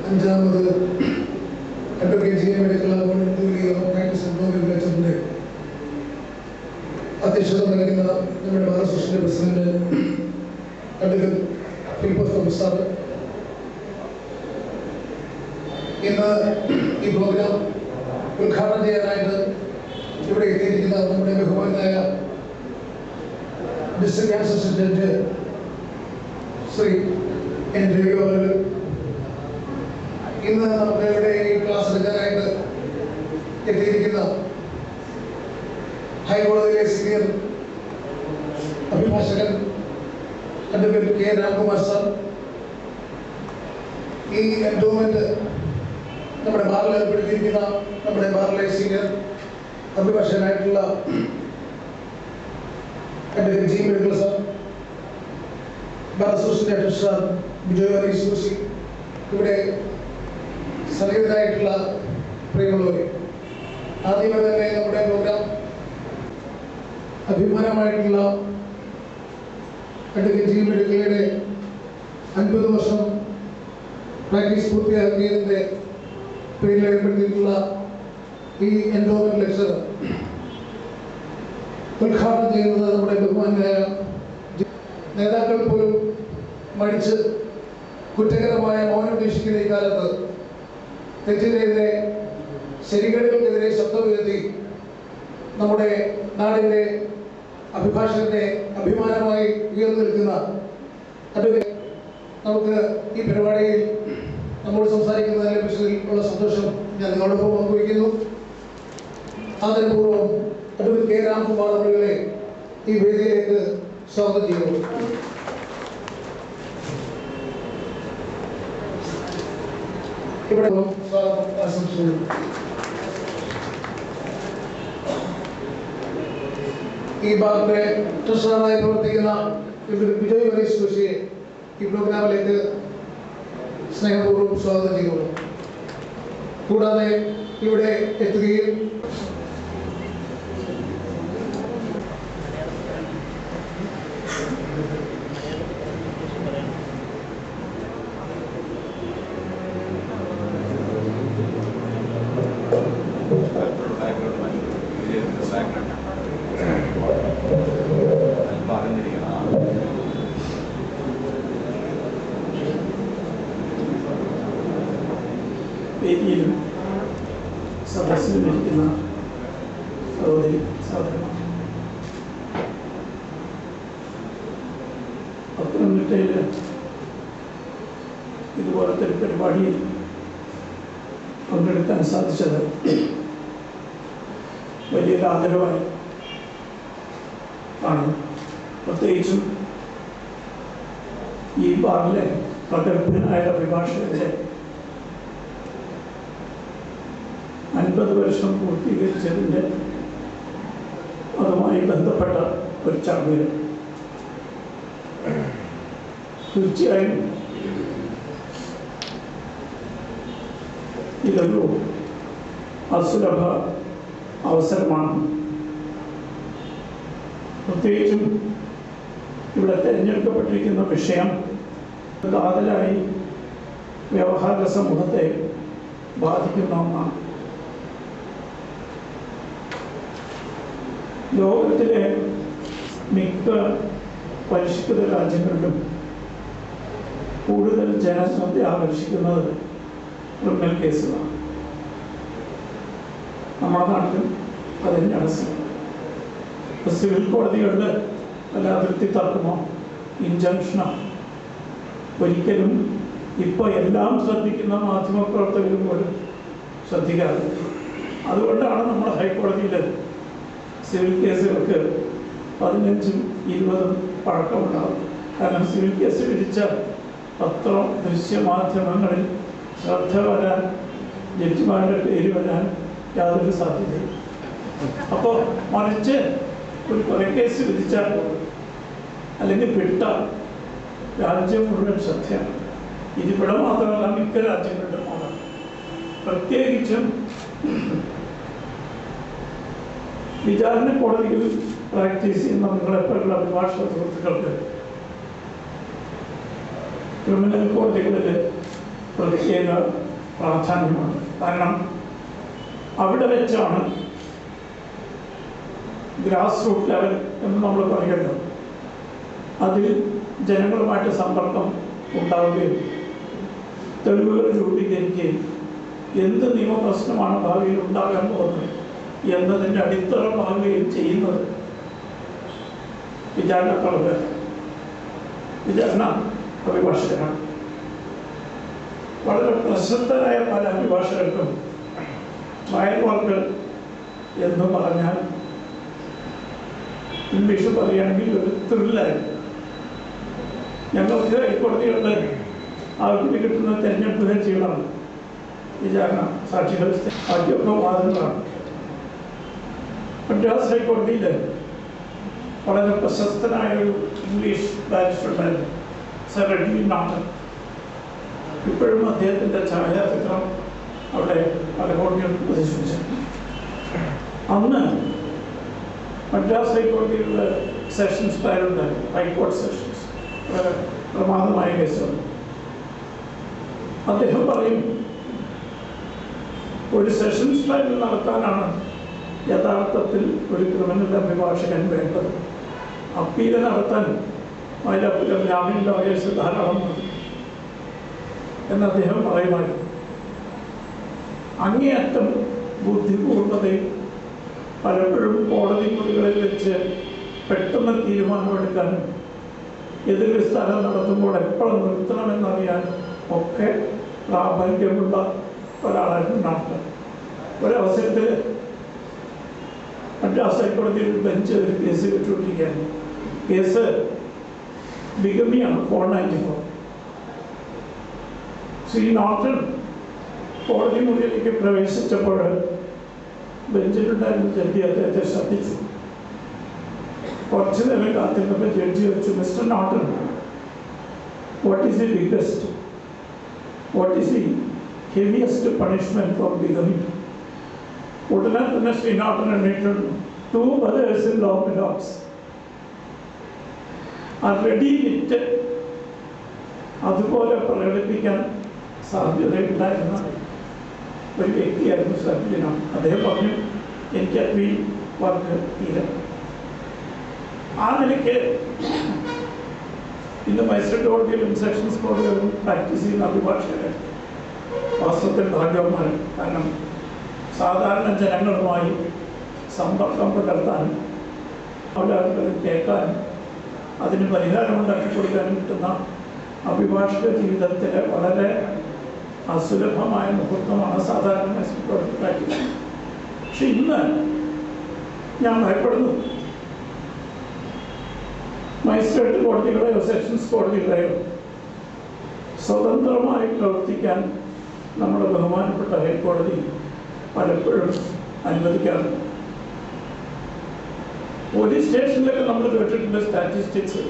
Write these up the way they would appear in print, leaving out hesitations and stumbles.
അഞ്ചാമത് advocate medical practice ലെക്ചറിന്റെ അധ്യക്ഷത നൽകുന്ന നമ്മുടെ bar association president advocate Philipose Thomas sir, ഇന്ന് ഈ പ്രോഗ്രാം ഉദ്ഘാടനം ചെയ്യാനായിട്ട് ഇവിടെ എത്തിയിരിക്കുന്ന നമ്മുടെ ബഹുമാനായ ഡിസ്ട്രിക്ട് ക്യാൻസർ അസിസ്റ്റന്റ് ശ്രീ എൻ രവി അവർ, ഇന്ന് നമ്മുടെ ഇവിടെ ഈ ക്ലാസ് എടുക്കാനായിട്ട് എത്തിയിരിക്കുന്ന ഹൈക്കോടതിയിലെ സീനിയർ അഭിഭാഷകൻ അഡ്വക്കേറ്റ് കെ രാംകുമാർ സാർ, ഈ എൻഡോമെന്റ് നമ്മുടെ ബാറിൽ ഏർപ്പെടുത്തിയിരിക്കുന്ന നമ്മുടെ ബാറിലെ സീനിയർ അഭിഭാഷകനായിട്ടുള്ള advocate G medical sir, bar association അധ്യക്ഷ ബിജോയ് വർഗീസ് ജോഷി, ഇവിടെ സന്നിഹിതരായിട്ടുള്ള പ്രിയമുള്ളവരെ, ആദ്യമേ തന്നെ നമ്മുടെ പ്രോഗ്രാം അഭിമാനമായിട്ടുള്ള അഡ്വക്കേറ്റ് ജി മെഡിക്കലിയുടെ 50 വർഷം പ്രാക്ടീസ് പൂർത്തിയാക്കിയതിൻ്റെ പേരിൽ ഏർപ്പെടുത്തിയിട്ടുള്ള ഈ എൻഡോമെന്റ് ലെക്ചർ ഉദ്ഘാടനം ചെയ്യുന്നത് നമ്മുടെ ബഹുമാനായ നേതാക്കൾ പോലും മടിച്ച് കുറ്റകരമായ മൗനം വീക്ഷിക്കുന്ന ഈ കാലത്ത് തെറ്റിനെതിരെ ശരികേടുകൾക്കെതിരെ ശബ്ദമുയർത്തി നമ്മുടെ നാടിൻ്റെ അഭിഭാഷകന്റെ അഭിമാനമായി ഉയർന്നു നിൽക്കുന്ന അഡ്വക്കേറ്റ് നമുക്ക് ഈ പരിപാടിയിൽ നമ്മോട് സംസാരിക്കുന്നതിനെ ലഭിച്ചതിൽ ഉള്ള സന്തോഷം ഞാൻ നിങ്ങളോടൊപ്പം പങ്കുവയ്ക്കുന്നു. ആദരപൂർവ്വം അഡ്വക്കേറ്റ് കെ രാംകുമാർ അവരുടെ ഈ വേദിയിലേക്ക് സ്വാഗതം ചെയ്യുന്നു. ഇവിടെ സ്വാഗതം ആശംസിക്കുന്നു. ഈ ബാറിന്റെ ട്രഷററായി പ്രവർത്തിക്കുന്ന ബിജോയ് വർഗീസ് ജോഷിയെ ഈ പ്രോഗ്രാമിലേക്ക് സ്നേഹപൂർവ്വം സ്വാഗതം ചെയ്യുന്നു. കൂടാതെ ഇവിടെ എത്തുകയും വേദിയിലും സദസ്സിലുമിരിക്കുന്ന സഹോദരി സഹോദരന്മാർ, പത്തനംതിട്ടയിൽ ഇതുപോലത്തെ ഒരു പരിപാടിയിൽ പങ്കെടുക്കാൻ സാധിച്ചത് വലിയൊരു ആദരവായി ആണ്. പ്രത്യേകിച്ചും ഈ ബാറിലെ പ്രഗത്ഭനായ അഭിഭാഷകരെ 50 വർഷം പൂർത്തീകരിച്ചതിൻ്റെ അതുമായി ബന്ധപ്പെട്ട ഒരു ചടങ്ങിൽ തീർച്ചയായും ഇതൊരു അസുലഭ അവസരമാണ്. പ്രത്യേകിച്ചും ഇവിടെ തിരഞ്ഞെടുക്കപ്പെട്ടിരിക്കുന്ന വിഷയം കാതലായി വ്യവഹാര സമൂഹത്തെ ബാധിക്കുന്ന ഒന്നാണ്. ലോകത്തിലെ മിക്ക പരിഷ്കൃത രാജ്യങ്ങളിലും കൂടുതൽ ജനശ്രദ്ധ ആകർഷിക്കുന്നത് ക്രിമിനൽ കേസുകളാണ്. നമ്മുടെ നാട്ടിലും അതിൻ്റെ അവസ്ഥ. സിവിൽ കോടതികളിൽ വല്ല അതിർത്തി തർക്കമോ ഇൻജങ്ഷനോ ഒരിക്കലും ഇപ്പോൾ എല്ലാം ശ്രദ്ധിക്കുന്ന മാധ്യമപ്രവർത്തകരും പോലും ശ്രദ്ധിക്കാറില്ല. അതുകൊണ്ടാണ് നമ്മൾ ഹൈക്കോടതിയിൽ സിവിൽ കേസുകൾക്ക് 15ഉം 20ഉം പഴക്കമുണ്ടാകും. കാരണം സിവിൽ കേസ് വിധിച്ച പത്രം ദൃശ്യമാധ്യമങ്ങളിൽ ശ്രദ്ധ വരാൻ, ജഡ്ജിമാരുടെ പേര് വരാൻ യാതൊരു സാധ്യതയും. അപ്പോൾ മറിച്ച് ഒരു കൊലക്കേസ് വിധിച്ചാൽ അല്ലെങ്കിൽ വിട്ടാൽ രാജ്യം മുഴുവൻ ശ്രദ്ധയാണ്. ഇതിവിടെ മാത്രമല്ല, മിക്ക രാജ്യങ്ങളിലും ആണ്. പ്രത്യേകിച്ചും വിചാരണ കോടതിയിൽ പ്രാക്ടീസ് ചെയ്യുന്ന നിങ്ങളെപ്പോലുള്ള അഭിഭാഷക സുഹൃത്തുക്കൾക്ക് ക്രിമിനൽ കോടതികളിൽ പ്രത്യേക പ്രാധാന്യമാണ്. കാരണം അവിടെ വെച്ചാണ് ഗ്രാസ് റൂട്ട് ലെവൽ എന്ന് നമ്മൾ പറയുന്നത്, അതിൽ ജനങ്ങളുമായിട്ട് സമ്പർക്കം ഉണ്ടാവുകയും തെളിവുകൾ രൂപീകരിക്കുകയും എന്ത് നിയമപ്രശ്നമാണ് ഭാവിയിൽ ഉണ്ടാകാൻ പോകുന്നത് എന്നതിൻ്റെ അടിത്തറ പാകുകയും ചെയ്യുന്നത് വിചാരണ അഭിഭാഷകനാണ്. വളരെ പ്രശസ്തരായ പല അഭിഭാഷകർക്കും ഫയൽ വർക്ക് എന്ന് പറഞ്ഞാൽ ഇംഗ്ലീഷ് പറയുകയാണെങ്കിൽ ഒരു ത്രില്ലായിരുന്നു. ഞങ്ങൾക്ക് ഹൈക്കോടതികളുടെ ആവശ്യം കിട്ടുന്ന തെരഞ്ഞെടുപ്പ് ചെയ്യണം, വിചാരണ സാക്ഷികൾ ബാക്കിയൊക്കെ വാദങ്ങളാണ്. മദ്രാസ് ഹൈക്കോടതിയിൽ വളരെ പ്രശസ്തനായ ഒരു ഇംഗ്ലീഷ് ബാരിസ്റ്റർ ഉണ്ടായിരുന്നു, സർ എഡ്വിൻ നോർട്ടൺ. ഇപ്പോഴും അദ്ദേഹത്തിൻ്റെ ഛായാചിത്രം അവിടെ പല കോടതികളും പ്രദർശിപ്പിച്ചിട്ടുണ്ട്. അന്ന് മദ്രാസ് ഹൈക്കോടതിയിലുള്ള സെഷൻസ് ഉണ്ടായിരുന്നു, ഹൈക്കോടതി സെഷൻസ്, പ്രമാദമായ കേസുകൾ. അദ്ദേഹം പറയും, ഒരു സെഷൻസ് ട്രയൽ നടത്താനാണ് യഥാർത്ഥത്തിൽ ഒരു ക്രിമിനൽ അഭിഭാഷകൻ വേണ്ടത്. അപ്പീൽ നടത്താൻ അതിലപ്പുറം ജാമ്യം ലോയേഴ്സ് ധാരാളം മതി എന്ന് അദ്ദേഹം പറയുമായിരുന്നു. അങ്ങേയറ്റം ബുദ്ധിപൂർവ്വതയും പലപ്പോഴും കോടതി മുറികളിൽ വെച്ച് പെട്ടെന്ന് തീരുമാനമെടുക്കാനും എതിരെ സ്ഥലം നടത്തുമ്പോൾ എപ്പോഴും നിർത്തണമെന്നറിയാൻ ഒക്കെ പ്രാബല്യമുള്ള ഒരാളായിരുന്നു നോർട്ടൺ. ഒരവസരത്തിൽ മദ്രാസ് ഹൈക്കോടതിയിൽ ബെഞ്ച് ഒരു കേസ് വിട്ടുകൊണ്ടിരിക്കുകയാണ്. കേസ് ബിഗമിയാണ്, 494. ശ്രീ നോർട്ടൺ കോടതി മുറിയിലേക്ക് പ്രവേശിച്ചപ്പോൾ ബെഞ്ചിലുണ്ടായിരുന്ന ജഡ്ജി അദ്ദേഹത്തെ ശ്രദ്ധിച്ചു. കുറച്ചു നേരം കാത്തിരുന്നപ്പോൾ ജഡ്ജി ചോദിച്ചു, mister Norton, what is the biggest, what is the heaviest punishment for bigamy? ഉടനെ തന്നെ ശ്രീ നോർട്ടൺ എണ്ണീട്ടുണ്ട്, 2 brothers in law are ready വിറ്റ് അതുപോലെ പ്രകടിപ്പിക്കാൻ സാധ്യതയുണ്ടായിരുന്ന ഒരു വ്യക്തിയായിരുന്നു സബ്ജിനോ. അദ്ദേഹം പറഞ്ഞു, എനിക്ക് അപ്പീൽ വർക്ക് തീരെ. ആ നിലയ്ക്ക് ഇന്ന് മജിസ്ട്രേറ്റ് കോടതിയിലും സെഷൻസ് കോടതിയിലും പ്രാക്ടീസ് ചെയ്യുന്ന അഭിഭാഷകരെ വാസ്തവത്തിൽ ഭാഗ്യവാന്മാരാണ്. കാരണം സാധാരണ ജനങ്ങളുമായി സമ്പർക്കം പുലർത്താനും അവരുടെ കേൾക്കാനും അതിന് പരിഹാരം ഉണ്ടാക്കി കൊടുക്കാനും കിട്ടുന്ന അഭിഭാഷക ജീവിതത്തിലെ വളരെ അസുലഭമായ മുഹൂർത്തമാണ് സാധാരണ മജിസ്ട്രേറ്റ് കോടതി പ്രാക്ടീസ്. പക്ഷെ ഇന്ന് ഞാൻ ഭയപ്പെടുന്നു, മജിസ്ട്രേറ്റ് കോടതികളെയോ സെഷൻസ് കോടതികളെയോ സ്വതന്ത്രമായി പ്രവർത്തിക്കാൻ നമ്മുടെ ബഹുമാനപ്പെട്ട ഹൈക്കോടതി പലപ്പോഴും അനുവദിക്കാറുണ്ട്. പോലീസ് സ്റ്റേഷനിലൊക്കെ നമ്മൾ കേട്ടിട്ടുണ്ട് സ്റ്റാറ്റിസ്റ്റിക്സ്,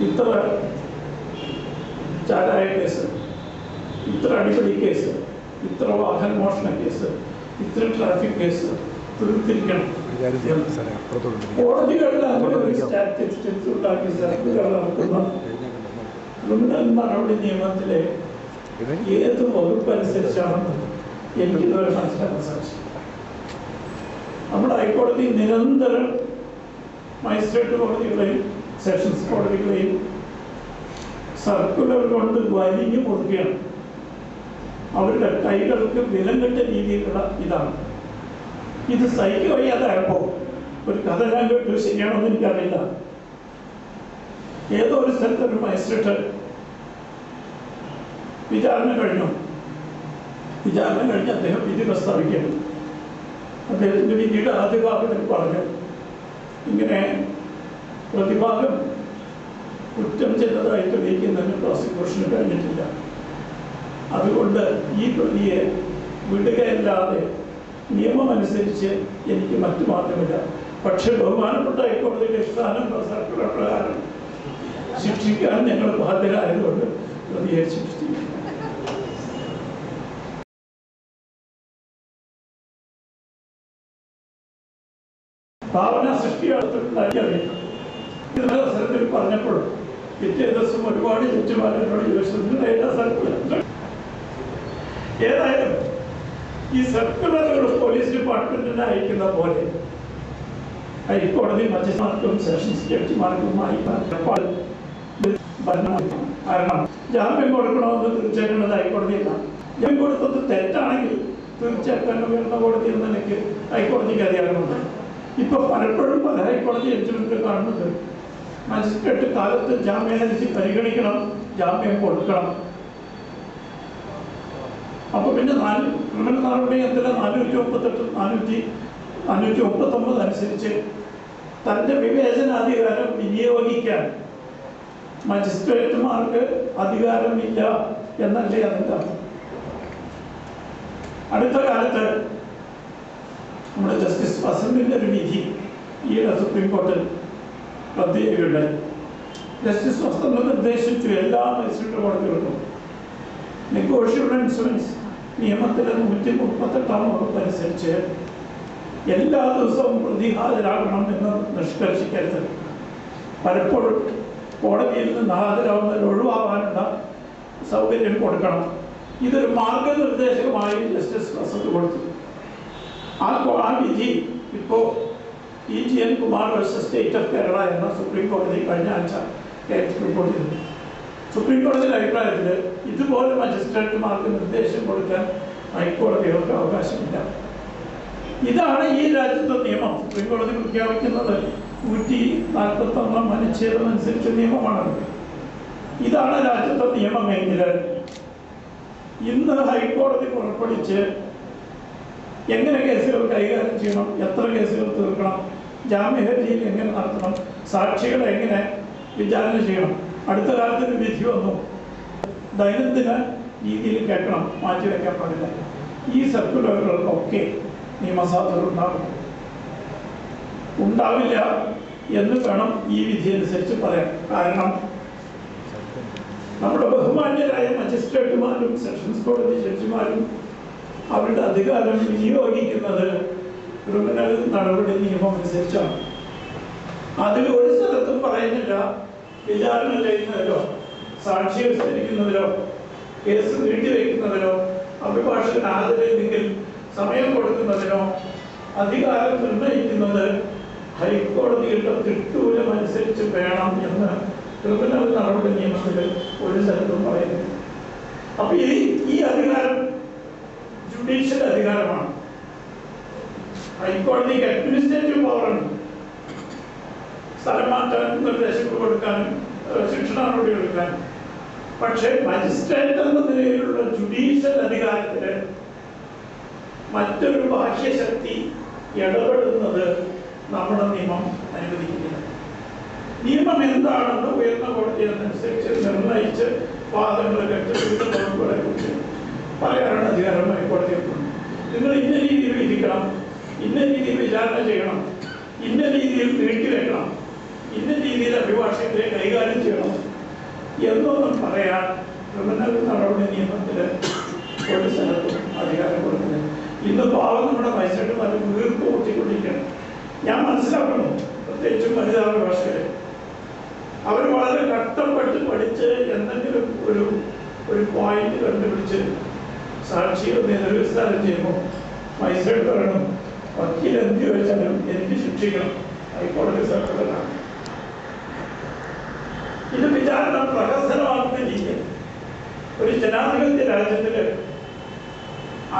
ഇത്ര ചാരായ കേസ്, ഇത്ര അടിപൊളി കേസ്, ഇത്ര വാഹന മോഷണ കേസ്, ഇത്ര ട്രാഫിക് കേസ് തീർത്തിരിക്കണം. കോടതികളിൽ അങ്ങനെ ഒരു സ്റ്റാറ്റിസ്റ്റിക്സ് ഉണ്ടാക്കി ക്രിമിനൽ നടപടി നിയമത്തിലെ ഏത് വകുപ്പ് അനുസരിച്ചാണെന്ന് എനിക്കിതുവരെ മനസ്സിലാക്കാൻ സാധിച്ചു. നമ്മുടെ ഹൈക്കോടതി നിരന്തരം മജിസ്ട്രേറ്റ് കോടതികളെയും സെഷൻസ് കോടതികളെയും സർക്കുലർ കൊണ്ട് വലിഞ്ഞു കൊടുക്കുകയാണ്. അവരുടെ കൈകൾക്ക് വിലങ്കെട്ട രീതിയിലുള്ള ഇതാണ്. ഇത് സഹിക്കുക വയ്യാതായപ്പോൾ ഒരു കഥ ഞാൻ കേട്ടു, ശരിയാണെന്ന് എനിക്കറിയില്ല. ഏതോ ഒരു സ്ഥലത്ത് ഒരു മജിസ്ട്രേറ്റ് വിചാരണ കഴിഞ്ഞ് അദ്ദേഹം വിധി പ്രസ്താവിക്കുകയാണ്. അദ്ദേഹത്തിൻ്റെ വിധിയുടെ ആദ്യ ഭാഗത്തിൽ പറഞ്ഞു, ഇങ്ങനെ പ്രതിഭാഗം കുറ്റം ചെയ്തതായി തെളിയിക്കുന്നതിന് പ്രോസിക്യൂഷന് കഴിഞ്ഞിട്ടില്ല, അതുകൊണ്ട് ഈ പ്രതിയെ വിടുകയല്ലാതെ നിയമമനുസരിച്ച് എനിക്ക് മറ്റു മാർഗമില്ല. പക്ഷെ ബഹുമാനപ്പെട്ട ഹൈക്കോടതിയുടെ സ്ഥാനം സർക്കുലർ പ്രകാരം ശിക്ഷിക്കാൻ ഞങ്ങൾ ബാധ്യരായതുകൊണ്ട് പ്രതിയെ ശിക്ഷിച്ചു. ഭാവന സൃഷ്ടിയായിട്ടുണ്ടായി അറിയാം. ഇതിന്റെ അവസരത്തിൽ പറഞ്ഞപ്പോൾ പിറ്റേ ദിവസം ഒരുപാട് ജഡ്ജിമാരോട് ചോദിച്ചത് ഏതാ സർക്കുലർ. ഏതായാലും ഈ സർക്കുലറുകൾ പോലീസ് ഡിപ്പാർട്ട്മെന്റിനെ അയക്കുന്ന പോലെ ഹൈക്കോടതി മജിസ്ട്രേറ്റുമാർക്കും സെഷൻസ് ജഡ്ജിമാർക്കുമായി കാരണം ജാമ്യം കൊടുക്കണമെന്ന് തീർച്ചയാക്കേണ്ടത് ഹൈക്കോടതിയല്ല. ജാമ്യം കൊടുത്തത് തെറ്റാണെങ്കിൽ തീർച്ചയാക്കാൻ ഉയർന്ന കോടതി എന്ന നിലയ്ക്ക് ഹൈക്കോടതിക്ക് അധികാരമുണ്ട്. ഇപ്പൊ പലപ്പോഴും പല ഹൈക്കോടതി ജഡ്ജിമെന്റിൽ കാണുന്നത് മജിസ്ട്രേറ്റ് കാലത്ത് ജാമ്യാനുസരിച്ച് പരിഗണിക്കണം, ജാമ്യം കൊടുക്കണം. അപ്പൊ പിന്നെ ക്രിമിനൽ നടപടിയത്തിലെ 438 439 അനുസരിച്ച് തന്റെ വിവേചനാധികാരം വിനിയോഗിക്കാൻ മജിസ്ട്രേറ്റുമാർക്ക് അധികാരമില്ല എന്നല്ലേ അതിൻ്റെ അർത്ഥം. അടുത്ത കാലത്ത് നമ്മുടെ ജസ്റ്റിസ് വസന്തിൻ്റെ ഒരു വിധി ഈയിടെ സുപ്രീം കോടതിയിൽ റദ്ദ് ചെയ്യുകയുണ്ടായി. ജസ്റ്റിസ് വസന്ത് നിർദ്ദേശിച്ചു എല്ലാ മജിസ്ട്രേറ്റ് കോടതികൾക്കും നെഗോഷ്യബിൾ ഇൻഷുറൻസ് നിയമത്തിലെ 138 വകുപ്പ് അനുസരിച്ച് എല്ലാ ദിവസവും പ്രതി ഹാജരാകണം എന്ന് നിഷ്കർഷിക്കരുത്. പലപ്പോഴും കോടതിയിൽ നിന്ന് ഹാജരാകുന്നതിൽ ഒഴിവാകാനുള്ള സൗകര്യം കൊടുക്കണം. ഇതൊരു മാർഗനിർദ്ദേശകമായി ജസ്റ്റിസ് വസന്ത് കൊടുത്തു. ആ വിധി ഇപ്പോൾ TGN Kumar versus state of Kerala എന്ന സുപ്രീം കോടതി കഴിഞ്ഞ ആഴ്ച റിപ്പോർട്ട് ചെയ്തു. സുപ്രീം കോടതിയുടെ അഭിപ്രായത്തിൽ ഇതുപോലെ മജിസ്ട്രേറ്റുമാർക്ക് നിർദ്ദേശം കൊടുക്കാൻ ഹൈക്കോടതികൾക്ക് അവകാശമില്ല. ഇതാണ് ഈ രാജ്യത്തെ നിയമം. സുപ്രീം കോടതി പ്രഖ്യാപിക്കുന്നത് 141 അനുച്ഛേദം അനുസരിച്ച നിയമമാണ്. ഇതാണ് രാജ്യത്തെ നിയമമെങ്കിൽ ഇന്ന് ഹൈക്കോടതി പുറപ്പെടുവിച്ച് എങ്ങനെ കേസുകൾ കൈകാര്യം ചെയ്യണം, എത്ര കേസുകൾ തീർക്കണം, ജാമ്യഹർജിയിൽ എങ്ങനെ നടത്തണം, സാക്ഷികളെ എങ്ങനെ വിചാരണ ചെയ്യണം. അടുത്ത കാലത്തിന് വിധി വന്നു ദൈനംദിന രീതിയിൽ കേൾക്കണം, മാറ്റിവെക്കാൻ പാടില്ല. ഈ സർക്കുലറുകൾക്കൊക്കെ നിയമസാധുത ഉണ്ടാവില്ല എന്ന് വേണം ഈ വിധി അനുസരിച്ച് പറയാൻ. കാരണം നമ്മുടെ ബഹുമാന്യരായ മജിസ്ട്രേറ്റുമാരും സെഷൻസ് കോടതി ജഡ്ജിമാരും അവരുടെ അധികാരം വിനിയോഗിക്കുന്നത് ക്രിമിനൽ നടപടി നിയമം അനുസരിച്ചാണ്. അതിൽ ഒരു സ്ഥലത്തും പറയുന്നില്ല വിചാരണ ചെയ്യുന്നതിലോ സാക്ഷി വിസ്തരിക്കുന്നതിലോ കേസ് നീട്ടിവെക്കുന്നതിനോ അഭിഭാഷകൻ ഹാജരില്ലെങ്കിൽ സമയം കൊടുക്കുന്നതിനോ അധികാരം നിർണയിക്കുന്നത് ഹൈക്കോടതിയുടെ തിട്ടൂരം അനുസരിച്ച് വേണം എന്ന് ക്രിമിനൽ നടപടി നിയമത്തിൽ ഒരു സ്ഥലത്തും പറയുന്നു. അപ്പൊ ഈ അധികാരം ജുഡീഷ്യൽ അധികാരമാണ്. ഹൈക്കോടതിക്ക് അഡ്മിനിസ്ട്രേറ്റീവ് പവറുണ്ട്. സ്ഥലം മാറ്റാൻ നിർദ്ദേശങ്ങൾ കൊടുക്കാനും ശിക്ഷ നടപടി എടുക്കാനും. പക്ഷേ മജിസ്ട്രേറ്റ് എന്ന നിലയിലുള്ള ജുഡീഷ്യൽ അധികാരത്തിന് മറ്റൊരു ബാഹ്യശക്തി ഇടപെടുന്നത് നമ്മുടെ നിയമം അനുവദിക്കുന്നില്ല. നിയമം എന്താണെന്ന് ഉയർന്ന കോടതി അതനുസരിച്ച് നിർണയിച്ച് വാദങ്ങളെ വ്യക്തപ്പെടുത്തുന്നവരെ കുറിച്ച് പറയാനാണ് അധികാരം ഹൈക്കോടതിയെക്കുണ്ട്. നിങ്ങൾ ഇന്ന രീതിയിൽ വിധിക്കണം, ഇന്ന രീതിയിൽ വിചാരണ ചെയ്യണം, ഇന്ന രീതിയിൽ നീട്ടിവെക്കണം, ഇന്ന രീതിയിൽ അഭിഭാഷകരെ കൈകാര്യം ചെയ്യണം എന്നൊന്നും പറയാൻ ക്രിമിനൽ നടപടി നിയമത്തിൽ ഒരു സ്ഥലത്തും അധികാരം കൊടുക്കുന്നത്. ഇന്ന് പാവം നമ്മുടെ മജിസ്ട്രേറ്റുമാർ വീർപ്പ് കൂട്ടിക്കൊണ്ടിരിക്കണം. ഞാൻ മനസ്സിലാക്കുന്നു, പ്രത്യേകിച്ചും വനിതാ അഭിഭാഷകരെ അവർ വളരെ കഷ്ടപ്പെട്ട് പഠിച്ച് എന്തെങ്കിലും ഒരു പോയിന്റ് കണ്ടുപിടിച്ച് സാക്ഷിയെ നിർവിസ്താരം ചെയ്യുമ്പോൾ മജിസ്ട്രേറ്റ് പറയണം വക്കീൽ എന്ത് ചോദിച്ചാലും എനിക്ക് ശിക്ഷിക്കണം. ഹൈക്കോടതി സർക്കുലറാണ്. ഇത് വിചാരണ പ്രഹസനമാക്കുന്ന രീതി ഒരു ജനാധിപത്യ രാജ്യത്തില്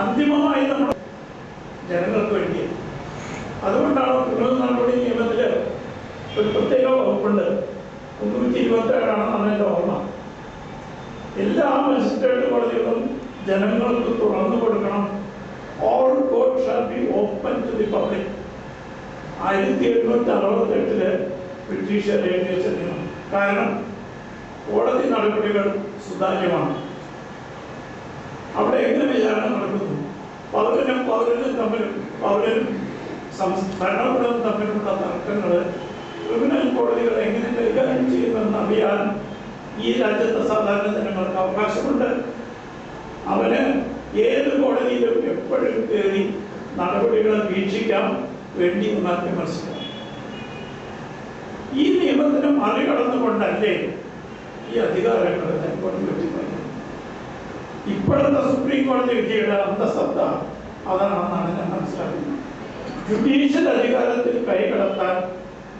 അന്തിമമായി നമ്മൾ ജനങ്ങൾക്ക് വേണ്ടി. അതുകൊണ്ടാണ് ക്രിമിനൽ നടപടി നിയമത്തില് ഒരു പ്രത്യേക വകുപ്പുണ്ട്. 327 എൻ്റെ ഓർമ്മ. എല്ലാ മജിസ്ട്രേറ്റ് കോടതികളും ജനങ്ങൾക്ക് തുറന്നു കൊടുക്കണം. All court shall be open to the public. 1868 ബ്രിട്ടീഷുകാർ എഴുതി വെച്ച നിയമം. കാരണം കോടതി നടപടികൾ സുതാര്യമാണ്. അവിടെ എങ്ങനെ വിചാരണ നടക്കുന്നു, പൗരനും തമ്മിലും ഭരണകൂടവും തമ്മിലുള്ള തർക്കങ്ങൾ ക്രിമിനൽ കോടതികൾ എങ്ങനെ കൈകാര്യം ചെയ്യുമെന്ന് അറിയാൻ ഈ രാജ്യത്തെ സാധാരണ ജനങ്ങൾക്ക് അവകാശമുണ്ട്. അവന് ഏത് കോടതിയിലും എപ്പോഴും കയറി നടപടികൾ വീക്ഷിക്കാം, വേണ്ടി എന്നാൽ വിമർശിക്കണം. ഈ നിയമത്തിന് മറികടന്നുകൊണ്ടല്ലേ ഈ അധികാരങ്ങൾ ഹൈക്കോടതി വെട്ടിപ്പോയത്. ഇപ്പോഴത്തെ സുപ്രീം കോടതി വിധിയുടെ അന്തസത്ത അതാണെന്നാണ് ഞാൻ മനസ്സിലാക്കുന്നത്. ജുഡീഷ്യൽ അധികാരത്തിൽ കൈകടത്താൻ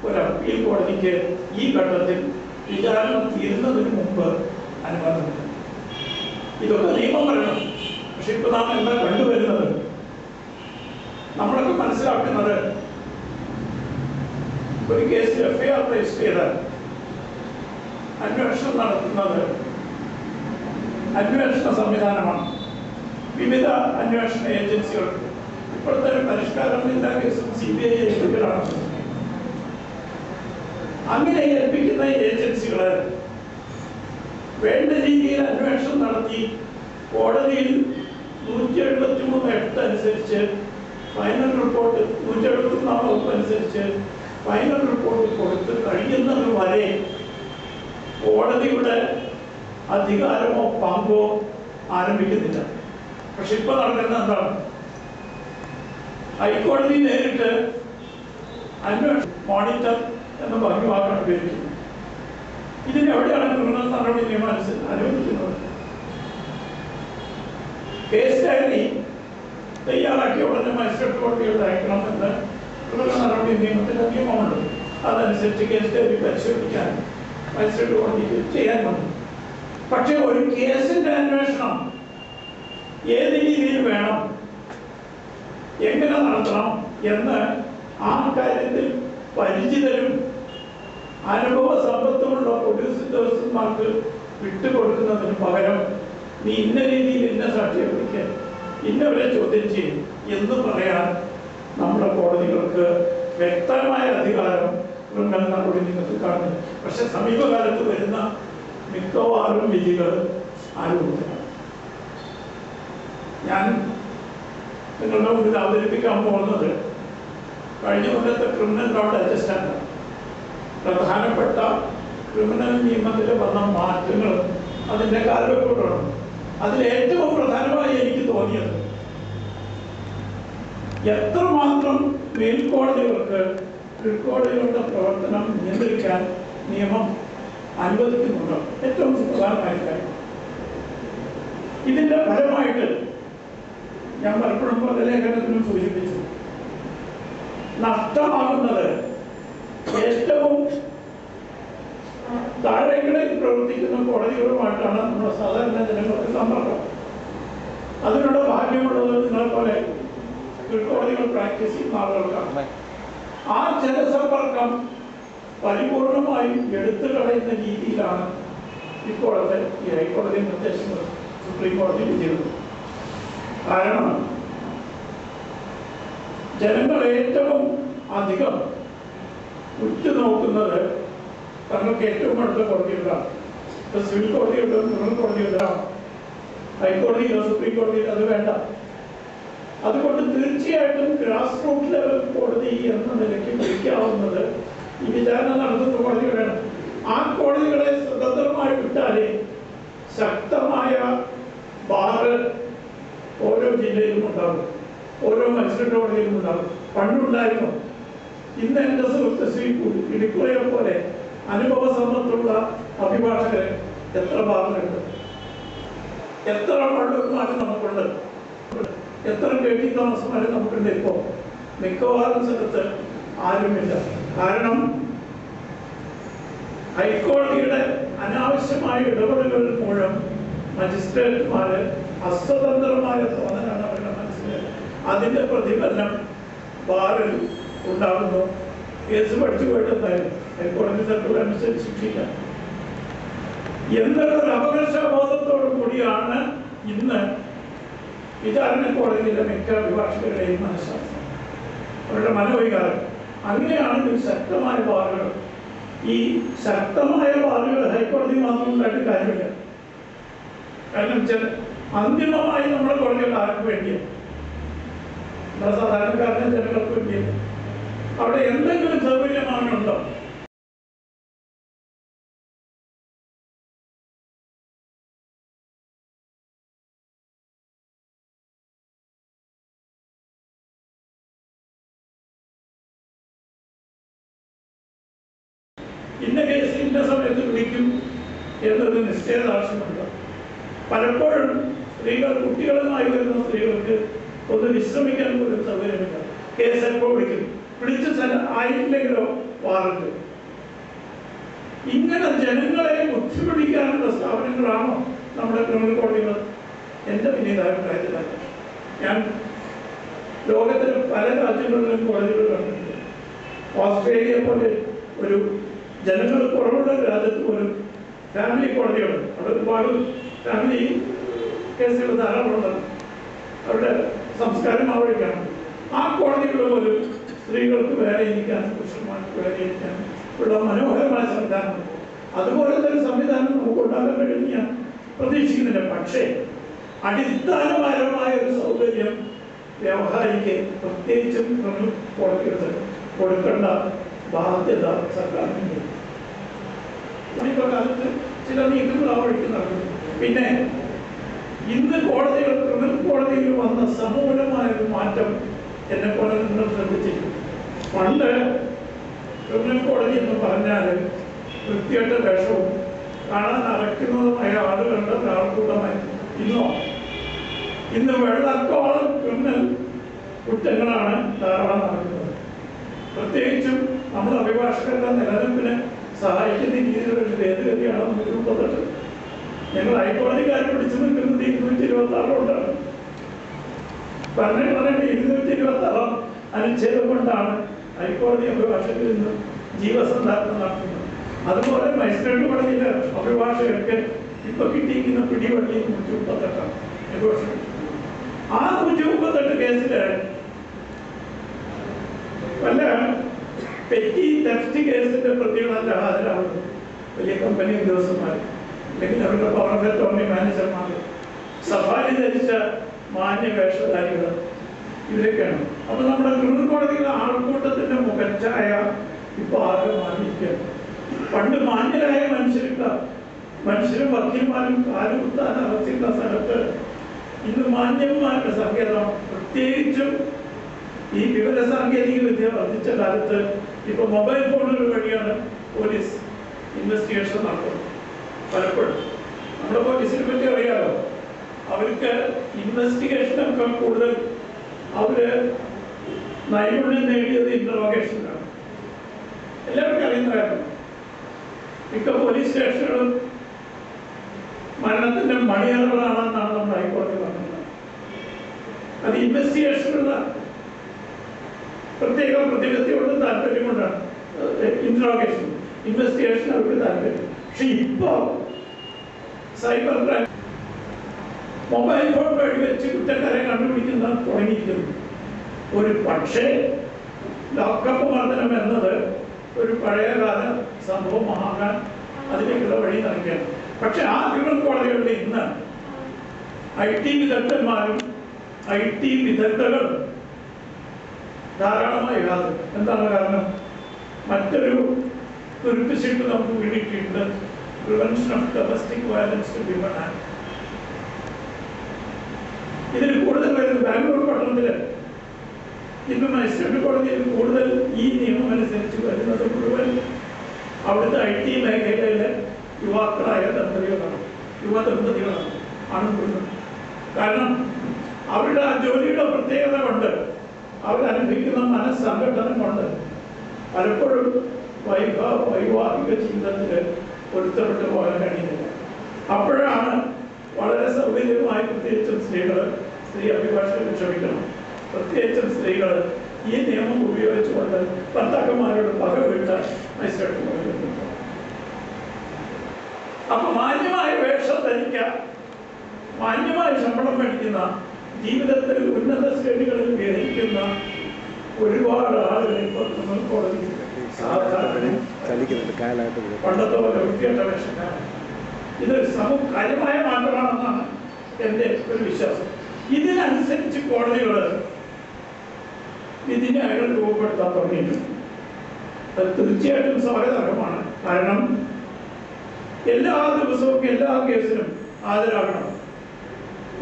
ഒരു അപ്പീൽ കോടതിക്ക് ഈ ഘട്ടത്തിൽ വിചാരണ തീരുന്നതിന് മുമ്പ് അനുവാദമില്ല. ഇതൊക്കെ നിയമം പറയണം. പക്ഷെ ഇപ്പൊ നാം എന്താ കണ്ടുവരുന്നത്, നമ്മളൊക്കെ മനസ്സിലാക്കുന്നത് ഒരു കേസിൽ FIR രജിസ്റ്റർ ചെയ്താൽ അന്വേഷണം നടത്തുന്നത് അന്വേഷണ സംവിധാനമാണ്. വിവിധ അന്വേഷണ ഏജൻസികൾ ഇപ്പോഴത്തെ ഒരു പരിഷ്കാരം എല്ലാ കേസും CBI ഏൽപ്പിക്കലാണ്. അങ്ങനെ ഏൽപ്പിക്കുന്ന ഏജൻസികൾ വേണ്ട രീതിയിൽ അന്വേഷണം നടത്തി കോടതിയിൽ 173(8) അനുസരിച്ച് ഫൈനൽ റിപ്പോർട്ട് 174 വകുപ്പ് അനുസരിച്ച് ഫൈനൽ റിപ്പോർട്ട് കൊടുത്ത് കഴിയുന്നത് വരെ കോടതിയുടെ അധികാരമോ പങ്കോ ആരംഭിക്കുന്നില്ല. പക്ഷെ ഇപ്പൊ നടക്കുന്ന എന്താണ്, ഹൈക്കോടതി നേരിട്ട് അന്വേഷണം മോണിറ്റർ എന്ന ഭാഗ്യവാക്കാണ് ഉപയോഗിക്കുന്നത്. ഇതിനെവിടെയാണ് ക്രിമിനൽ നടപടി നിയമം അനുവദിക്കുന്നത്? കേസ് ഡയറി തയ്യാറാക്കിയ ഉടനെ മജിസ്ട്രേറ്റ് കോടതിയോട് അയക്കണം എന്ന് ക്രിമിനൽ നടപടി നിയമത്തിന്റെ നിയമമുണ്ട്. അതനുസരിച്ച് കേസ് ഡയറി പരിശോധിക്കാൻ മജിസ്ട്രേറ്റ് കോടതിക്ക് ചെയ്യാൻ വന്നു. പക്ഷെ ഒരു കേസിന്റെ അന്വേഷണം ഏത് രീതിയിൽ വേണം, എങ്ങനെ നടത്തണം എന്ന് ആ കാര്യത്തിൽ പരിചിതരും അനുഭവ സമ്പത്തുമുള്ള പോലീസ് ഉദ്യോഗസ്ഥന്മാർക്ക് വിട്ടുകൊടുക്കുന്നതിന് പകരം നീ ഇന്ന രീതിയിൽ ഇന്ന സാക്ഷിയെ വിളിക്കുക, ഇന്നവരെ ചോദ്യം ചെയ്യും എന്ന് പറയാൻ നമ്മുടെ കോടതികൾക്ക് വ്യക്തമായ അധികാരം ക്രിമിനൽ നടപടി നിങ്ങൾക്ക് കാണുന്നു. പക്ഷെ സമീപകാലത്ത് വരുന്ന മിക്കവാറും വിധികൾ ആരോപിക്കണം. ഞാൻ നിങ്ങളുടെ മുമ്പിൽ അവതരിപ്പിക്കാൻ പോകുന്നത് കഴിഞ്ഞ കൊല്ലത്തെ ക്രിമിനൽ ലോ ഡൈജസ്റ്റാണ്. പ്രധാനപ്പെട്ട ക്രിമിനൽ നിയമത്തിൽ വന്ന മാറ്റങ്ങൾ അതിൻ്റെ കാലഘട്ടമാണ്. അതിൽ ഏറ്റവും പ്രധാനമായി എനിക്ക് തോന്നിയത് എത്രമാത്രം മേൽക്കോടതികൾക്ക് കീഴ്ക്കോടതികളുടെ പ്രവർത്തനം നിയന്ത്രിക്കാൻ നിയമം അനുവദിക്കുന്നുണ്ടോ, ഏറ്റവും പ്രധാനമായ കാര്യം. ഇതിന്റെ ഫലമായിട്ട് ഞാൻ പലപ്പോഴും പൊതുലേഖനത്തിനും സൂചിപ്പിച്ചു, നഷ്ടമാകുന്നത് ഏറ്റവും താഴേക്കിടയിൽ പ്രവർത്തിക്കുന്ന കോടതികളുമായിട്ടാണ് നമ്മുടെ സാധാരണ ജനങ്ങൾക്ക് സമ്പർക്കം. അതിനുള്ള ഭാഗ്യമുള്ളത് നിങ്ങളെ പോലെ കീഴ്ക്കോടതികൾ പ്രാക്ടീസ് ചെയ്യുന്ന ആളുകൾക്കാണ്. ആ ജനസമ്പർക്കം പരിപൂർണമായും എടുത്തു കളയുന്ന രീതിയിലാണ് ഇപ്പോഴത്തെ ഈ ഹൈക്കോടതി നിർദ്ദേശങ്ങൾ സുപ്രീം കോടതി വിധികൾ. കാരണം ജനങ്ങൾ ഏറ്റവും അധികം ഉറ്റുനോക്കുന്നത് തങ്ങൾക്ക് ഏറ്റവും അടുത്ത കോടതികളാണ്. ഇപ്പൊ സിവിൽ കോടതിയുണ്ട്, ക്രിമിനൽ കോടതിയുണ്ടാവും, ഹൈക്കോടതിയിലോ സുപ്രീം കോടതിയിലോ അത് വേണ്ട. അതുകൊണ്ട് തീർച്ചയായിട്ടും ഗ്രാസ് റൂട്ട് ലെവൽ കോടതി എന്ന നിലയ്ക്ക് വിളിക്കാവുന്നത് ഈ വിചാരണ നടത്തുന്ന കോടതികളാണ്. ആ കോടതികളെ സ്വതന്ത്രമായി വിട്ടാലേ ശക്തമായ ബാറ് ഓരോ ജില്ലയിലും ഉണ്ടാകും, ഓരോ മജിസ്ട്രേറ്റ് കോടതിയിലും ഉണ്ടാകും. പണ്ടുണ്ടായിരുന്നു. ഇന്ന് എൻ്റെ സുഹൃത്ത് ശ്രീ ഇടിക്കുളയെ പോലെ അനുഭവ സമ്പത്തുള്ള അഭിഭാഷകർ എത്ര ബാറുകളുണ്ട്, എത്ര പള്ളുമാർ നമുക്കുണ്ട്, എത്ര കേട്ടി താമസമാർ നമുക്കുണ്ട്. ഇപ്പോൾ മിക്കവാറും സ്ഥലത്ത് ആരുമില്ല. കാരണം ഹൈക്കോടതിയുടെ അനാവശ്യമായ ഇടപെടലുകൾ മൂലം മജിസ്ട്രേറ്റുമാര് അസ്വതന്ത്രമായ തോന്നലാണ് അവരുടെ മനസ്സിൽ. അതിന്റെ പ്രതിഫലനം ബാറിൽ ഉണ്ടാകുന്നു. കേസ് പഠിച്ചു പോയിട്ടെന്തായാലും ഹൈക്കോടതി സർക്കുലർ അനുസരിച്ച് ശിക്ഷിക്കാം എന്നുള്ള അപകർഷബോധത്തോടു കൂടിയാണ് ഇന്ന് വിചാരണ കോടതിയിലെ മിക്ക അഭിഭാഷകരുടെയും മനഃശാസ്ത്രം, അവരുടെ മനോവികാരം. അങ്ങനെയാണെങ്കിൽ ശക്തമായ ബാറുകൾ, ഈ ശക്തമായ ബാറുകൾ ഹൈക്കോടതി മാത്രം ഉണ്ടായിട്ട് കാര്യമില്ല. കാരണം അന്തിമമായി നമ്മുടെ കോടതികൾ ആർക്ക് വേണ്ടിയാണ്? നമ്മുടെ സാധാരണക്കാരനെ ജനങ്ങൾക്ക് വേണ്ടിയാണ്. അവിടെ എന്തെങ്കിലും സൗകര്യമാണുണ്ടോ? ഇന്ന കേസ് ഇന്ന സമയത്ത് വിളിക്കും എന്നൊരു നിശ്ചയദാർഢ്യമുണ്ട്. പലപ്പോഴും സ്ത്രീകൾ, കുട്ടികളുമായി വരുന്ന സ്ത്രീകൾക്ക് ഒന്ന് വിശ്രമിക്കാൻ പോലും സൗകര്യമില്ല. കേസ് എപ്പോൾ വിളിച്ച് ആയിട്ടില്ലെങ്കിലോ വാറണ്ട്. ഇങ്ങനെ ജനങ്ങളെ ബുദ്ധിമുട്ടിക്കാനുള്ള സ്ഥാപനങ്ങളാണോ നമ്മുടെ ക്രിമിനൽ കോടതികൾ? എൻ്റെ പിന്നീട് അഭിപ്രായത്തിലല്ല. ഞാൻ ലോകത്തിലെ പല രാജ്യങ്ങളിലും കോടതികൾ കണ്ടിട്ടുണ്ട്. ഓസ്ട്രേലിയ പോലെ ഒരു ജനങ്ങൾ കുറവുള്ള രാജ്യത്ത് പോലും ഫാമിലി കോടതികളുണ്ട്. അവിടെ ഒരുപാട് ഫാമിലി കേസുകൾ ധാരാളമുണ്ടല്ലോ. അവരുടെ സംസ്കാരം അവിടേക്കാണ്. ആ കോടതികൾ പോലും സ്ത്രീകൾക്ക് വേറെ ഇരിക്കാനും പുരുഷന്മാർക്ക് വേറെ ഇരിക്കാനും ഉള്ള മനോഹരമായ സംവിധാനമുണ്ട്. അതുപോലത്തെ ഒരു സംവിധാനം നമുക്ക് ഉണ്ടാക്കാൻ കഴിയുമെന്ന് ഞാൻ പ്രതീക്ഷിക്കുന്നില്ല. പക്ഷേ അടിസ്ഥാനപരമായ ഒരു സൗകര്യം വ്യവഹാരിക്ക്, പ്രത്യേകിച്ചും കോടതികൾ കൊടുക്കേണ്ട ബാധ്യത സർക്കാരിനുണ്ട്. ഇപ്പൊ കാലത്ത് ചില നീക്കങ്ങൾ ആ വഴിക്ക് നടക്കുന്നു. പിന്നെ ഇന്ന് കോടതികൾ, ക്രിമിനൽ കോടതിയിൽ വന്ന സമൂലമായ ഒരു മാറ്റം എന്നെപ്പോലെ നിങ്ങൾ ശ്രദ്ധിച്ചിരിക്കും. പണ്ട് ക്രിമിനൽ കോടതി എന്ന് പറഞ്ഞാൽ വൃത്തികെട്ട വേഷവും കാണാൻ അറയ്ക്കുന്നതുമായ ആളുകളുടെ ആൾക്കൂട്ടമായി. ഇന്ന് വെള്ളത്തോളം ക്രിമിനൽ കുറ്റങ്ങളാണ് ധാരാളം നടക്കുന്നത്. പ്രത്യേകിച്ചും നമ്മുടെ അഭിഭാഷകരുടെ നിലനിൽപ്പിനെ സഹായിക്കുന്ന രീതിയിലുള്ള ഒരു ഭേദഗതിയാണ് 138. ഞങ്ങൾ ഹൈക്കോടതിക്കാരെ പിടിച്ചു നിൽക്കുന്നത് 226 പറയേണ്ട 226 അനുച്ഛേദം കൊണ്ടാണ് ഹൈക്കോടതി അഭിഭാഷകരിൽ നിന്ന് ജീവസന്ധാരണം നടത്തുന്നത്. അതുപോലെ മജിസ്ട്രേറ്റ് കോടതിയിലെ അഭിഭാഷകർക്ക് ഇപ്പൊ കിട്ടിയിരിക്കുന്ന പിടിവള്ളി 138. ആ 138 കേസില് വല്ല പെറ്റി തെഫ്റ്റ് കേസിന്റെ പ്രതികളല്ല ഹാജരാകുന്നത്. വലിയ കമ്പനി ഉദ്യോഗസ്ഥന്മാർ, അല്ലെങ്കിൽ അവരുടെ പവർ ഓഫ് അറ്റോർണി മാനേജർമാർ, സഫാരി ധരിച്ച മാന്യ വേഷധാരികൾ, ഇവരൊക്കെയാണ്. അപ്പൊ നമ്മുടെ ക്രിമിനൽ കോടതിയിലെ ആൾക്കൂട്ടത്തിന്റെ മുഖച്ഛായ ഇപ്പൊ ആകെ മാറിയിരിക്കുകയാണ്. പണ്ട് മാന്യരായ മനുഷ്യരും വക്കീൽമാരും കാലുകുത്താൻ അറച്ചിരുന്ന സ്ഥലത്ത് ഇന്ന് മാന്യന്മാരുടെ സങ്കേതം. പ്രത്യേകിച്ചും ഈ വിവര സാങ്കേതിക വിദ്യ വർദ്ധിച്ച കാലത്ത് ഇപ്പൊ മൊബൈൽ ഫോണുകൾ വഴിയാണ് പോലീസ് ഇൻവെസ്റ്റിഗേഷൻ നടത്തുന്നത്. പലപ്പോഴും നമ്മുടെ പോലീസിനെ പറ്റി അറിയാലോ, അവർക്ക് ഇൻവെസ്റ്റിഗേഷനൊക്കെ കൂടുതൽ അവര് നൈപുണ്യം നേടിയത് ഇന്ററോഗേഷനിലാണ്. എല്ലാവർക്കും അറിയുന്ന കാര്യം. മിക്ക പോലീസ് സ്റ്റേഷനുകളും മരണത്തിന്റെ മണിയറകളാണെന്നാണ് നമ്മൾ ഹൈക്കോടതി പറഞ്ഞത്. അത് ഇൻവെസ്റ്റിഗേഷനുള്ള പ്രത്യേക പ്രതിബദ്ധതയോട് താല്പര്യം കൊണ്ടാണ് ഇന്ററോഗേഷൻ, ഇൻവെസ്റ്റിഗേഷൻ അവർക്ക് താല്പര്യം. പക്ഷെ ഇപ്പോ സൈബർ ക്രൈം മൊബൈൽ ഫോൺ വഴി വെച്ച് കുറ്റക്കാരെ കണ്ടുപിടിക്കുന്ന തുടങ്ങിയിരിക്കുന്നു. ഒരു പക്ഷേ ലോക്കപ്പ് മർദ്ദനം എന്നത് ഒരു പഴയകാല സംഭവമാകാൻ അതിലേക്കുള്ള വഴി നൽകുകയാണ്. പക്ഷെ ആ ക്രിമിനൽ കോടതികളിൽ ഇന്ന് IT വിദഗ്ധന്മാരും IT വിദഗ്ധകളും ധാരാളമായി ഹാജർ. എന്താണ് കാരണം? മറ്റൊരു കുറിപ്പിച്ചിട്ട് നമുക്ക് വേണ്ടിയിട്ടുണ്ട്, prevention of domestic violence to women act. ഇതിൽ കൂടുതൽ വരുന്നത് ബാംഗ്ലൂർ പട്ടണത്തില് ഇന്ന് മജിസ്ട്രേറ്റ് കോടതിയിൽ കൂടുതൽ ഈ നിയമം അനുസരിച്ച് വരുന്നത് മുഴുവൻ അവിടുത്തെ IT മേഖലയിലെ യുവാക്കളായ യുവദമ്പതികളാണ്, ആണും പെണ്ണും. കാരണം അവരുടെ ആ ജോലിയുടെ പ്രത്യേകത കൊണ്ട്, അവരനുഭവിക്കുന്ന മനസ്സംഘടനം കൊണ്ട് പലപ്പോഴും വൈവാഹിക ജീവിതത്തിൽ പൊരുത്തപ്പെട്ടു പോകാൻ കഴിയുന്നില്ല. അപ്പോഴാണ് വളരെ സൗകര്യമായി, പ്രത്യേകിച്ചും സ്ത്രീ അഭിഭാഷകർ ക്ഷമിക്കണം, പ്രത്യേകിച്ചും സ്ത്രീകൾ ഈ നിയമം ഉപയോഗിച്ചുകൊണ്ട് ഭർത്താക്കന്മാരോട് പക വീട്ടാൻ മജിസ്ട്രേറ്റ് കോടതിയിൽ. അപ്പൊ മാന്യമായ വേഷം ധരിക്കാൻ, മാന്യമായ ശമ്പളം മേടിക്കുന്ന, ജീവിതത്തിൽ ഉന്നത ശ്രേണികളിൽ വിഹരിക്കുന്ന ഒരുപാട് ആളുകൾ ഇപ്പോൾ ക്രിമിനൽ കോടതി പണ്ടത്തെ പോലെ വൃത്തികെട്ട വേഷക്കാരാണ്. ഇത് കാര്യമായ മാറ്റമാണെന്നാണ് എൻ്റെ ഒരു വിശ്വാസം. ഇതിനനുസരിച്ച് കോടതികൾ വിധിന്യായങ്ങൾ രൂപപ്പെടുത്താൻ തുടങ്ങിയിട്ടുണ്ട്. അത് തീർച്ചയായിട്ടും സ്വാഗതാർഹമാണ്. കാരണം എല്ലാ ദിവസവും എല്ലാ കേസിനും ഹാജരാകണം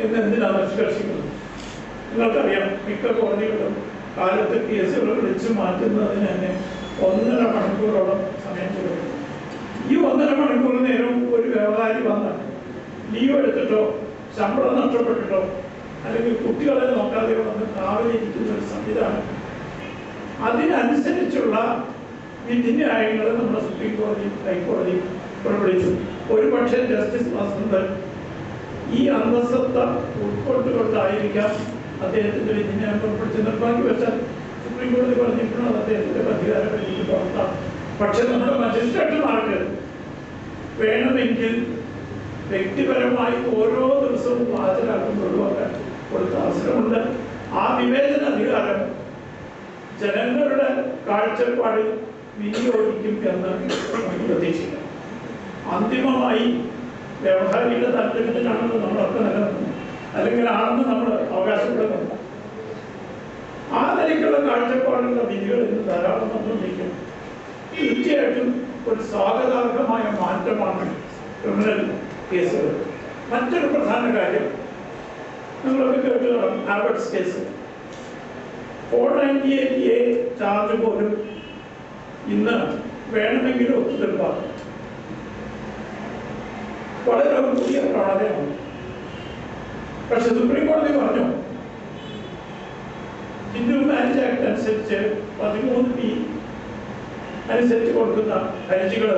എന്നെന്തിനാണ് നിഷ്കർഷിക്കുന്നത്? നിങ്ങൾക്കറിയാം, മിക്ക കോടതികളും കാലത്ത് കേസുകൾ വിളിച്ചു മാറ്റുന്നതിന് തന്നെ 1.5 മണിക്കൂറോളം സമയം ചെലവഴിക്കും. ഈ 1.5 മണിക്കൂർ നേരം ഒരു വ്യവസായി വന്ന് ലീവ് എടുത്തിട്ടോ ശമ്പളം നഷ്ടപ്പെട്ടിട്ടോ അല്ലെങ്കിൽ കുട്ടികളെ നോക്കാതെ വന്ന് കാവലിരിക്കുന്ന ഒരു സംവിധാനം, അതിനനുസരിച്ചുള്ള വിധിന്യായങ്ങൾ നമ്മുടെ സുപ്രീം കോടതിയും ഹൈക്കോടതിയും പുറപ്പെടുവിച്ചു. ഒരുപക്ഷെ ജസ്റ്റിസ് വസന്തൻ ഈ അന്തസ്സത്ത ഉൾക്കൊണ്ടുകൊണ്ടായിരിക്കാം അദ്ദേഹത്തിന്റെ വിധിന്യായം പുറപ്പെടുത്തി. നിർഭാഗ്യവശാൽ സുപ്രീം കോടതി പറഞ്ഞിട്ടുള്ളത് അദ്ദേഹത്തിന്റെ അധികാരം എനിക്ക് പുറത്താണ്. പക്ഷെ നമ്മുടെ മജിസ്ട്രേറ്റുമാർക്ക് വേണമെങ്കിൽ വ്യക്തിപരമായി ഓരോ ദിവസവും ഹാജരാക്കുന്ന ഒഴിവാക്കാൻ കൊടുത്ത അവസരമുണ്ട്. ആ വിവേചന അധികാരം ജനങ്ങളുടെ കാഴ്ചപ്പാടിൽ വിനിയോഗിക്കും എന്ന് പ്രതീക്ഷിക്കാം. അന്തിമമായി വ്യവഹാരിയുടെ താല്പര്യത്തിനാണെന്ന് നമ്മളൊക്കെ നിലനിൽക്കുന്നു, അല്ലെങ്കിൽ ആണെന്ന് നമ്മൾ അവകാശപ്പെടുന്നു. ആ നിലയ്ക്കുള്ള കാഴ്ചപ്പാടുള്ള വിധികൾ ഇന്ന് ധാരാളം വന്നുകൊണ്ടിരിക്കും. തീർച്ചയായിട്ടും ഒരു സ്വാഗതാർഹമായ മാറ്റമാണ് ക്രിമിനൽ കേസുകൾ. മറ്റൊരു പ്രധാന കാര്യം നിങ്ങളൊക്കെ കേട്ടു കാണും, ആബർട്ട്സ് കേസ്. 498A ചാർജ് പോലും ഇന്ന് വേണമെങ്കിലും ഒത്തുതീർപ്പാക്കും. വളരെ ഒരു പുതിയ പ്രവണതയാണ്. പക്ഷെ സുപ്രീം കോടതി പറഞ്ഞു ഹിന്ദു മാരേജ് ആക്ട് അനുസരിച്ച് 13B അനുസരിച്ച് കൊടുക്കുന്ന ഹർജികൾ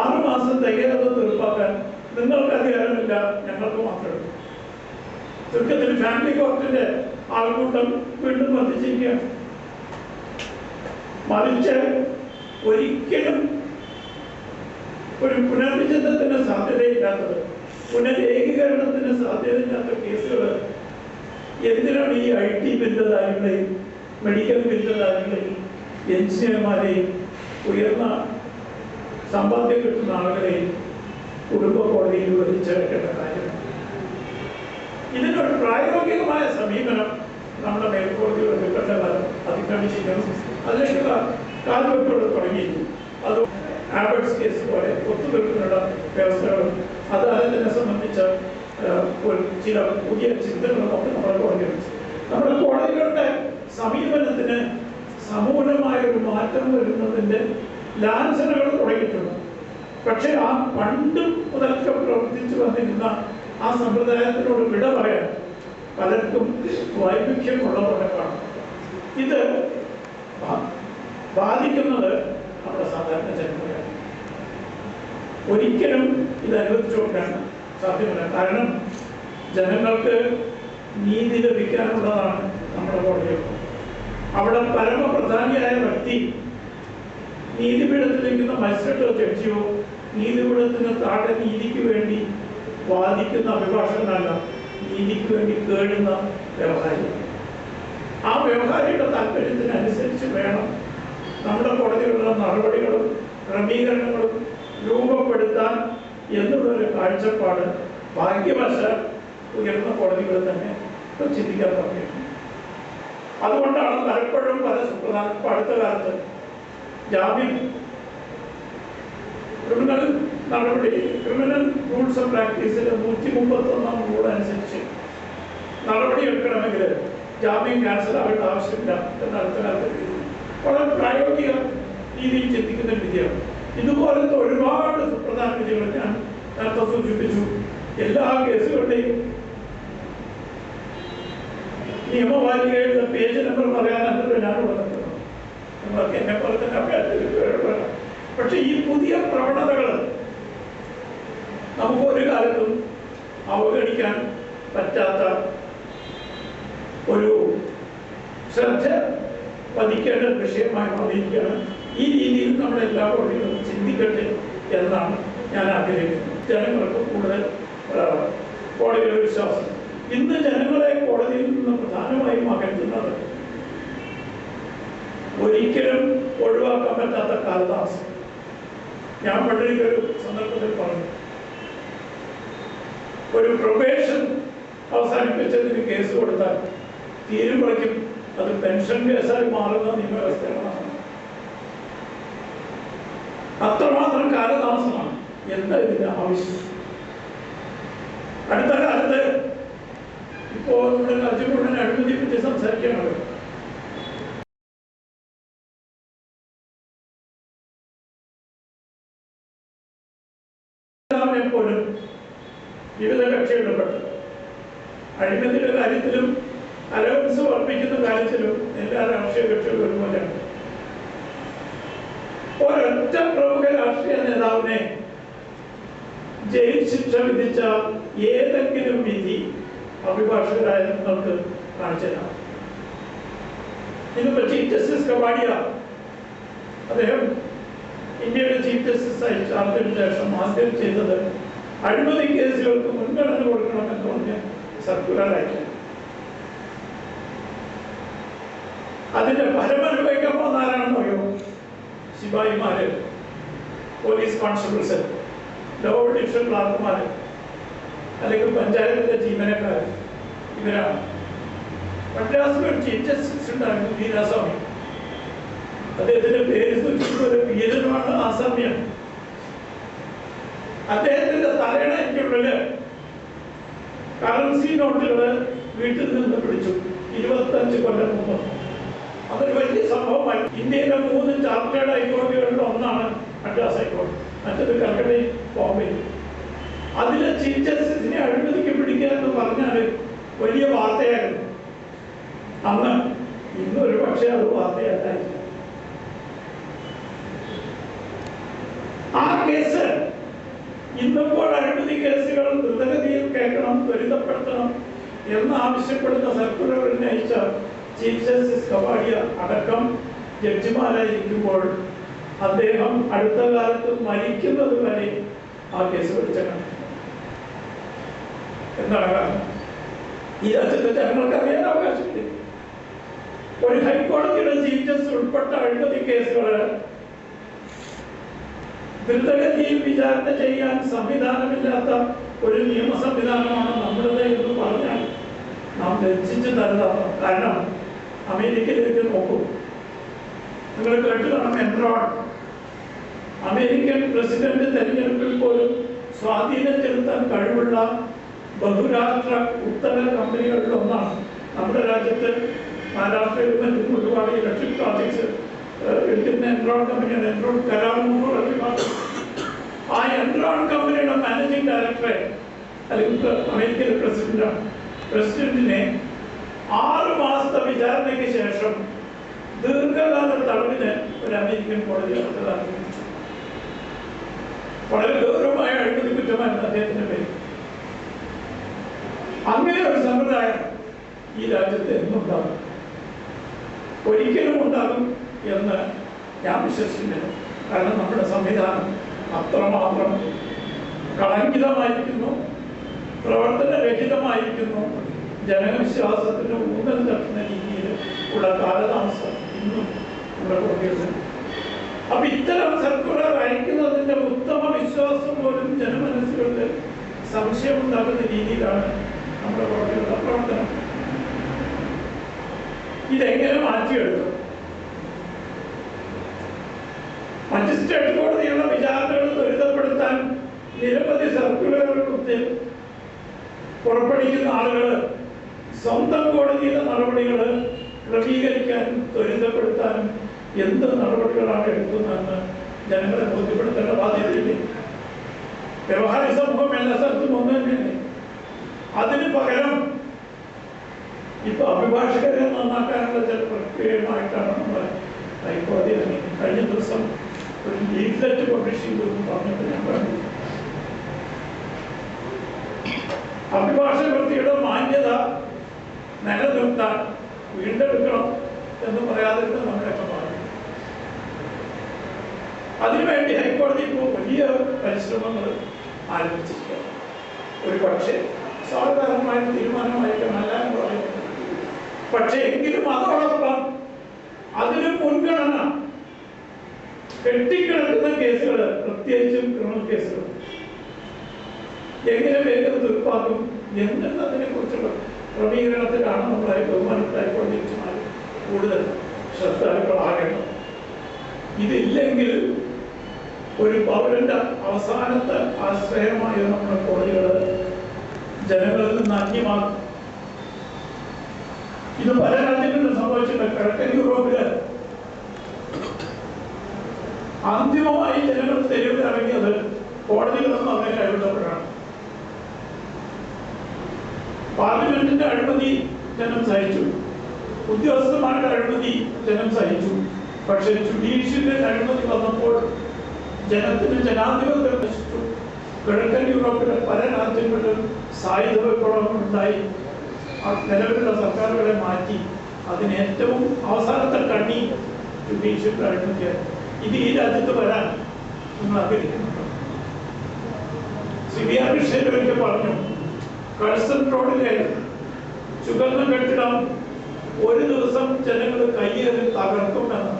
6 മാസം തികയാതെ തീർപ്പാക്കാൻ നിങ്ങൾക്ക് അധികാരമില്ല, ഞങ്ങൾക്ക് മാത്രമേ. ചുരുക്കത്തിൽ ഫാമിലി കോർട്ടിന്റെ ആൾക്കൂട്ടം വീണ്ടും വർദ്ധിച്ചിരിക്കുകയാണ്. മറിച്ച് ഒരിക്കലും ഒരു പുനർവിചിന്തനത്തിന് സാധ്യതയില്ലാത്തത്, പുനരേകീകരണത്തിന് സാധ്യതയില്ലാത്ത കേസുകൾ എന്തിനാണ് ഈ IT ബിരുദധാരികളെയും മെഡിക്കൽ ബിരുദധാരികളെയും എഞ്ചിനീയർമാരെയും ഉയർന്ന സമ്പാദ്യം കിട്ടുന്ന ആളുകളെയും കുടുംബ കോടതിയിൽ വലിച്ചെടുക്കേണ്ട കാര്യം? ഇതിനൊരു പ്രായോഗികമായ സമീപനം നമ്മുടെ മേൽക്കോടതിയുടെ വികസനം അതിക്രമിച്ചിരിക്കണം. അതിലേക്കുള്ള കാൽവെപ്പുകൾ തുടങ്ങിയിരിക്കും. അത് ആബർട്ട്സ് കേസ് പോലെ ഒത്തുതീർപ്പിനുള്ള വ്യവസ്ഥകളും അത് അതിനെ സംബന്ധിച്ച ചില പുതിയ ചിന്തകളൊക്കെ നമ്മുടെ കോടതികളുടെ സമീപനത്തിന് സമൂലമായ ഒരു മാറ്റം വരുന്നതിൻ്റെ ലാഞ്ചനകൾ തുടങ്ങിയിട്ടുണ്ട്. പക്ഷേ ആ പണ്ട് മുതൽക്ക് പ്രവർത്തിച്ചു വന്നിരുന്ന ആ സമ്പ്രദായത്തിനോട് വിട പറയാൻ പലർക്കും വൈവിധ്യമുള്ളവരെ കാണും. ഇത് ബാധിക്കുന്നത് നമ്മുടെ സാധാരണ ജനങ്ങളെയാണ്. ഒരിക്കലും ഇത് അനുവദിച്ചു കൊടുക്കാൻ സാധ്യമല്ല. കാരണം ജനങ്ങൾക്ക് നീതി ലഭിക്കാനുള്ളതാണ് നമ്മുടെ കോടതികൾ. അവിടെ പരമപ്രധാനിയായ വ്യക്തി നീതിപീഠത്തിലിരിക്കുന്ന മജിസ്ട്രേറ്റോ ജഡ്ജിയോ നീതിപീഠത്തിന് താഴെ നീതിക്ക് വേണ്ടി വാദിക്കുന്ന അഭിഭാഷകനല്ല, നീതിക്ക് വേണ്ടി കേടുന്ന വ്യവഹാരി. ആ വ്യവഹാരിയുടെ താല്പര്യത്തിനനുസരിച്ച് വേണം നമ്മുടെ കോടതികളുടെ നടപടികളും ക്രമീകരണങ്ങളും രൂപപ്പെടുത്താൻ എന്നുള്ളൊരു കാഴ്ചപ്പാട് ഭാഗ്യവശാൽ ഉയർന്ന കോടതികൾ തന്നെ ചിന്തിക്കാൻ തുടങ്ങിയിട്ടുണ്ട്. അതുകൊണ്ടാണ് പലപ്പോഴും പല സുപ്രധാന അടുത്ത കാലത്ത് ജാമ്യം ക്രിമിനൽ നടപടി ക്രിമിനൽ റൂൾസ് ഓഫ് പ്രാക്ടീസിലെ 131-ാം റൂൾ അനുസരിച്ച് നടപടി എടുക്കണമെങ്കിൽ ജാമ്യം ക്യാൻസൽ ആവേണ്ട ആവശ്യമില്ല എന്ന് അടുത്ത കാലത്ത് വളരെ പ്രായോഗിക രീതിയിൽ ചിന്തിക്കുന്ന വിധിയാണ്. ഇതുപോലത്തെ ഒരുപാട് സുപ്രധാന വിധികൾ ഞാൻ നേരത്തെ സൂചിപ്പിച്ചു. എല്ലാ കേസുകളുടെയും നിയമവാരികയുടെ പേജ് നമ്പർ പറയാനല്ലോ ഞാനുള്ളത്. നിങ്ങൾക്ക് എന്നെ പോലെ തന്നെ അഭ്യാസ. പക്ഷെ ഈ പുതിയ പ്രവണതകൾ നമുക്ക് ഒരു കാലത്തും അവഗണിക്കാൻ പറ്റാത്ത ഒരു ശ്രദ്ധ പതിക്കേണ്ട വിഷയമായി മാറിയിരിക്കുകയാണ്. ഈ രീതിയിൽ നമ്മുടെ എല്ലാ കോടതികളും ചിന്തിക്കട്ടെ എന്നാണ് ഞാൻ ആഗ്രഹിക്കുന്നത്. ജനങ്ങൾക്ക് കൂടുതൽ കോടതിയുടെ വിശ്വാസം. ഇന്ന് ജനങ്ങളെ കോടതിയിൽ നിന്ന് പ്രധാനമായും അകറ്റുന്നത് ഒരിക്കലും ഒഴിവാക്കാൻ പറ്റാത്ത കാലതാമസം. ഞാൻ പണ്ടൊരു സന്ദർഭത്തിൽ പറഞ്ഞു, ഒരു പ്രൊബേഷൻ അവസാനിപ്പിച്ചതിന് കേസ് കൊടുത്താൽ തീരുമ്പോഴേക്കും അത് പെൻഷൻ കേസായി മാറുന്ന നിയമവ്യവസ്ഥയാണ്. അത്രമാത്രം കാലതാമസമാണ്. എന്താ ഇതിന്റെ ആവശ്യം? അടുത്ത കാലത്ത് ഇപ്പോൾ നമ്മുടെ രാജ്യം മുഴുവൻ അഴിമതിയെ പറ്റി സംസാരിക്കുകയാണല്ലോ. വിവിധ കക്ഷികളിൽപ്പെട്ട അഴിമതിയുടെ കാര്യത്തിലും അലവൻസ് വർദ്ധിക്കുന്ന കാര്യത്തിലും എല്ലാ രാഷ്ട്രീയ കക്ഷികളും ഒരുപോലെയാണ്. ഒരൊറ്റ പ്രമുഖ രാഷ്ട്രീയ നേതാവിനെ ജയിൽ ശിക്ഷ വിധിച്ച ഏതെങ്കിലും വിധി അഭിഭാഷകരായ നിങ്ങൾക്ക് കാണിച്ചു തരാം. ഇതിപ്പോ ചീഫ് ജസ്റ്റിസ് കവാഡിയ അദ്ദേഹം ഇന്ത്യയുടെ ചീഫ് ജസ്റ്റിസ് ആയി ചാർജതിനു ശേഷം ആദ്യം ചെയ്തത് അഴിമതി കേസുകൾക്ക് മുൻഗണന കൊടുക്കണമെന്ന് പറഞ്ഞ് സർക്കുലർ അയച്ചു. അതിന്റെ ഫലമനുഭവിക്കാൻ പോകുന്ന ആരാണെന്ന് അറിയോ? സിപായിമാര്, പോലീസ് കോൺസ്റ്റബിൾസ്, ലോ ഡിവിഷൻ ക്ലാർക്കുമാര്, അല്ലെങ്കിൽ പഞ്ചായത്തിലെ ജീവനക്കാർ, ഇവരാണ്. മദ്രാസിൽ ഒരു ചീഫ് ജസ്റ്റിസ് ഉണ്ടായിരുന്നു, വീരാസ്വാമി. അദ്ദേഹത്തിന്റെ പേര് സൂചിപ്പിക്കുന്ന ഒരു വീരനുമാണ്, ആസാമിയാണ്. അദ്ദേഹത്തിന്റെ തലയിണയ്ക്കുള്ളില് കറൻസി നോട്ടുകള് വീട്ടിൽ നിന്ന് പിടിച്ചു 25 കൊല്ലം മുമ്പ്. അതൊരു വലിയ സംഭവമായി. ഇന്ത്യയിലെ 3 ചാർട്ടേഡ് ഹൈക്കോടതികളിൽ ഒന്നാണ് മദ്രാസ് ഹൈക്കോടതി, മറ്റൊരു കൽക്കട്ടയിൽ, ബോംബെയിൽ. അതിലെ ചീഫ് ജസ്റ്റിസിനെ അഴിമതിക്ക് പിടിക്കുക എന്ന് പറഞ്ഞാൽ വലിയ വാർത്തയായിരുന്നു അന്ന്. ഇന്നൊരു പക്ഷേ അത് വാർത്തയല്ലായിരുന്നു. ആ കേസ് ഇന്നിപ്പോൾ അഴിമതി കേസുകൾ ദ്രുതഗതിയിൽ കേൾക്കണം, ത്വരിതപ്പെടുത്തണം എന്ന് ആവശ്യപ്പെടുന്ന സർക്കുലർ ഉന്നയിച്ച ചീഫ് ജസ്റ്റിസ് കവാഡിയ അടക്കം ജഡ്ജിമാരായിരിക്കുമ്പോൾ അദ്ദേഹം അടുത്ത കാലത്ത് മരിക്കുന്നത് വരെ ആ കേസ് പിടിച്ചേക്കണം. എന്താണ് കാരണം? ഈ രാജ്യത്തെ ജനങ്ങൾക്ക് അറിയാൻ അവകാശമില്ല. ഒരു ഹൈക്കോടതിയുടെ ചീഫ് ജസ്റ്റിസ് ഉൾപ്പെട്ട അഴിമതി കേസുകള് ദ്രുതഗതിയിൽ വിചാരണ ചെയ്യാൻ സംവിധാനമില്ലാത്ത ഒരു നിയമ സംവിധാനമാണ് നമ്മുടേത് എന്ന് പറഞ്ഞാൽ നാം ലജ്ജിച്ച് തരുന്നതാണ്. കാരണം അമേരിക്കയിലേക്ക് നോക്കൂ, നിങ്ങൾ കേട്ടു കാണും, എൻറോൺ അമേരിക്കൻ പ്രസിഡന്റ് തെരഞ്ഞെടുപ്പിൽ പോലും സ്വാധീനം ചെലുത്താൻ കഴിവുള്ള ബഹുരാഷ്ട്ര കുത്തക കമ്പനികളിൽ ഒന്നാണ്. നമ്മുടെ രാജ്യത്ത് മഹാരാഷ്ട്രയിൽ മറ്റും ഒരുപാട് ഇലക്ട്രിക് പ്രോജക്ട്സ് എടുക്കുന്ന എൻറോൺ കമ്പനിയാണ്. എൻറോൺ കരാർ. ആ എൻറോൺ കമ്പനിയുടെ മാനേജിംഗ് ഡയറക്ടറെ അല്ലെങ്കിൽ അമേരിക്കയിലെ പ്രസിഡന്റാണ്. പ്രസിഡന്റിനെ 6 മാസത്തെ വിചാരണയ്ക്ക് ശേഷം ദീർഘകാല തടവിന് ഒരു അമേരിക്കൻ കോടതി നടത്തലാക്കി. വളരെ ഗൗരവമായ അഴിമതി കുറ്റമായിരുന്നു അദ്ദേഹത്തിന്റെ പേര്. അങ്ങനെ ഒരു സമ്പ്രദായം ഈ രാജ്യത്ത് എന്നുണ്ടാകും, ഒരിക്കലും ഉണ്ടാകും എന്ന് ഞാൻ വിശ്വസിക്കുന്നില്ല. കാരണം നമ്മുടെ സംവിധാനം അത്രമാത്രം കളങ്കിതമായിരിക്കുന്നു, പ്രവർത്തനരഹിതമായിരിക്കുന്നു. ജനവിശ്വാസത്തിന് ഊന്നൽ തട്ടുന്ന രീതിയിൽ ഉള്ള കാലതാമസം ഇന്നും നമ്മുടെ കോടതികളുണ്ട്. അപ്പൊ ഇത്തരം സർക്കുലർ അയക്കുന്നതിന്റെ ഉത്തമ വിശ്വാസം പോലും ജനമനസ്സുകളിൽ സംശയമുണ്ടാകുന്ന രീതിയിലാണ് നമ്മുടെ കോടതികളുടെ പ്രവർത്തനം. ഇതെങ്ങനെ മാറ്റിയെടുക്കും? മജിസ്ട്രേറ്റ് കോടതിയുള്ള വിചാരണകൾ ത്വരിതപ്പെടുത്താൻ നിരവധി സർക്കുലറുകൾ പുറപ്പെടുവിക്കുന്ന ആളുകൾ സ്വന്തം കോടതിയിലെ നടപടികൾ ക്രമീകരിക്കാനും ത്വരിതപ്പെടുത്താനും എന്ത് നടപടികളാണ് എടുക്കുന്നതെന്ന് ജനങ്ങളെ ബോധ്യപ്പെടുത്തേണ്ട ബാധ്യതയില്ലേ? വ്യവഹാരിക സമൂഹം എല്ലാ സ്ഥലത്തും ഒന്ന് തന്നെയല്ലേ? അതിന് പകരം ഇപ്പൊ അഭിഭാഷകരെ നന്നാക്കാനുള്ള ചില പ്രക്രിയയുമായിട്ടാണ് നമ്മൾ ഹൈക്കോടതി കഴിഞ്ഞ ദിവസം ഒരു ലീഫ്ലെറ്റ് പബ്ലിഷ് ചെയ്തു പറഞ്ഞിട്ട് ഞാൻ പറഞ്ഞു. അഭിഭാഷക വൃത്തിയുടെ മാന്യത നിലനിർത്താൻ വീണ്ടെടുക്കണം എന്ന് പറയാതിരുന്ന നമ്മളൊക്കെ പറഞ്ഞു. അതിനുവേണ്ടി ഹൈക്കോടതി ഇപ്പോൾ വലിയ പരിശ്രമങ്ങൾ ആരംഭിച്ചിരിക്കുകയാണ്. ഒരു പക്ഷേ സാധാരണമായ തീരുമാനമായിരിക്കും എല്ലാവരും പറയുന്നത്. പക്ഷേ എങ്കിലും അതോടൊപ്പം അതിന് മുൻഗണന കെട്ടിക്കിടക്കുന്ന കേസുകൾ, പ്രത്യേകിച്ചും ക്രിമിനൽ കേസുകൾ എങ്ങനെ വേഗം തീർപ്പാക്കും എന്നതിനെ കുറിച്ചുള്ള ക്രമീകരണത്തിലാണ് നമ്മളായി ബഹുമാനപ്പെട്ട ഹൈക്കോടതി കൂടുതൽ ശ്രദ്ധാലുക്കളാകേണ്ടത്. ഇതില്ലെങ്കിൽ ഒരു പൗരന്റെ അവസാനത്തെ ആശ്രയമായ നമ്മുടെ കോടതികൾ ജനങ്ങളിൽ നിന്ന് അന്യമാകും. ഇത് പല രാജ്യങ്ങളിലും സംഭവിച്ചിട്ടുണ്ട്. കിഴക്കൻ യൂറോപ്പില് അന്തിമമായി ജനങ്ങൾ തെരുവിൽ ഇറങ്ങിയത് കോടതികളൊന്നും അങ്ങനെ കൈവിട്ടപ്പോഴാണ്. പാർലമെന്റിന്റെ അഴിമതി ജനം സഹിച്ചു, ഉദ്യോഗസ്ഥന്മാരുടെ അഴിമതി ജനം സഹിച്ചു. പക്ഷെ ജുഡീഷ്യന്റെ അഴിമതി വന്നപ്പോൾ ജനത്തിന് ജനാധിപത്യം നശിച്ചു. കിഴക്കൻ യൂറോപ്പിലെ പല രാജ്യങ്ങളിലും സായുധ വിപ്ലവങ്ങൾ ഉണ്ടായി. നിലവിലുള്ള സർക്കാരുകളെ മാറ്റി. അതിന് ഏറ്റവും അവസാനത്തെ കണ്ണി ജുഡീഷ്യന്റെ അഴിമതിയാണ്. ഇത് ഈ രാജ്യത്ത് വരാൻ നിങ്ങൾ ആഗ്രഹിക്കുന്നുണ്ടോ? CBR വിഷയം ഒരിക്കൽ പറഞ്ഞു, കഴ്സൺ റോഡിലെ ചുവന്ന കെട്ടിടം ഒരു ദിവസം ജനങ്ങൾ കയ്യേറി തകർക്കുമെന്ന്.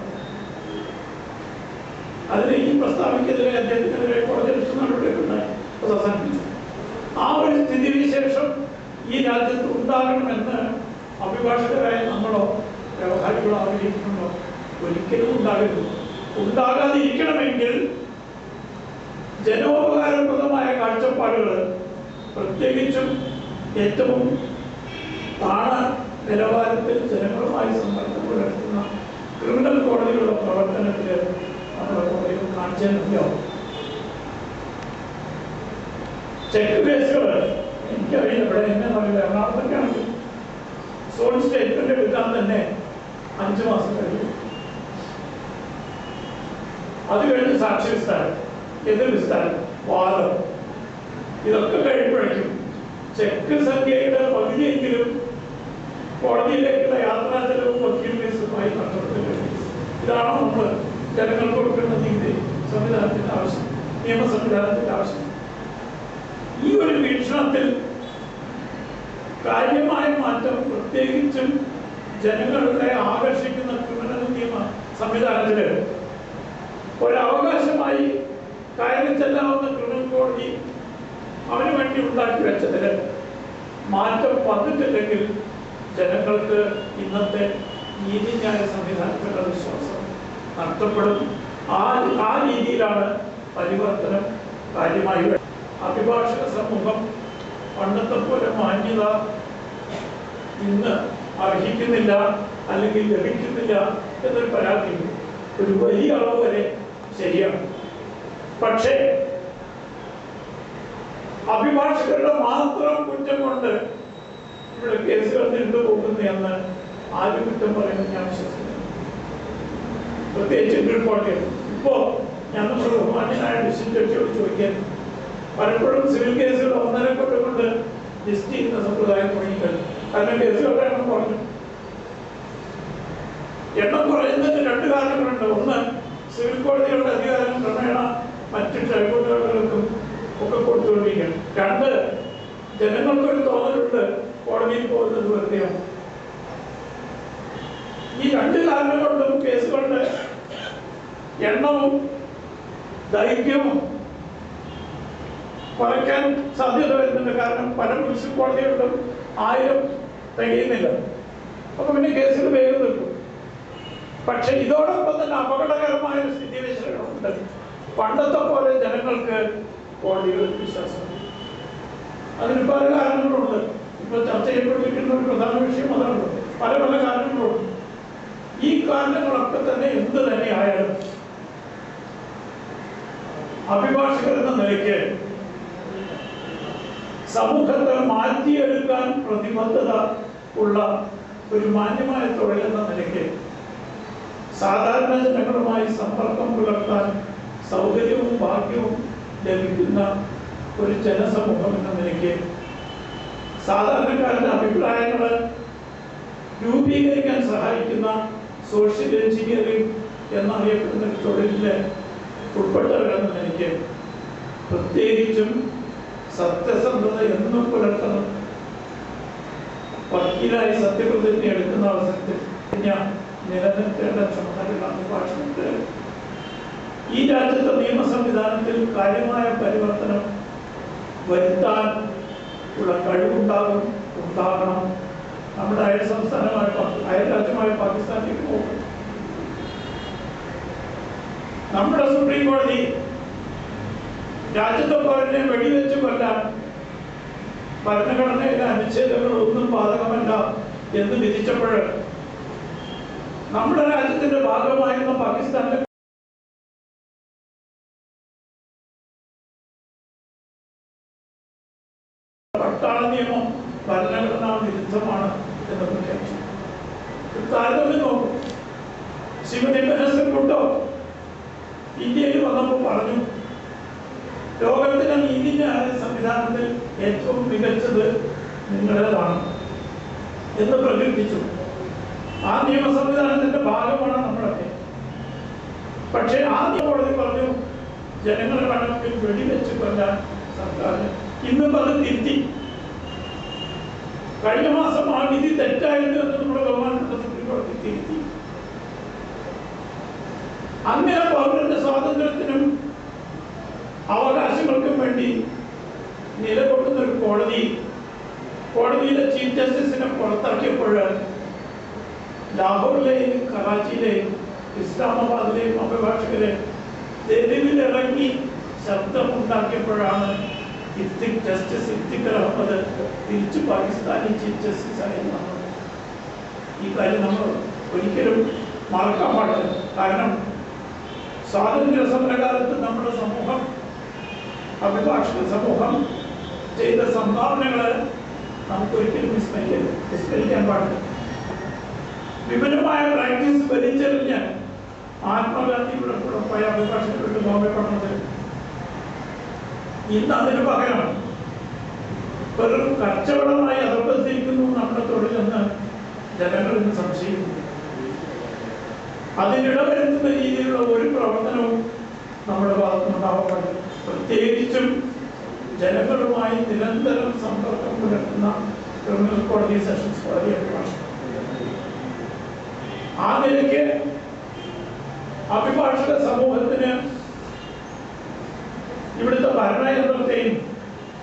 അതിനെ ഈ പ്രസ്താവിക്കെതിരെ അദ്ദേഹത്തിനെതിരെ കോടതി നടപടികളുണ്ടായി. അത് അവസാനിപ്പിച്ചു. ആ ഒരു സ്ഥിതിവിശേഷം ഈ രാജ്യത്ത് ഉണ്ടാകണമെന്ന് അഭിഭാഷകരായ നമ്മളോ വ്യവഹാരികളോ ആഗ്രഹിക്കുന്നുണ്ടോ? ഒരിക്കലും ഉണ്ടാകരുത്. ഉണ്ടാകാതിരിക്കണമെങ്കിൽ ജനോപകാരപ്രദമായ കാഴ്ചപ്പാടുകൾ, പ്രത്യേകിച്ചും ഏറ്റവും താണ നിലവാരത്തിൽ ജനങ്ങളുമായി സമ്പർക്കം പുലർത്തുന്ന ക്രിമിനൽ കോടതികളുടെ പ്രവർത്തനത്തിൽ നമ്മുടെ കോടതികൾ കാണിച്ചേ മതിയാവും. ചെക്ക് കേസുകൾ എനിക്കറിയില്ല, ഇവിടെ എന്നെ അറിയില്ല. എറണാകുളത്തൊക്കെ ആണെങ്കിൽ സോൺ സ്റ്റേറ്റ്മെന്റ് എടുക്കാൻ തന്നെ 5 മാസം കഴിയും. അത് കഴിഞ്ഞ് സാക്ഷി വിസ്താരം, എതിർ വിസ്താരം, വാദം, ഇതൊക്കെ കഴിയുമ്പോഴേക്കും ചെക്ക് സംഖ്യയുടെ പകുതിയെങ്കിലും കോടതിയിലേക്കുള്ള യാത്രാ ചെലവും വക്കീൽ ഫീസുമായി നഷ്ടപ്പെട്ടില്ല. ഇതാണോ നമ്മൾ ജനങ്ങൾക്ക് കൊടുക്കേണ്ട നീതി സംവിധാനത്തിന്റെ ആവശ്യം, നിയമ സംവിധാനത്തിന്റെ ആവശ്യം? ഈ ഒരു വീക്ഷണത്തിൽ കാര്യമായ മാറ്റം, പ്രത്യേകിച്ചും ജനങ്ങളെ ആകർഷിക്കുന്ന ക്രിമിനൽ നിയമ സംവിധാനത്തില് ഒരവകാശമായി കയറി ചെല്ലാവുന്ന ക്രിമിനൽ കോടതി അവന് വേണ്ടി ഉണ്ടാക്കി വെച്ചതില് മാറ്റം വന്നിട്ടില്ലെങ്കിൽ ജനങ്ങൾക്ക് ഇന്നത്തെ നീതിന്യായ സംവിധാനത്തിലുള്ള വിശ്വാസം നഷ്ടപ്പെടും. ആ രീതിയിലാണ് പരിവർത്തനം കാര്യമായി. അഭിഭാഷക സമൂഹം പണ്ടത്തെ പോലെ മാന്യത ഇന്ന് അർഹിക്കുന്നില്ല, അല്ലെങ്കിൽ ലഭിക്കുന്നില്ല എന്നൊരു പരാതി ഒരു വലിയ അളവ് വരെ ശരിയാണ്. പക്ഷേ അഭിഭാഷകരുടെ മാത്രം കുറ്റം കൊണ്ട് ഇവിടെ കേസുകൾ നീണ്ടുപോകുന്നു എന്ന് ആരും കുറ്റം പറയുന്നത് ഞാൻ വിശ്വസിക്കുന്നു. പ്രത്യേകിച്ച് കീഴ്ക്കോടതികൾ. ഇപ്പോ ഞാൻ നമ്മുടെ ബഹുമാന്യനായ ഡിസ്ട്രിക്ട് ജഡ്ജിയോട് ചോദിക്കാൻ, പലപ്പോഴും സിവിൽ കേസുകൾ 1.5 കൊല്ലം കൊണ്ട് ലിസ്റ്റ് ചെയ്യുന്ന സമ്പ്രദായം തുടങ്ങിക്കഴിഞ്ഞു. കാരണം കേസുകളുടെ എണ്ണം കുറഞ്ഞു. എണ്ണം കുറയുന്നതിന് 2 കാരണങ്ങളുണ്ട്. ഒന്ന്, സിവിൽ കോടതികളുടെ അധികാരം ക്രമേണ മറ്റ് ട്രൈബ്യൂണലുകൾക്കും ഒക്കെ കൊടുത്തുകൊണ്ടിരിക്കുകയാണ്. 2, ജനങ്ങൾക്കൊരു തോന്നലുണ്ട് കോടതിയിൽ പോകുന്നത് വെറുതെയാണ്. ഈ 2 കാരണം കൊണ്ടും കേസുകളുടെ എണ്ണവും ദൈർഘ്യവും കുറയ്ക്കാൻ സാധ്യത വരുന്നുണ്ട്. കാരണം പല മുനിസിപ്പൽ കോടതികളിലും 1000 തികയുന്നില്ല. അപ്പൊ പിന്നെ കേസുകൾ വേഗം നിൽക്കും. പക്ഷെ ഇതോടൊപ്പം തന്നെ അപകടകരമായ ഒരു സ്ഥിതിവിശേഷമുണ്ട്. പണ്ടത്തെ പോലെ ജനങ്ങൾക്ക് കോടതികളിൽ വിശ്വാസം. അതിന് പല കാരണങ്ങളുണ്ട്. ഇപ്പൊ ചർച്ച ചെയ്യപ്പെട്ടിരിക്കുന്ന ഒരു പ്രധാന വിഷയം അതാണ്. പല പല കാരണങ്ങളുണ്ട്. ഈ കാരണങ്ങളൊക്കെ തന്നെ എന്ത് തന്നെ ആയാലും അഭിഭാഷകർ എന്ന നിലയ്ക്ക് സമൂഹത്തെ മാറ്റിയെടുക്കാൻ പ്രതിബദ്ധത ഉള്ള ഒരു മാന്യമായ തൊഴിലെന്ന നിലയ്ക്ക് സാധാരണ ജനങ്ങളുമായി സമ്പർക്കം പുലർത്താൻ സൗകര്യവും ഭാഗ്യവും ലഭിക്കുന്ന ഒരു ജനസമൂഹം എന്ന നിലയ്ക്ക് സാധാരണക്കാരുടെ അഭിപ്രായങ്ങൾ രൂപീകരിക്കാൻ സഹായിക്കുന്ന സോഷ്യൽ എഞ്ചിനീയറിംഗ് എന്നറിയപ്പെടുന്ന തൊഴിലിലെ ഉൾപ്പെട്ടവരെന്ന നിലയ്ക്ക് പ്രത്യേകിച്ചും സത്യസന്ധത എന്നും പുലർത്തണം. വക്കീലായി സത്യപ്രതിജ്ഞ എടുക്കുന്ന അവസരത്തിൽ ഞാൻ നിലനിർത്തേണ്ട ചുമതലയുള്ള അഭിഭാഷകർക്ക് ഈ രാജ്യത്തെ നിയമ സംവിധാനത്തിൽ കാര്യമായ പരിവർത്തനം വരുത്താൻ ഉള്ള ഉണ്ടാകണം. നമ്മുടെ അയൽ സംസ്ഥാനമായ അയൽ രാജ്യമായ പാകിസ്ഥാനിലേക്ക് പോകും. നമ്മുടെ സുപ്രീം കോടതി രാജ്യത്തെ പൗരനെ വെടിവെച്ച് കൊല്ലാൻ ഭരണഘടനയിലെ അനുച്ഛേദങ്ങളൊന്നും ബാധകമല്ല എന്ന് വിധിച്ചപ്പോൾ നമ്മുടെ രാജ്യത്തിന്റെ ഭാഗമായിരുന്ന പാകിസ്ഥാനിലെ പട്ടാള നിയമം ഭരണഘടന ഭരണഘടനാ വിരുദ്ധമാണ് എന്ന് പ്രഖ്യാപിച്ചു. താരതമ്യം നോക്കും. ശ്രീമതി ബെനസൻ ഭുട്ടോ ഇന്ത്യയിൽ വന്നപ്പോൾ പറഞ്ഞു, ലോകത്തിലെ നീതിന്യായ സംവിധാനത്തിൽ ഏറ്റവും മികച്ചത് നിങ്ങളുടേതാണ് എന്ന് പ്രകടിപ്പിച്ചു. ആ നിയമ സംവിധാനത്തിന്റെ ഭാഗമാണ് നമ്മളൊക്കെ. പക്ഷേ ആദ്യ കോടതി പറഞ്ഞു ജനങ്ങളെ കണക്കിൽ വെടിവെച്ച് കൊല്ലാൻ സർക്കാർ. ഇന്നും അത് തിരുത്തി. കഴിഞ്ഞ മാസം ആ വിധി തെറ്റായിരുന്നു എന്ന് നമ്മുടെ ബഹുമാനപ്പെട്ട സുപ്രീം കോടതി തിരുത്തി. അങ്ങനെ പൗരന്റെ സ്വാതന്ത്ര്യത്തിനും അവകാശങ്ങൾക്കും വേണ്ടി നിലകൊള്ളുന്ന ഒരു കോടതിയിലെ ചീഫ് ജസ്റ്റിസിനെ പുറത്താക്കിയപ്പോൾ ലാഹോറിലെയും കറാച്ചിയിലെയും ഇസ്ലാമാബാദിലെയും അഭിഭാഷകരെ തെരുവിലിറങ്ങി ശബ്ദമുണ്ടാക്കിയപ്പോഴാണ് ജസ്റ്റിസ് ഇഫ്തിഖർ അഹമ്മദ് തിരിച്ചു പാകിസ്ഥാനി ചീഫ് ജസ്റ്റിസായി വന്നത്. ഈ കാര്യം നമ്മൾ ഒരിക്കലും മറക്കാൻ പാടില്ല. കാരണം സ്വാതന്ത്ര്യ സമരകാലത്ത് നമ്മുടെ സമൂഹം, അഭിഭാഷക സമൂഹം ചെയ്ത സംഭാവനകൾ നമുക്കൊരിക്കലും വിസ്മരിക്കാൻ പാടില്ല. വിപുലമായ പ്രാക്ടീസ് വലിച്ചെറിഞ്ഞ് മഹാത്മാഗാന്ധിയുടെ കൂടെ പോയ അഭിഭാഷകരുടെ ബോംബെ പഠനത്തിൽ ഇന്ന് അതിന് പകരം ഒരു കച്ചവടമായി അധപ്പതിച്ചിരിക്കുന്നു നമ്മുടെ തൊഴിലെന്ന് ജനങ്ങൾ ഇന്ന് സംശയിക്കുന്നു. അതിനിടവരുത്തുന്ന രീതിയിലുള്ള ഒരു പ്രവർത്തനവും നമ്മുടെ ഭാഗത്തുനിന്നുണ്ടാവാൻ പാടില്ല. പ്രത്യേകിച്ചും ജനങ്ങളുമായി നിരന്തരം സമ്പർക്കം പുലർത്തുന്ന ക്രിമിനൽ കോടതി, സെഷൻസ് കോടതി അഭിഭാഷകർ. ആ നിലയ്ക്ക് അഭിഭാഷക സമൂഹത്തിന് ഇവിടുത്തെ ഭരണയന്ത്രത്തെയും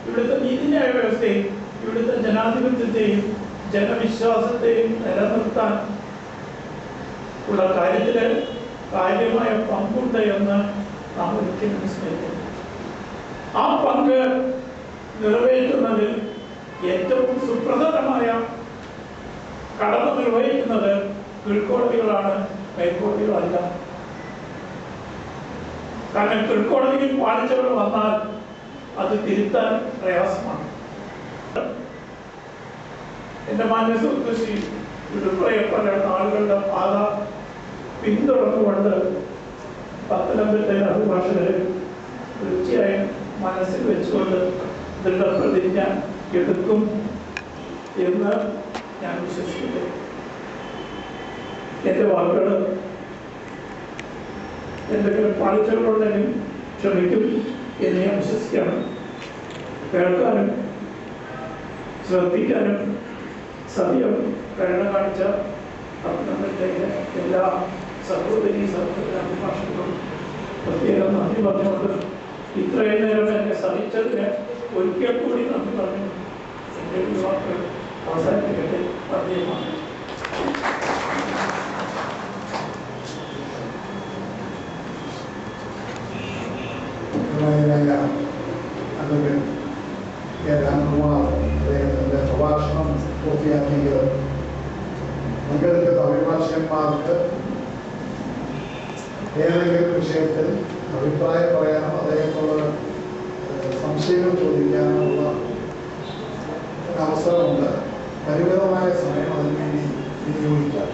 ഇവിടുത്തെ നീതിന്യായ വ്യവസ്ഥയും ഇവിടുത്തെ ജനാധിപത്യത്തെയും ജനവിശ്വാസത്തെയും നിലനിർത്താൻ ഉള്ള കാര്യത്തിൽ കാര്യമായ പങ്കുണ്ട് എന്ന് നാം ഒരിക്കലും വിസ്മരിക്കുന്നു. ആ പങ്ക് നിറവേറ്റുന്നതിൽ ഏറ്റവും സുപ്രധാനമായ കടമ നിർവഹിക്കുന്നത് കീഴ്ക്കോടതികളാണ്, മേൽക്കോടതികളല്ല. കാരണം കീഴ്ക്കോടതിയിൽ പാലിച്ചവർ വന്നാൽ അത് തിരുത്താൻ പ്രയാസമാണ്. എൻ്റെ മാന്യ സുഹൃത്ത് ശ്രീ വിടുപ്രയപ്പല ആളുകളുടെ പാത പിന്തുടർന്നുകൊണ്ട് പത്തനംതിട്ടയിലെ അഭിഭാഷകരെ തീർച്ചയായും മനസ്സിൽ വെച്ചുകൊണ്ട് ദൃഢപ്രതിജ്ഞ എടുക്കും എന്ന് ഞാൻ വിശ്വസിക്കുന്നു. എൻ്റെ വാക്കുകൾ എന്തെങ്കിലും പാളിച്ചകളുണ്ടെങ്കിൽ ക്ഷമിക്കും എന്ന് ഞാൻ വിശ്വസിക്കുകയാണ്. കേൾക്കാനും ശ്രദ്ധിക്കാനും സദ്യം പ്രേരണ കാണിച്ച പത്തനംതിട്ടയിലെ എല്ലാ സഹോദരി അഭിഭാഷകരും പ്രത്യേകം നന്ദി പറഞ്ഞുകൊണ്ട് ഇത്രയും നേരം എന്നെ സഹിച്ചതിന് ഒരിക്കൽ കൂടി നന്ദി പറഞ്ഞു എൻ്റെ വാക്കുകൾ അവസാനിപ്പിക്കട്ടെ. പദ്യമാണ്. അദ്ദേഹത്തിൻ്റെ പ്രഭാഷണം പൂർത്തിയാക്കിയത് പങ്കെടുക്കുന്ന അഭിഭാഷകന്മാർക്ക് ഏതെങ്കിലും വിഷയത്തിൽ അഭിപ്രായം പറയാനോ അദ്ദേഹത്തോട് സംശയങ്ങൾ ചോദിക്കാനുള്ള അവസരമുണ്ട്. പരിമിതമായ സമയം അതിനുവേണ്ടി വിനിയോഗിക്കാം.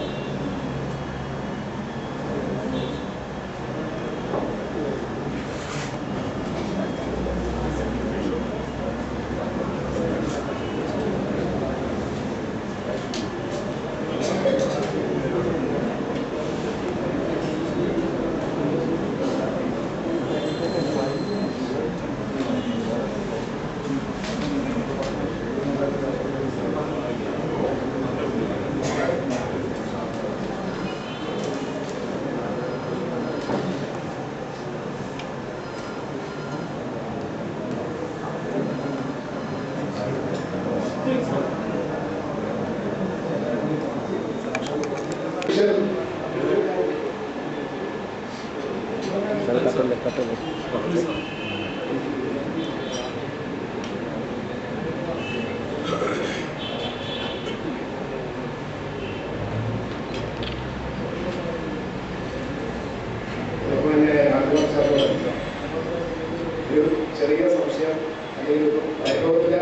ഒരു ചെറിയ സംശയം അല്ലെങ്കിൽ ഒരു അനുഭവത്തിലെ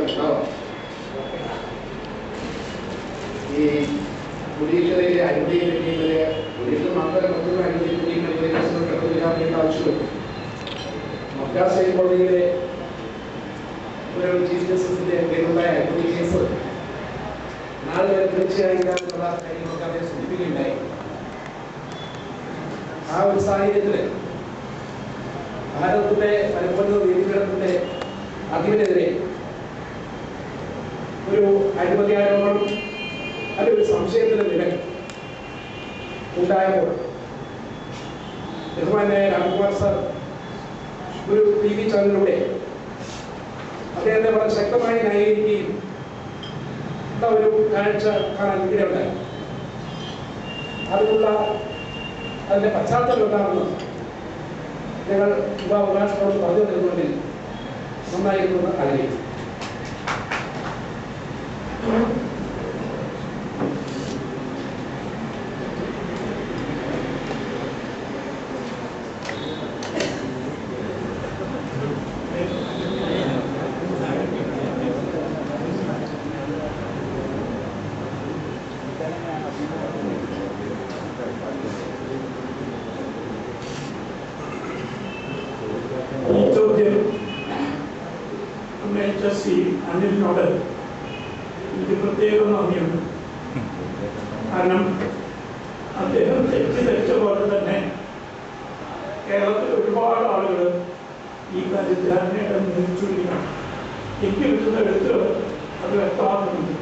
ഉണ്ടാവാം. ജുഡീഷ്യറിയിലെ അഴിമതിയെ പറ്റിയുള്ളത് ജുഡീഷ്യൽ മാത്രമല്ല മറ്റുള്ള അഴിമതിയെ പറ്റിയും അഴിമതി കേസുകൾ കടത്തിവിടാൻ ആവശ്യമുണ്ട്. മദ്രാസ് ഹൈക്കോടതിയിലെ ഒരു ചീഫ് ജസ്റ്റിസിന്റെ പേരുണ്ടായ അഴിമതി കേസ് നാളെ വരെ തീർച്ചയായില്ല കാര്യങ്ങളൊക്കെ അദ്ദേഹം സൂചിപ്പിക്കുകയുണ്ടായി. ആ ഒരു സാഹചര്യത്തിൽ ഭാരതത്തിന്റെ പരമോന്നത നീതിപീഠത്തിന്റെ അതിനെതിരെ ഒരു അഴിമതി ആരോപണം അതൊരു സംശയത്തിന്റെ നില ഉണ്ടായപ്പോൾ ബഹുമാനായ രാംകുമാർ സാർ ഒരു TV ചാനലിലൂടെ അദ്ദേഹത്തെ വളരെ ശക്തമായി ന്യായീകരിക്കുകയും ഒരു കാഴ്ച കാണാൻ ഇടയുണ്ടായി. അതിന്റെ പശ്ചാത്തലം എന്താണെന്ന് ഞങ്ങൾ യുവാവകാശത്തോട് പറഞ്ഞു തരുന്നതിൽ നന്നായിരുന്നു ആഗ്രഹിക്കുന്നു. അനിലിനോട് എനിക്ക് പ്രത്യേകം നന്ദിയുണ്ട്. കാരണം അദ്ദേഹം തെറ്റിദ്ധരിച്ച പോലെ തന്നെ കേരളത്തിൽ ഒരുപാട് ആളുകൾ ഈ കാര്യത്തിൽ അതിനായിട്ട് നിർച്ചുകൊണ്ടിരിക്കണം. എനിക്ക് കിട്ടുന്ന എഴുത്തുകൾ അത് വ്യക്തമാക്കുന്നുണ്ട്.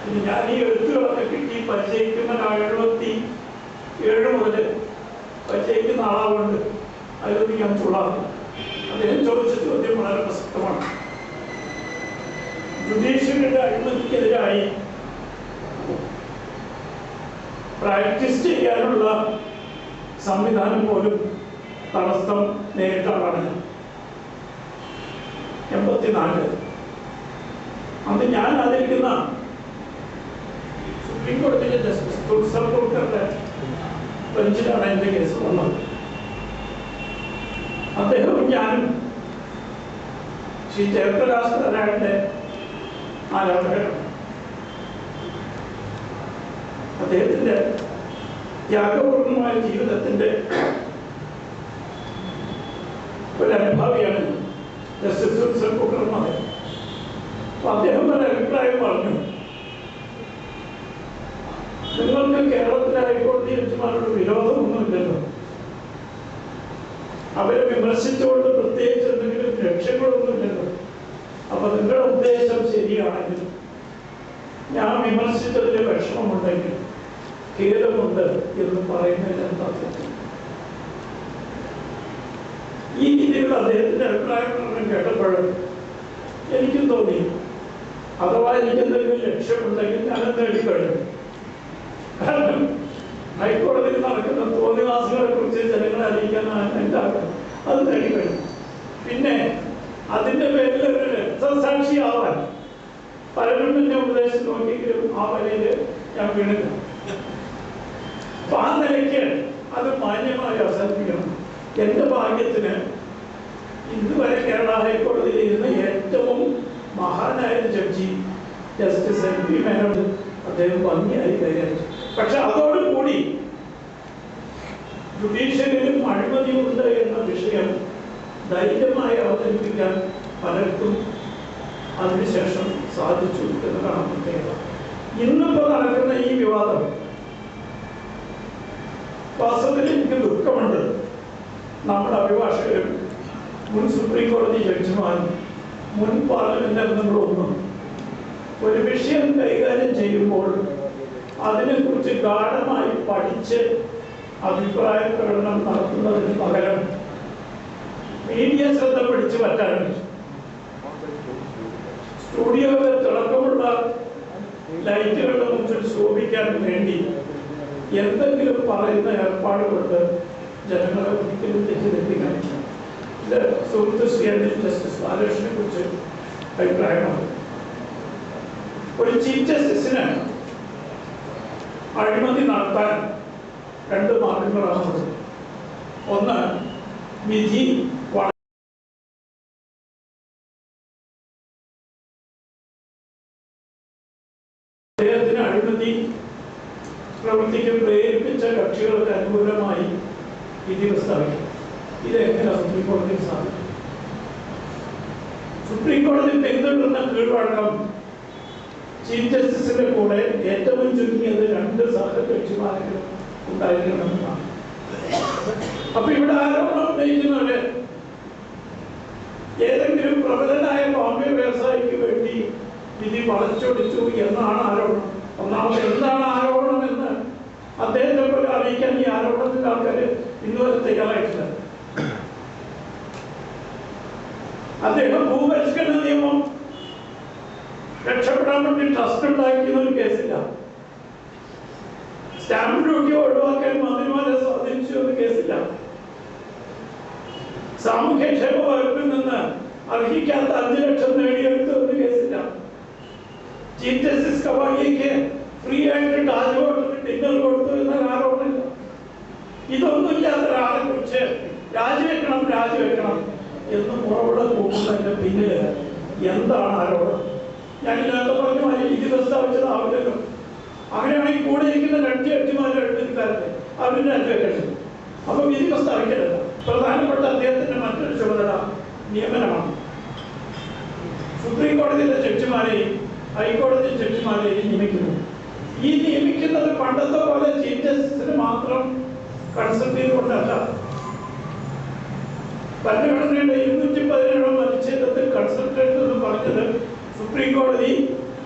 പിന്നെ ഞാൻ ഈ എഴുത്തുകളൊക്കെ കിട്ടി പരിചയിക്കുന്ന 77 മുതൽ പരിചയിക്കുന്ന ആളാവുണ്ട്. അതിലൊന്നും ഞാൻ ചൂടാകും. അദ്ദേഹം ചോദിച്ച ചോദ്യം വളരെ പ്രസക്തമാണ്. ജുഡീഷ്യറിയുടെ അഴിമതിക്കെതിരായി പ്രാക്ടീസ് ചെയ്യാനുള്ള സംവിധാനം പോലും തടസ്സം നേരിട്ട ആളാണ്. 84 അന്ന് ഞാൻ ആദരിക്കുന്ന സുപ്രീം കോടതിയിലെ ജസ്റ്റിസ് തുൾസർ കോർക്കറുടെ ബെഞ്ചിലാണ് എൻ്റെ കേസ് വന്നത്. അദ്ദേഹവും ഞാനും ശ്രീ ജയപ്രകാശ് ആരാധകരാണ്. അദ്ദേഹത്തിന്റെ ത്യാഗപൂർണമായ ജീവിതത്തിന്റെ ഒരു അനുഭാവിയാണ് ജസ്റ്റിസ് തുൾസർ കോർക്കർ. അപ്പൊ അദ്ദേഹം ഒരു അഭിപ്രായം പറഞ്ഞു, നിങ്ങൾക്ക് കേരളത്തിലെ ഹൈക്കോടതി ജഡ്ജിമാരോട് വിരോധമൊന്നുമില്ലല്ലോ, അവരെ വിമർശിച്ചുകൊണ്ട് പ്രത്യേകിച്ച് എന്തെങ്കിലും ലക്ഷ്യങ്ങളൊന്നുമില്ലല്ലോ, അപ്പൊ നിങ്ങളുടെ ഉദ്ദേശം ശരിയാണെങ്കിൽ ഞാൻ വിമർശിച്ചതിൽ വിഷമമുണ്ടെങ്കിൽ ഖേദമുണ്ട് എന്ന് പറയുന്നതിന് എന്താ? ഈ രീതിയിൽ അദ്ദേഹത്തിന്റെ അഭിപ്രായങ്ങളൊന്നും കേട്ടപ്പോൾ എനിക്കും തോന്നി, അഥവാ എനിക്ക് എന്തെങ്കിലും ലക്ഷ്യമുണ്ടെങ്കിൽ ഞാനത് നേടിക്കഴിഞ്ഞു. കാരണം ഹൈക്കോടതിയിൽ നടക്കുന്ന തോന്നിവാസികളെ കുറിച്ച് ജനങ്ങളെ അറിയിക്കാനാണ് എൻ്റെ ആഗ്രഹം. അത് നേടിക്കഴിഞ്ഞു. പിന്നെ അതിന്റെ പേരിൽ ഒരു രക്തസാക്ഷിയാവാൻ പലരും എന്നെ ഉപദേശം നോക്കിയെങ്കിലും ആ വരയിൽ ഞാൻ വീണില്ല. അപ്പൊ ആ നിലയ്ക്ക് അത് മാന്യമായി അവസാനിപ്പിക്കണം. എൻ്റെ ഭാഗ്യത്തിന് ഇന്നുവരെ കേരള ഹൈക്കോടതിയിൽ ഇരുന്ന ഏറ്റവും മഹാനായ ജഡ്ജി ജസ്റ്റിസ് MP മേനോൻ അദ്ദേഹം ഭംഗിയായി കൈകാര്യം. പക്ഷെ അതോടുകൂടി ജുഡീഷ്യറിയിലും അഴിമതിയുണ്ട് എന്ന വിഷയം ധൈര്യമായി അവതരിപ്പിക്കാൻ പലർക്കും അതിനുശേഷം സാധിച്ചു എന്നതാണ് പ്രത്യേകത. ഇന്നിപ്പോൾ നടക്കുന്ന ഈ വിവാദം വാസ്തവത്തിൽ എനിക്ക് ദുഃഖമുണ്ട്. നമ്മുടെ അഭിഭാഷകരും മുൻ സുപ്രീം കോടതി ജഡ്ജിമാരും മുൻ പാർലമെന്റ് അംഗങ്ങളൊന്നും ഒരു വിഷയം കൈകാര്യം ചെയ്യുമ്പോൾ അതിനെക്കുറിച്ച് ഗാഢമായി പഠിച്ച് അഭിപ്രായ പ്രകടനം നടത്തുന്നതിന് പകരം മീഡിയ ശ്രദ്ധ പിടിച്ചു പറ്റാൻ സ്റ്റുഡിയോയിൽ തിളക്കമുള്ള ലൈറ്റുകളുടെ മുന്നിൽ ശോഭിക്കാൻ വേണ്ടി എന്തെങ്കിലും പറയുന്ന ഏർപ്പാട് കൊണ്ട് ജനങ്ങളെ ഒരിക്കലും തെറ്റിദ്ധരിപ്പിക്കാൻ ഇത് സുഹൃത്ത് ശ്രീ ജസ്റ്റിസ് ബാലകൃഷ്ണനെ കുറിച്ച് അഭിപ്രായമാണ്. ഒരു ചീഫ് ജസ്റ്റിസിന് അഴിമതി നടത്താൻ 2 മാർഗങ്ങളാണുള്ളത്. ഒന്ന്, വിധി അദ്ദേഹത്തിന് അഴിമതി പ്രേരിപ്പിച്ച കക്ഷികൾക്ക് അനുകൂലമായി വിധി പ്രസ്താവിക്കും. ഇതെങ്ങനെ സുപ്രീം കോടതി സാധിക്കും? സുപ്രീം കോടതി പിന്തുടരുന്ന കീഴ്വഴക്കം ചീഫ് ജസ്റ്റിസിന്റെ കൂടെ ഏറ്റവും ചുരുങ്ങിയത് 2 സഹകക്ഷിമാരെങ്കിലും ഉണ്ടായിരിക്കണമെന്നാണ്. അപ്പൊ ഇവിടെ ആരോപണം ഉന്നയിക്കുന്നവര് ഏതെങ്കിലും പ്രബലനായ ബോംബെ വ്യവസായിക്ക് വേണ്ടി വിധി വളച്ചൊടിച്ചു എന്നാണ് ആരോപണം. ഒന്നാമത് എന്താണ് ആരോപണം എന്ന് അദ്ദേഹത്തെ പോലെ അറിയിക്കാൻ ഈ ആരോപണത്തിന്റെ ആൾക്കാർ ഇന്നുവരെ തയ്യാറായിട്ടില്ല. അദ്ദേഹം ഭൂപരിഷ്കരണ നിയമം രക്ഷപ്പെടാൻ വേണ്ടി ട്രസ്റ്റ് ഉണ്ടാക്കിയ ഒരു കേസില്ല. സ്റ്റാമ്പ് ഡ്യൂട്ടി ഒഴിവാക്കാൻ മന്ത്രിമാരെ സ്വാധീനിച്ചു എന്ന് കേസില്ല. സാമൂഹ്യക്ഷേമ വകുപ്പിൽ നിന്ന് അർഹിക്കാത്ത 5 ലക്ഷം നേടിയെടുത്ത ഒരു കേസില്ല. ചീഫ് ജസ്റ്റിസ് കവാഡിയയ്ക്ക് ഫ്രീ ആയിട്ട് താജ് ഹോട്ടലിൽ ഡിന്നർ കൊടുത്തു എന്ന ആരോപണമില്ല. ഇതൊന്നും ഇല്ലാത്ത ഒരാളെ കുറിച്ച് രാജിവെക്കണം എന്ന് മുറവിള കൂട്ടുന്നതിന്റെ പിന്നില് എന്താണ് ആരോപണം? ഞാൻ ഇതിനകത്ത് പറഞ്ഞു വിധി പ്രസ്താവിച്ചതാവില്ലല്ലോ. അങ്ങനെയാണെങ്കിൽ കൂടെ ഇരിക്കുന്ന 2 ജഡ്ജിമാരുടെ എഴുതിക്കാരല്ലേ അവരുടെ രാജിവെക്കണം. അപ്പൊ വിധി പ്രസ്താവിക്കരുത്. പ്രധാനപ്പെട്ട അദ്ദേഹത്തിന്റെ മറ്റൊരു ചുമതല നിയമനമാണ്. സുപ്രീം കോടതിയിലെ ജഡ്ജിമാരെയും ഹൈക്കോടതി ജഡ്ജിമാരെയും നിയമിക്കുന്നു. ഈ നിയമിക്കുന്നത് പണ്ടത്തെ പോലെ ചീഫ് ജസ്റ്റിസിന് മാത്രം കൺസൾട്ട് ചെയ്തുകൊണ്ടല്ല. ഭരണഘടനയുടെ 217 അനുച്ഛേദത്തിൽ കൺസൾട്ടേറ്റ് എന്ന് പറഞ്ഞത് സുപ്രീം കോടതി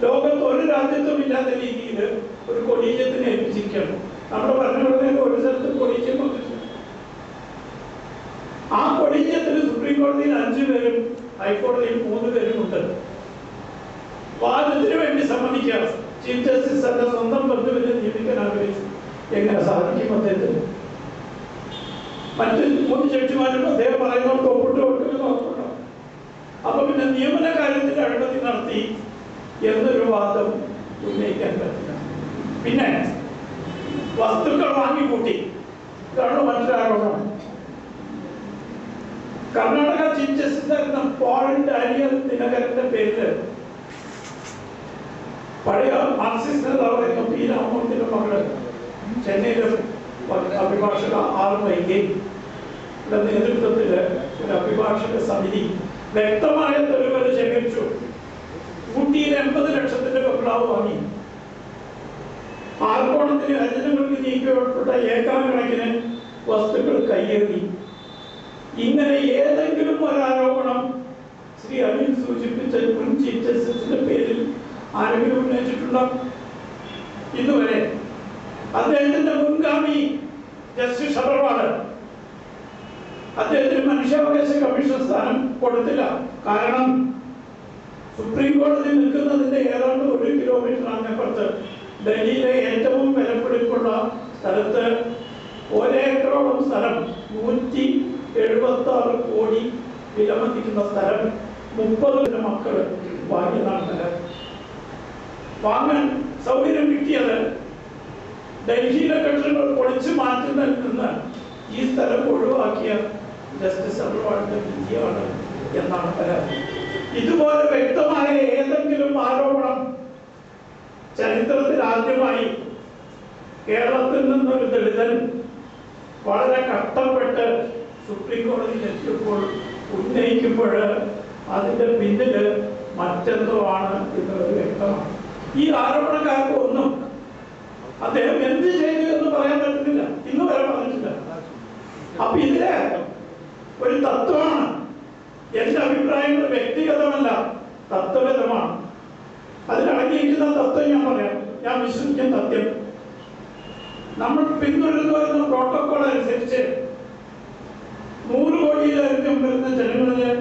ലോകത്ത് ഒരു രാജ്യത്തും ഇല്ലാത്ത രീതിയിൽ ഒരു കൊളീജിയത്തിനെ ഏൽപ്പിച്ചിരിക്കുകയാണ്. നമ്മുടെ ഭരണഘടനയിൽ ഒരു സ്ഥലത്ത് കൊളീജിയം വന്നിട്ടുണ്ട്. ആ കൊളീജിയത്തിന് സുപ്രീം കോടതിയിൽ 5 പേരും ഹൈക്കോടതിയിൽ 3 പേരും ഉണ്ട്. വാദത്തിന് വേണ്ടി സമ്മതിക്കുക ചീഫ് ജസ്റ്റിസ് തന്റെ സ്വന്തം ബന്ധുവിനെ നിയമിക്കാൻ ആഗ്രഹിച്ചു. എങ്ങനെ സാധിക്കും അദ്ദേഹത്തിന്? മറ്റ് 3 ജഡ്ജിമാരും അദ്ദേഹം പറയുന്നവർക്ക് ഒപ്പിട്ട് കൊടുക്കുന്നു. അപ്പൊ പിന്നെ നിയമന കാര്യത്തിൽ അഴിമതി നടത്തി എന്നൊരു വാദം ഉന്നയിക്കാൻ പറ്റില്ല. പിന്നെ വസ്തുക്കൾ വാങ്ങിക്കൂട്ടി, ഇതാണ് മറ്റൊരു ആരോപണം. കർണാടക ചീഫ് ജസ്റ്റിസ് ആയിരുന്ന പോൾ ഡാനിയൽ ദിനകരന്റെ പേരില് പഴയ മാർക്സിസ്റ്റ് നേതാവായിരുന്ന പി രാമമൂർത്തിയുടെ മകള് ചെന്നൈയിലെ അഭിഭാഷക ആർ വൈകയുടെ നേതൃത്വത്തില് ഒരു അഭിഭാഷക സമിതി വ്യക്തമായ തെളിവുകൾ ശേഖരിച്ചു. ഊട്ടിയിൽ 80 ലക്ഷത്തിന്റെ ബംഗ്ലാവ് വാങ്ങി. ആർക്കോണത്തിന് രചനകൾക്ക് നീക്കപ്പെട്ട ഏക്കറക്കണക്കിന് വസ്തുക്കൾ കയ്യേറി. ഇങ്ങനെ ഏതെങ്കിലും ഒരാരോപണം ശ്രീ അനിൽ സൂചിപ്പിച്ച മുൻ ചീഫ് ജസ്റ്റിസിന്റെ പേരിൽ ആരെങ്കിലും ഉന്നയിച്ചിട്ടുണ്ടോ? ഇന്നുവരെ അദ്ദേഹത്തിന്റെ മുൻഗാമി ജസ്റ്റിസ് ഷബർവാൾ അദ്ദേഹത്തിന് മനുഷ്യാവകാശ കമ്മീഷൻ സ്ഥാനം കൊടുത്തില്ല. കാരണം സുപ്രീം കോടതി നിൽക്കുന്നതിന്റെ ഏതാണ്ട് 1 കിലോമീറ്റർ അങ്ങപ്പുറത്ത് ഡൽഹിയിലെ ഏറ്റവും വിലപിടിപ്പുള്ള സ്ഥലത്ത് 1 ഏക്കറോളം സ്ഥലം 176 കോടി വിലമതിക്കുന്ന സ്ഥലം 30 മക്കൾ വാങ്ങിയതാണ്. വാങ്ങാൻ സൗകര്യം കിട്ടിയത് ഡൽഹിയിലെ കെട്ടിടങ്ങൾ പൊളിച്ചു മാറ്റുന്നതിൽ നിന്ന് ഈ സ്ഥലം ഒഴിവാക്കിയ ജസ്റ്റിസ് അഗർവാളിന്റെ വിധിയാണ് എന്നാണ് പരാതി. ഇതുപോലെ വ്യക്തമായ ഏതെങ്കിലും ആരോപണം ചരിത്രത്തിൽ ആദ്യമായി കേരളത്തിൽ നിന്നൊരു ദളിതൻ വളരെ കഷ്ടപ്പെട്ട് സുപ്രീം കോടതിയിൽ എത്തിയപ്പോൾ ഉന്നയിക്കുമ്പോൾ അതിന്റെ പിന്നില് മറ്റെന്തോ ആണ് എന്നുള്ളത് വ്യക്തമാണ്. ഈ ആരോപണക്കാർക്ക് ഒന്നും അദ്ദേഹം എന്ത് ചെയ്തു എന്ന് പറയാൻ പറ്റുന്നില്ല, ഇന്ന് വരെ പറഞ്ഞിട്ടില്ല. അപ്പൊ ഇതിലെ ഒരു തത്വമാണ്. എന്റെ അഭിപ്രായങ്ങൾ വ്യക്തിഗതമല്ല, തത്വഗതമാണ്. അതിലടങ്ങിയിരിക്കുന്ന തത്വം ഞാൻ പറയാം. ഞാൻ വിശ്വസിക്കുന്ന സത്യം, നമ്മൾ പിന്തുടർന്നു വരുന്ന പ്രോട്ടോകോൾ അനുസരിച്ച് 100 കോടിയിലധികം വരുന്ന ജനങ്ങളിലെ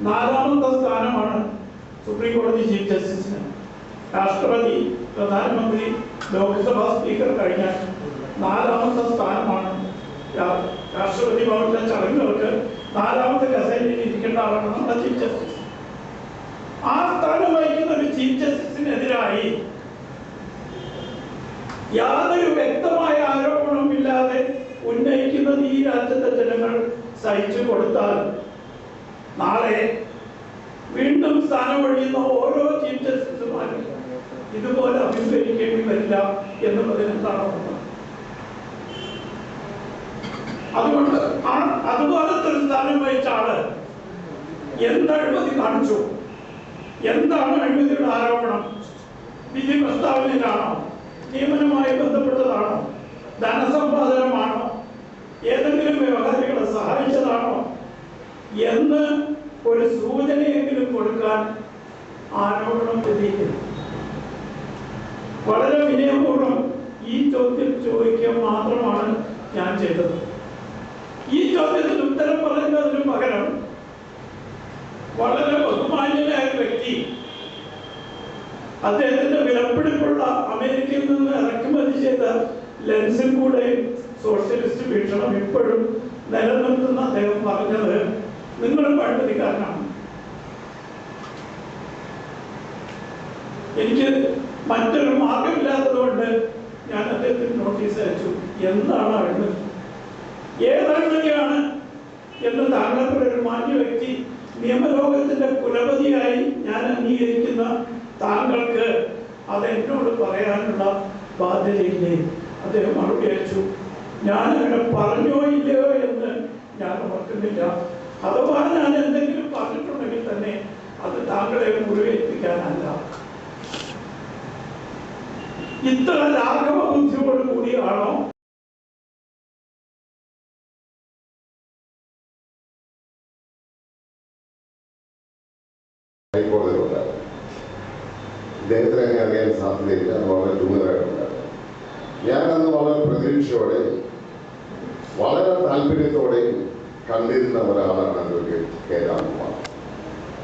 4ാമത്തെ സ്ഥാനമാണ് സുപ്രീം കോടതി ചീഫ് ജസ്റ്റിസിന്. രാഷ്ട്രപതി, പ്രധാനമന്ത്രി, ലോക്സഭാ സ്പീക്കർ കഴിഞ്ഞാൽ 4ാമത്തെ സ്ഥാനമാണ്. രാഷ്ട്രപതി ഭവനിലെ ചടങ്ങുകൾക്ക് 4ാമത്തെ കസേരയിൽ ഇരിക്കേണ്ട ആളാണ് നമ്മുടെ ചീഫ് ജസ്റ്റിസ്. ആ സ്ഥാനം വഹിക്കുന്ന ഒരു ചീഫ് ജസ്റ്റിസിനെതിരായി യാതൊരു വ്യക്തമായ ആരോപണമില്ലാതെ ഉന്നയിക്കുന്നത് ഈ രാജ്യത്തെ ജനങ്ങൾ സഹിച്ചു കൊടുത്താൽ നാളെ വീണ്ടും സ്ഥാനം ഒഴിയുന്ന ഓരോ ചീഫ് ജസ്റ്റിസുമാരും ഇതുപോലെ അഭിമുഖീകരിക്കേണ്ടി വരില്ല എന്നുള്ളതിന് എന്താണ് അതുകൊണ്ട് അതുപോലത്തെ ഒരു സ്ഥാനം വഹിച്ച ആള് എന്ത് അഴിമതി കാണിച്ചു? എന്താണ് അഴിമതിയുടെ ആരോപണം? വിധി പ്രസ്താവനയിലാണോ? നിയമനവുമായി ബന്ധപ്പെട്ടതാണോ? ധനസമ്പാദനമാണോ? ഏതെങ്കിലും വ്യവഹാരികളെ സഹായിച്ചതാണോ എന്ന് ഒരു സൂചനയെങ്കിലും കൊടുക്കാൻ ആരോപണം വിധിക്കുന്നു. വളരെ വിനയപൂർവ്വം ഈ ചോദ്യം ചോദിക്കുക മാത്രമാണ് ഞാൻ ചെയ്തത്. ഈ ചോദ്യത്തിന് ഉത്തരം പറയുന്നതിന് പകരം വളരെ ബഹുമാന്യനായ വ്യക്തി, അദ്ദേഹത്തിന്റെ വിലപിടിപ്പുള്ള അമേരിക്കയിൽ നിന്ന് ഇറക്കുമതി ചെയ്ത ലെൻസിൽ കൂടെ സോഷ്യലിസ്റ്റ് വീക്ഷണം ഇപ്പോഴും നിലനിർത്തുന്ന അദ്ദേഹം പറഞ്ഞത് നിങ്ങൾ പണ്ഡിതക്കാരനാണ്. എനിക്ക് മറ്റൊരു മാർഗമില്ലാത്തത് കൊണ്ട് ഞാൻ അദ്ദേഹത്തിന് നോട്ടീസ് അയച്ചു. എന്താണ് അഴിമതി, ഏത് അഴിമതിയാണ് എന്ന് താങ്കളുടെ ഒരു മാന്യ വ്യക്തി, നിയമലോകത്തിന്റെ കുലപതിയായി ഞാൻ അംഗീകരിക്കുന്ന താങ്കൾക്ക് അതെന്നോട് പറയാനുള്ള ബാധ്യതയില്ലേ? അദ്ദേഹം മറുപടി അയച്ചു, ഞാൻ അങ്ങനെ പറഞ്ഞോ ഇല്ലയോ എന്ന് ഞാൻ ഓർക്കുന്നില്ല. അഥവാ ഞാൻ എന്തെങ്കിലും പറഞ്ഞിട്ടുണ്ടെങ്കിൽ തന്നെ അത് താങ്കളെ മുറിവേൽപ്പിക്കാനല്ല. ഇത്ര ലാഘവ ബുദ്ധിയോട് കൂടിയാണോ ഹൈക്കോടതിയിലുണ്ടാകും? ഇദ്ദേഹത്തിന് എന്നെ അറിയാൻ സാധ്യതയില്ല. അത് വളരെ ദൂരമായിട്ടുണ്ടാകും. ഞാനന്ന് വളരെ പ്രതീക്ഷയോടെ വളരെ താല്പര്യത്തോടെയും കണ്ടിരുന്ന ഒരാളാണ് അഡ്വക്കേറ്റ് കെ രാംകുമാർ.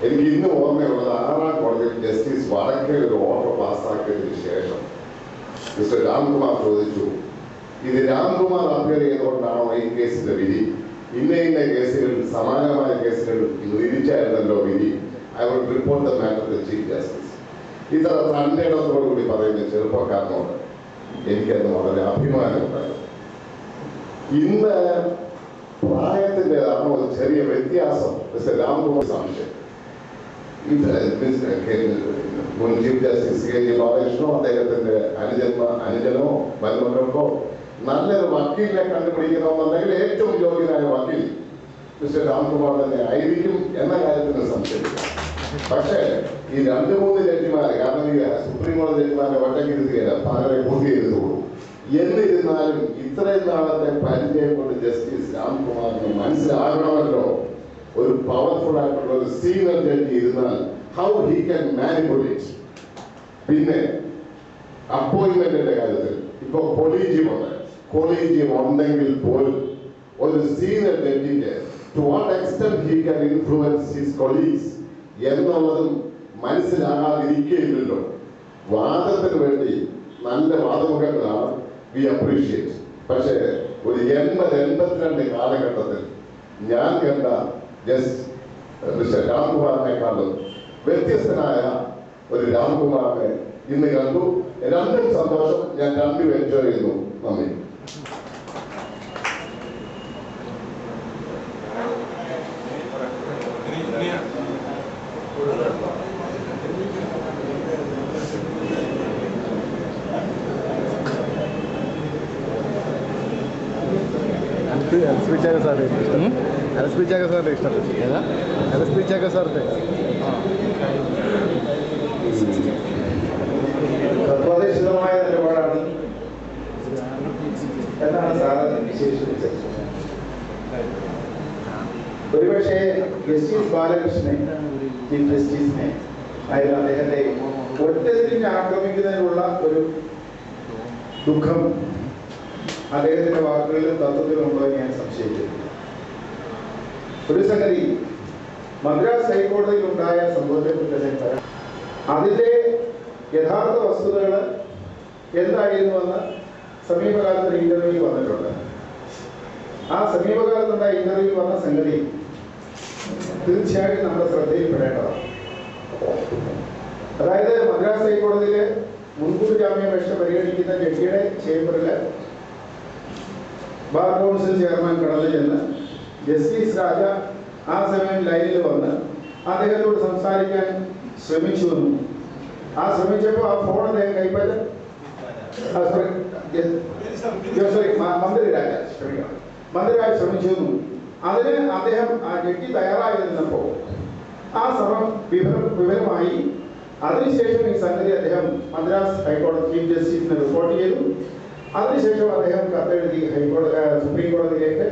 എനിക്ക് ഇന്ന് ഓർമ്മയുള്ളത് 6ാം കോടതിയിൽ ജസ്റ്റിസ് വടക്കേ ഒരു ഓർഡർ പാസ്സാക്കിയതിന് ശേഷം മിസ്റ്റർ രാംകുമാർ ചോദിച്ചു, ഇത് രാംകുമാർ അപ്പിയർ ചെയ്തുകൊണ്ടാണോ ഈ കേസിന്റെ വിധി? ഇന്ന കേസുകളിൽ സമാനമായ കേസുകളിൽ വിധിച്ചായിരുന്നല്ലോ വിധി. I would report the matter to chief justice. ഇത്ര തൻ്റെ ഇടത്തോടുകൂടി പറയുന്ന ചെറുപ്പക്കാരനോട് എനിക്കന്ന് വളരെ അഭിമാനമുണ്ടായിരുന്നു. ഇന്ന് പ്രായത്തിൻ്റെതാണോ ഒരു ചെറിയ വ്യത്യാസം മിസ്റ്റർ രാംകുമാർ സംശയം. മുൻ ചീഫ് ജസ്റ്റിസ് കെ ജി ബാലകൃഷ്ണനോ അദ്ദേഹത്തിന്റെ അനുജനോ മരുമക്കൾക്കോ നല്ലൊരു വക്കീലിനെ കണ്ടുപിടിക്കണമെന്നുണ്ടെങ്കിൽ ഏറ്റവും യോഗ്യനായ വക്കീൽ മിസ്റ്റർ രാംകുമാർ തന്നെ ആയിരിക്കും എന്ന കാര്യത്തിന് സംശയമില്ല. പക്ഷേ ഈ 2-3 ജഡ്ജിമാരെ, കാരണം ഈ സുപ്രീം കോടതി ജഡ്ജിമാരെ ഒറ്റക്കിരുത്തുകയില്ല, പലരെ കൂട്ടിയിരുത്തുള്ളൂ. എന്നിരുന്നാലും ഇത്രയും നാളത്തെ പരിചയം കൊണ്ട് ജസ്റ്റിസ് രാംകുമാറിന് മനസ്സിലാകണമല്ലോ, ഒരു പവർഫുൾ ആയിട്ടുള്ള ഒരു സീനിയർ ജഡ്ജി ഇരുന്നാൽ ഹൗ ഹി ക്യാൻ മാനിപ്പുലേറ്റ്. പിന്നെ അപ്പോയിന്റ്മെന്റിന്റെ കാര്യത്തിൽ ഇപ്പൊ കൊളീജിയം ഉണ്ടെങ്കിൽ പോലും ഒരു സീനിയർ ജഡ്ജിക്ക് to what extent he can influence his colleagues എന്നുള്ളതും മനസ്സിലാകാതിരിക്കുകയില്ലല്ലോ. വാദത്തിന് വേണ്ടി നല്ല വാദമുഖങ്ങളാണ്, വി അപ്രീഷിയേറ്റ്. പക്ഷേ ഒരു 80-82 കാലഘട്ടത്തിൽ ഞാൻ കണ്ട മിസ്റ്റർ രാംകുമാറിനെക്കാളും വ്യത്യസ്തനായ ഒരു രാംകുമാറിനെ ഇന്ന് കണ്ടു. രണ്ടും സന്തോഷം. ഞാൻ രണ്ടും എൻജോയ് ചെയ്യുന്നു. നന്ദി. എൽസ്പിച്ചാക്ക സാറിൻ്റെ ഇഷ്ടം ഏതാ? എൽസ്പിച്ചാക്ക സാറിൻ്റെ തത്വാധിഷ്ഠിതമായ നിലപാടാണ് എന്നാണ് സാറ് വിശേഷിപ്പിച്ചത്. ഒരുപക്ഷെ ജസ്റ്റിസ് ബാലകൃഷ്ണനെ, ചീഫ് ജസ്റ്റിസിനെ ആയിരുന്നു അദ്ദേഹത്തെ ഒറ്റതിരിഞ്ഞ് ആക്രമിക്കുന്നതിനുള്ള ഒരു ദുഃഖം അദ്ദേഹത്തിന്റെ വാക്കുകളിലും തത്വത്തിലും ഉണ്ടോ എന്ന് ഞാൻ സംശയിക്കുന്നു. ഒരു സംഗതി, മദ്രാസ് ഹൈക്കോടതിയിൽ ഉണ്ടായ സംഭവത്തെക്കുറിച്ച് അതിന്റെ യഥാർത്ഥ വസ്തുതകൾ എന്തായിരുന്നുവെന്ന് സമീപകാലത്ത് ഇന്റർവ്യൂവിൽ വന്നിട്ടുണ്ട്. ആ സമീപകാലത്തുണ്ടായ ഇന്റർവ്യൂവിൽ വന്ന സംഗതി തീർച്ചയായും നമ്മുടെ ശ്രദ്ധയിൽപ്പെടേണ്ടതാണ്. അതായത് മദ്രാസ് ഹൈക്കോടതിയിലെ മുൻകൂർ ജാമ്യാപേക്ഷ പരിഗണിക്കുന്ന ജഡ്ജിയുടെ ചേംബറില് ബാർ കൗൺസിൽ ചെയർമാൻ കടന്നു ചെന്ന് ജസ്റ്റിസ് രാജ ആ സമയം ലൈനിൽ വന്ന് അദ്ദേഹത്തോട് സംസാരിക്കാൻ ശ്രമിച്ചു വന്നു. ആ ശ്രമിച്ചപ്പോൾ ആ ഫോൺ അദ്ദേഹം കൈപ്പറ്റ മന്ത്രി രാജ ക്ഷമിക്കണം മന്ത്രിയായി ശ്രമിച്ചിരുന്നു. അതിന് അദ്ദേഹം ആ ജഡ്ജി തയ്യാറായിരുന്നപ്പോൾ ആ ശ്രമം വിവരമായി. അതിനുശേഷം ഈ സംഗതി അദ്ദേഹം മദ്രാസ് ഹൈക്കോടതി ചീഫ് ജസ്റ്റിസിന് റിപ്പോർട്ട് ചെയ്തു. അതിനുശേഷം അദ്ദേഹം കത്തെഴുതി സുപ്രീം കോടതിയിലേക്ക്.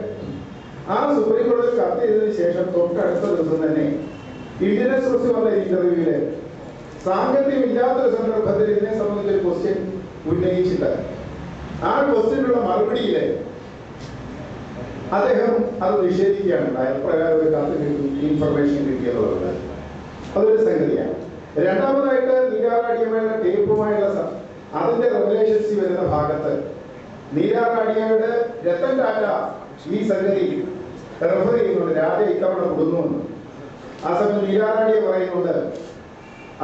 ആ സുപ്രീം കോടതി കത്തെഴുതിയതിനു ശേഷം തൊട്ടടുത്ത ദിവസം തന്നെ ഇന്ത്യൻ എക്സ്പ്രസ് വന്ന ഇന്റർവ്യൂവില് സാങ്കത്യമില്ലാത്തൊരു സന്ദർഭത്തിൽ ഇതിനെ സംബന്ധിച്ചൊരു ക്വസ്റ്റ്യൻ ഉന്നയിച്ചിട്ട് ആ ക്വസ്റ്റ്യനുള്ള മറുപടിയില് അദ്ദേഹം അത് നിഷേധിക്കുകയാണ് ഉണ്ടായത്. പ്രകാരം ഒരു കത്ത് കിട്ടും, ഇൻഫർമേഷൻ കിട്ടിയെന്നുള്ളത് അതൊരു സംഗതിയാണ്. രണ്ടാമതായിട്ട് നീരാറാടിയമ്മയുടെ ടേപ്പുമായുള്ള അതിന്റെ റെവലേഷൻസ് വരുന്ന ഭാഗത്ത് നീരാറാടിയയുടെ രത്തൻ ടാറ്റ ഈ സംഗതി റെഫർ ചെയ്യുന്നുണ്ട്. രാജ ഇത്തവണ കൊടുക്കുന്നുണ്ട്. ആ സമയം നീരാറാടിയ പറയുന്നുണ്ട്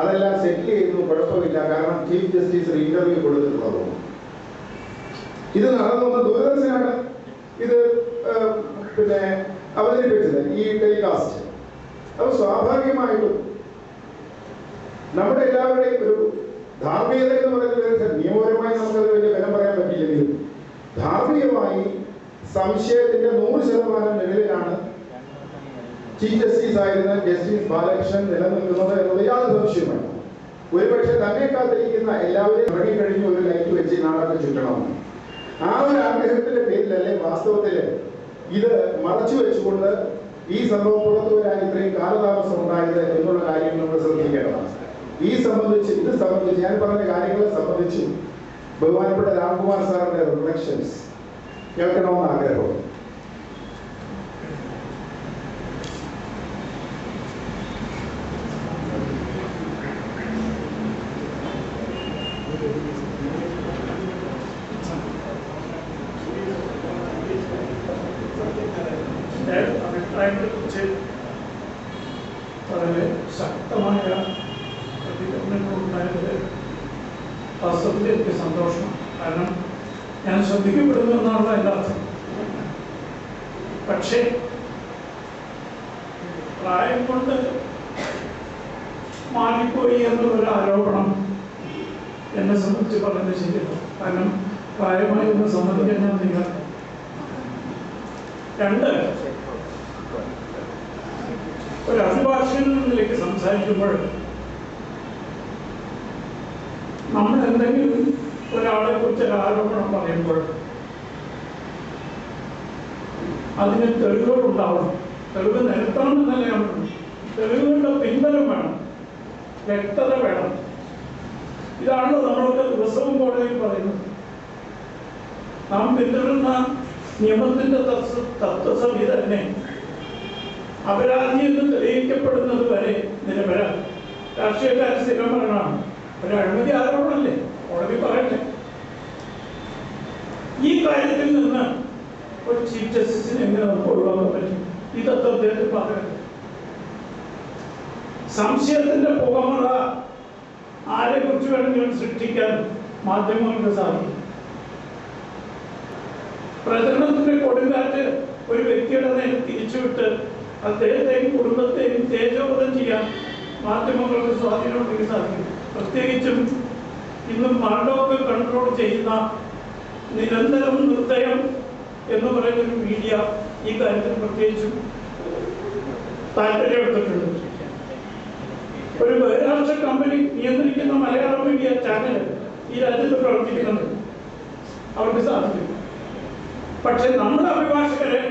അതെല്ലാം സെറ്റിൽ ചെയ്യുന്നു, കുഴപ്പമില്ല, കാരണം ചീഫ് ജസ്റ്റിസ് ഇന്റർവ്യൂ കൊടുത്തിട്ടുള്ളതും. ഇത് നടന്നു ദൂരദർശനാണ് ഇത് അവതരിപ്പിച്ചത്, ഈ ടെലികാസ്റ്റ്. അപ്പൊ സ്വാഭാവികമായിട്ടും നമ്മുടെ എല്ലാവരുടെയും ഒരു ധാർമ്മികത എന്ന് പറയുന്നത് നിയമപരമായി നമുക്കത് വലിയ ബലം പറയാൻ പറ്റില്ലെങ്കിലും ധാർമ്മികമായി സംശയത്തിന്റെ 100% നിലയിലാണ് ചീഫ് ജസ്റ്റിസ് ആയിരുന്ന ജസ്റ്റിസ് ബാലകൃഷ്ണൻ നിലനിൽക്കുന്നത് എന്നത് യാതൊരു സംശയമാണ്. ഒരുപക്ഷെ തന്നെ കാത്തിരിക്കുന്ന എല്ലാവരെയും ഇറങ്ങിക്കഴിഞ്ഞ് ഒരു ലൈറ്റ് വെച്ച് നാടൊക്കെ ചുറ്റണമെന്ന് ആ ഒരു ആഗ്രഹത്തിന്റെ പേരിലല്ലേ വാസ്തവത്തില് ഇത് മറച്ചു വെച്ചുകൊണ്ട് ഈ സംഭവം പുറത്തു വരാൻ ഇത്രയും കാലതാമസം ഉണ്ടായത് എന്നുള്ള കാര്യം നമ്മൾ ശ്രദ്ധിക്കേണ്ടതാണ്. ഇത് സംബന്ധിച്ച് ഞാൻ പറഞ്ഞ കാര്യങ്ങളെ സംബന്ധിച്ച് ബഹുമാനപ്പെട്ട രാംകുമാർ സാറിന്റെ റിഫ്ലക്ഷൻസ് കേൾക്കണമെന്ന് ആഗ്രഹമുണ്ട്. അഭിപ്രായങ്ങളെ കുറിച്ച് വളരെ ശക്തമായ പ്രതികരണങ്ങളുണ്ടായത് വാസ്തവത്തിൽ എനിക്ക് സന്തോഷം. കാരണം ഞാൻ ശ്രദ്ധിക്കപ്പെടുന്നു എന്നാണല്ലോ എൻ്റെ അർത്ഥം. പക്ഷേ പ്രായം കൊണ്ട് മാറിപ്പോയി എന്നൊരു ആരോപണം എന്നെ സംബന്ധിച്ച് പറയുന്നത് ശരിയല്ല. കാരണം പ്രായമായി ഒന്ന് സമ്മതിക്കാൻ നിങ്ങൾ രണ്ട് ഒരു അഭിഭാഷകനിലേക്ക് സംസാരിക്കുമ്പോൾ നമ്മൾ എന്തെങ്കിലും ഒരാളെ കുറിച്ച് ഒരു ആരോപണം പറയുമ്പോൾ അതിന് തെളിവുകളുണ്ടാവണം. തെളിവ് നിരത്തണം എന്നല്ല ഞാൻ പറഞ്ഞു. തെളിവുകളുടെ പിൻബലം വേണം, വ്യക്തത വേണം. ഇതാണല്ലോ നമ്മളൊക്കെ ദിവസവും കോടതിയിൽ പറയുന്നത്. നാം പിന്തുടരുന്ന നിയമത്തിന്റെ തത്വസംഹിത തന്നെ അപരാധി എന്ന് തെളിയിക്കപ്പെടുന്നത് വരെ നിരപരാ. രാഷ്ട്രീയക്കാർ സ്ഥിരം പറയണമാണ് ഒരു അഴിമതി ആരോപണമല്ലേ, കോടതി പറയട്ടെ. ഈ കാര്യത്തിൽ നിന്ന് ഒരു ചീഫ് ജസ്റ്റിസിന് എങ്ങനെ നമുക്ക് ഒഴിവാക്കാൻ പറ്റും? ഈ തത്വത്തിൽ പറയട്ടെ. സംശയത്തിന്റെ പുകമറ ആരെ കുറിച്ച് വേണമെങ്കിലും സൃഷ്ടിക്കാൻ മാധ്യമങ്ങൾക്ക് സാധിക്കും. പ്രചരണത്തിന്റെ കൊടുങ്കാറ്റ് ഒരു വ്യക്തിയുടെ നേരെ തിരിച്ചുവിട്ട് അദ്ദേഹത്തെയും കുടുംബത്തെയും തേജോവധം ചെയ്യാൻ മാധ്യമങ്ങൾക്ക് സ്വാധീനമുണ്ടെങ്കിൽ സാധിക്കും. പ്രത്യേകിച്ചും ഇന്ന് മരണമൊക്കെ കൺട്രോൾ ചെയ്യുന്ന നിരന്തരം നിർദ്ദയം എന്ന് പറയുന്നൊരു മീഡിയ ഈ കാര്യത്തിൽ പ്രത്യേകിച്ചും താല്പര്യമെടുത്തിട്ടുണ്ട്. ഒരു ബഹിരാഷ്ട്ര കമ്പനി നിയന്ത്രിക്കുന്ന മലയാളം മീഡിയ ചാനൽ ഈ രാജ്യത്ത് പ്രവർത്തിക്കുന്നുണ്ട്, അവർക്ക് സാധിക്കും. പക്ഷെ നമ്മുടെ അഭിഭാഷകരെ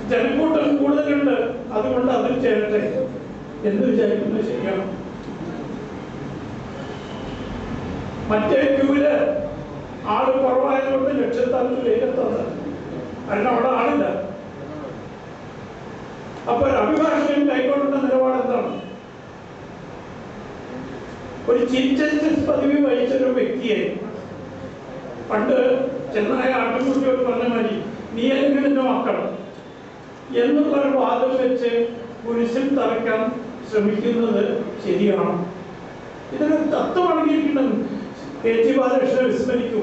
ജനക്കൂട്ടം കൂടുതലുണ്ട്, അതുകൊണ്ട് അതിൽ ചേരട്ടെ എന്ന് വിചാരിക്കുന്നത് ശരിയാണ്. മറ്റേ ക്യൂവില് ആള് കുറവായതുകൊണ്ട് ലക്ഷ്യസ്ഥാനത്തിലേക്ക് എത്തുന്നത്, അതിന് അവിടെ ആളില്ല. അപ്പൊ ഒരു അഭിഭാഷകൻ കൈക്കൊള്ളുന്ന നിലപാട് എന്താണ്? ഒരു ചീഫ് ജസ്റ്റിസ് പദവി വഹിച്ചൊരു വ്യക്തിയെ പണ്ട് ചെന്നായ ആട്ടുകുട്ടിയോട് പറഞ്ഞ മാതിരി നീ അല്ലെങ്കിൽ എന്റെ മക്കൾ എന്നുള്ളൊരു വാദം വെച്ച് കുരിശിൽ തറയ്ക്കാൻ ശ്രമിക്കുന്നത് ശരിയാണ്. ഇതിനൊരു തത്വം അടങ്ങിയിരിക്കുന്നത്. കെ ടി ബാലകൃഷ്ണനെ വിസ്മരിക്കൂ,